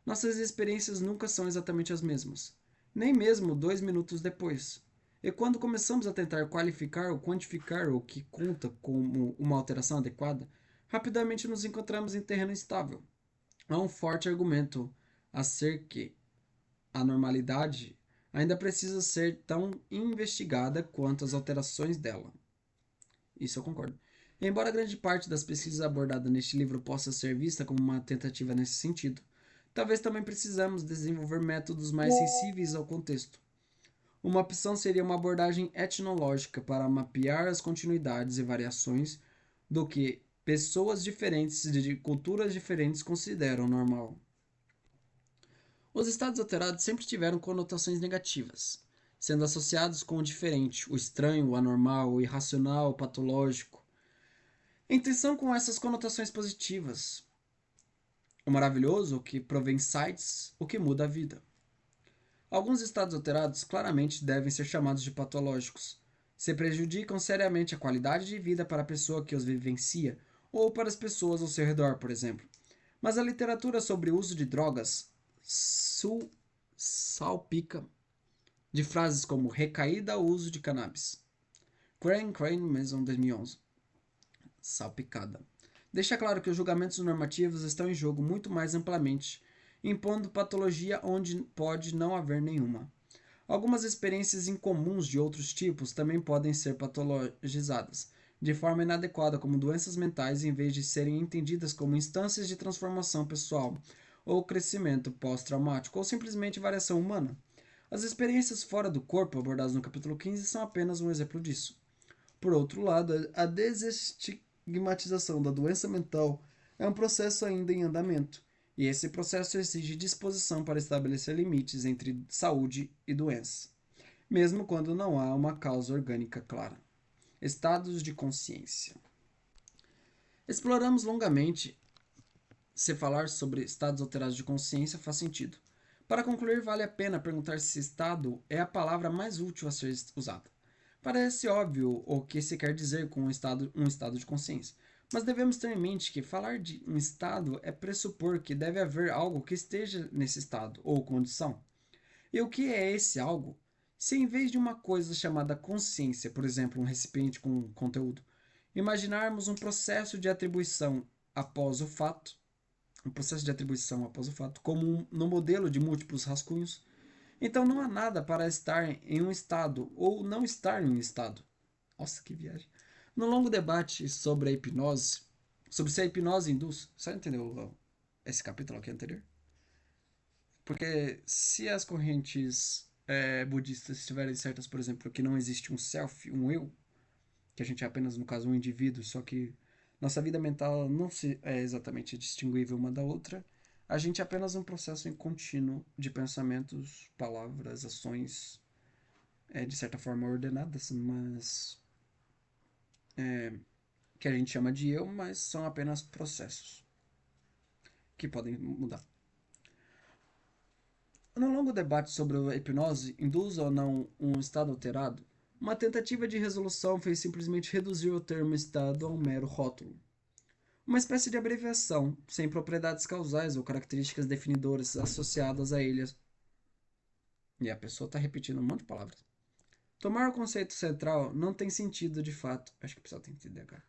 Nossas experiências nunca são exatamente as mesmas, nem mesmo 2 minutos depois. E quando começamos a tentar qualificar ou quantificar o que conta como uma alteração adequada, rapidamente nos encontramos em terreno instável. Há um forte argumento a ser que a normalidade ainda precisa ser tão investigada quanto as alterações dela. Isso eu concordo. Embora grande parte das pesquisas abordadas neste livro possa ser vista como uma tentativa nesse sentido, talvez também precisamos desenvolver métodos mais sensíveis ao contexto. Uma opção seria uma abordagem etnológica para mapear as continuidades e variações do que pessoas diferentes de culturas diferentes consideram normal. Os estados alterados sempre tiveram conotações negativas, sendo associados com o diferente, o estranho, o anormal, o irracional, o patológico. Em tensão com essas conotações positivas, o maravilhoso, o que provém insights, o que muda a vida. Alguns estados alterados claramente devem ser chamados de patológicos, se prejudicam seriamente a qualidade de vida para a pessoa que os vivencia ou para as pessoas ao seu redor, por exemplo. Mas a literatura sobre o uso de drogas salpica de frases como recaída ao uso de cannabis. Crane Mason 2011. Salpicada. Deixa claro que os julgamentos normativos estão em jogo muito mais amplamente, impondo patologia onde pode não haver nenhuma. Algumas experiências incomuns de outros tipos também podem ser patologizadas, de forma inadequada como doenças mentais em vez de serem entendidas como instâncias de transformação pessoal, ou crescimento pós-traumático, ou simplesmente variação humana. As experiências fora do corpo abordadas no capítulo 15 são apenas um exemplo disso. Por outro lado, a desestigmatização da doença mental é um processo ainda em andamento, e esse processo exige disposição para estabelecer limites entre saúde e doença, mesmo quando não há uma causa orgânica clara. Estados de consciência. Exploramos longamente se falar sobre estados alterados de consciência faz sentido. Para concluir, vale a pena perguntar se estado é a palavra mais útil a ser usada. Parece óbvio o que se quer dizer com um estado de consciência, mas devemos ter em mente que falar de um estado é pressupor que deve haver algo que esteja nesse estado ou condição. E o que é esse algo? Se em vez de uma coisa chamada consciência, por exemplo, um recipiente com conteúdo, imaginarmos um processo de atribuição após o fato, como no modelo de múltiplos rascunhos, então não há nada para estar em um estado ou não estar em um estado. Nossa, que viagem. No longo debate sobre a hipnose, sobre se a hipnose induz. Você entendeu esse capítulo aqui anterior? Porque se as correntes budistas estiverem certas, por exemplo, que não existe um self, um eu, que a gente é apenas, no caso, um indivíduo, só que nossa vida mental não é exatamente distinguível uma da outra, a gente é apenas um processo contínuo de pensamentos, palavras, ações, de certa forma ordenadas, mas que a gente chama de eu, mas são apenas processos que podem mudar. No longo debate sobre a hipnose induz ou não um estado alterado, uma tentativa de resolução fez simplesmente reduzir o termo estado a um mero rótulo. Uma espécie de abreviação, sem propriedades causais ou características definidoras associadas a ele. E a pessoa está repetindo um monte de palavras. Tomar o conceito central não tem sentido de fato. Acho que o pessoal tem TDAH.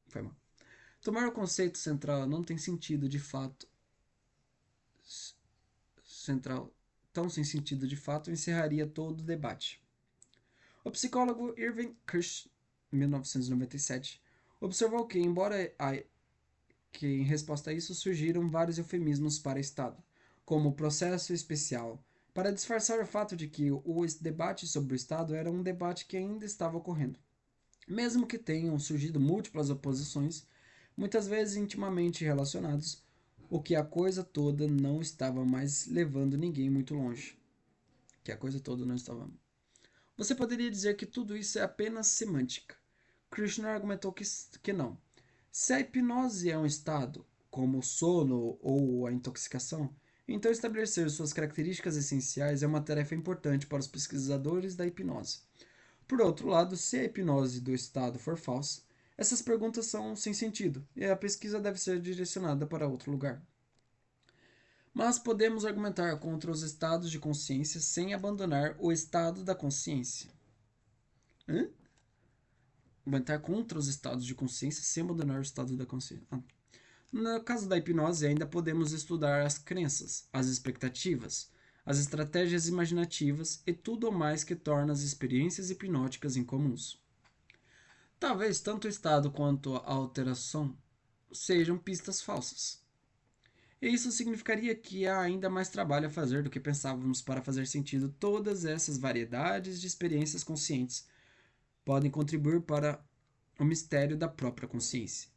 Foi mal. Tomar o conceito central não tem sentido de fato. Tão sem sentido de fato, encerraria todo o debate. O psicólogo Irving Kirsch, 1997, observou que, que em resposta a isso surgiram vários eufemismos para estado, como processo especial, para disfarçar o fato de que o debate sobre o estado era um debate que ainda estava ocorrendo. Mesmo que tenham surgido múltiplas oposições, muitas vezes intimamente relacionados, o que a coisa toda não estava mais levando ninguém muito longe. Você poderia dizer que tudo isso é apenas semântica. Krishna argumentou que não. Se a hipnose é um estado, como o sono ou a intoxicação, então estabelecer suas características essenciais é uma tarefa importante para os pesquisadores da hipnose. Por outro lado, se a hipnose do estado for falsa, essas perguntas são sem sentido e a pesquisa deve ser direcionada para outro lugar. Mas podemos argumentar contra os estados de consciência sem abandonar o estado da consciência. Argumentar contra os estados de consciência sem abandonar o estado da consciência. No caso da hipnose, ainda podemos estudar as crenças, as expectativas, as estratégias imaginativas e tudo o mais que torna as experiências hipnóticas incomuns. Talvez tanto o estado quanto a alteração sejam pistas falsas. E isso significaria que há ainda mais trabalho a fazer do que pensávamos para fazer sentido todas essas variedades de experiências conscientes podem contribuir para o mistério da própria consciência.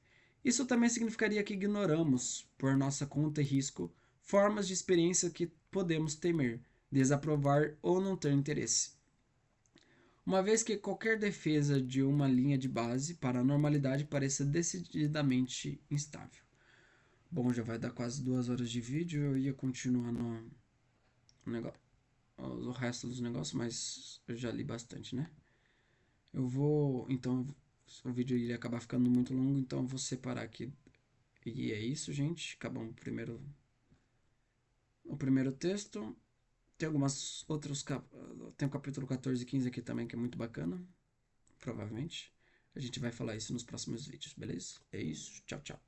Isso também significaria que ignoramos, por nossa conta e risco, formas de experiência que podemos temer, desaprovar ou não ter interesse. Uma vez que qualquer defesa de uma linha de base para a normalidade pareça decididamente instável. Bom, já vai dar quase 2 horas de vídeo, eu ia continuar no negócio, o resto dos negócios, mas eu já li bastante, né? Eu vou, então, o vídeo iria acabar ficando muito longo, então eu vou separar aqui. E é isso, gente. Acabamos o primeiro texto. Tem algumas outros tem o capítulo 14 e 15 aqui também, que é muito bacana. Provavelmente. A gente vai falar isso nos próximos vídeos, beleza? É isso. Tchau, tchau.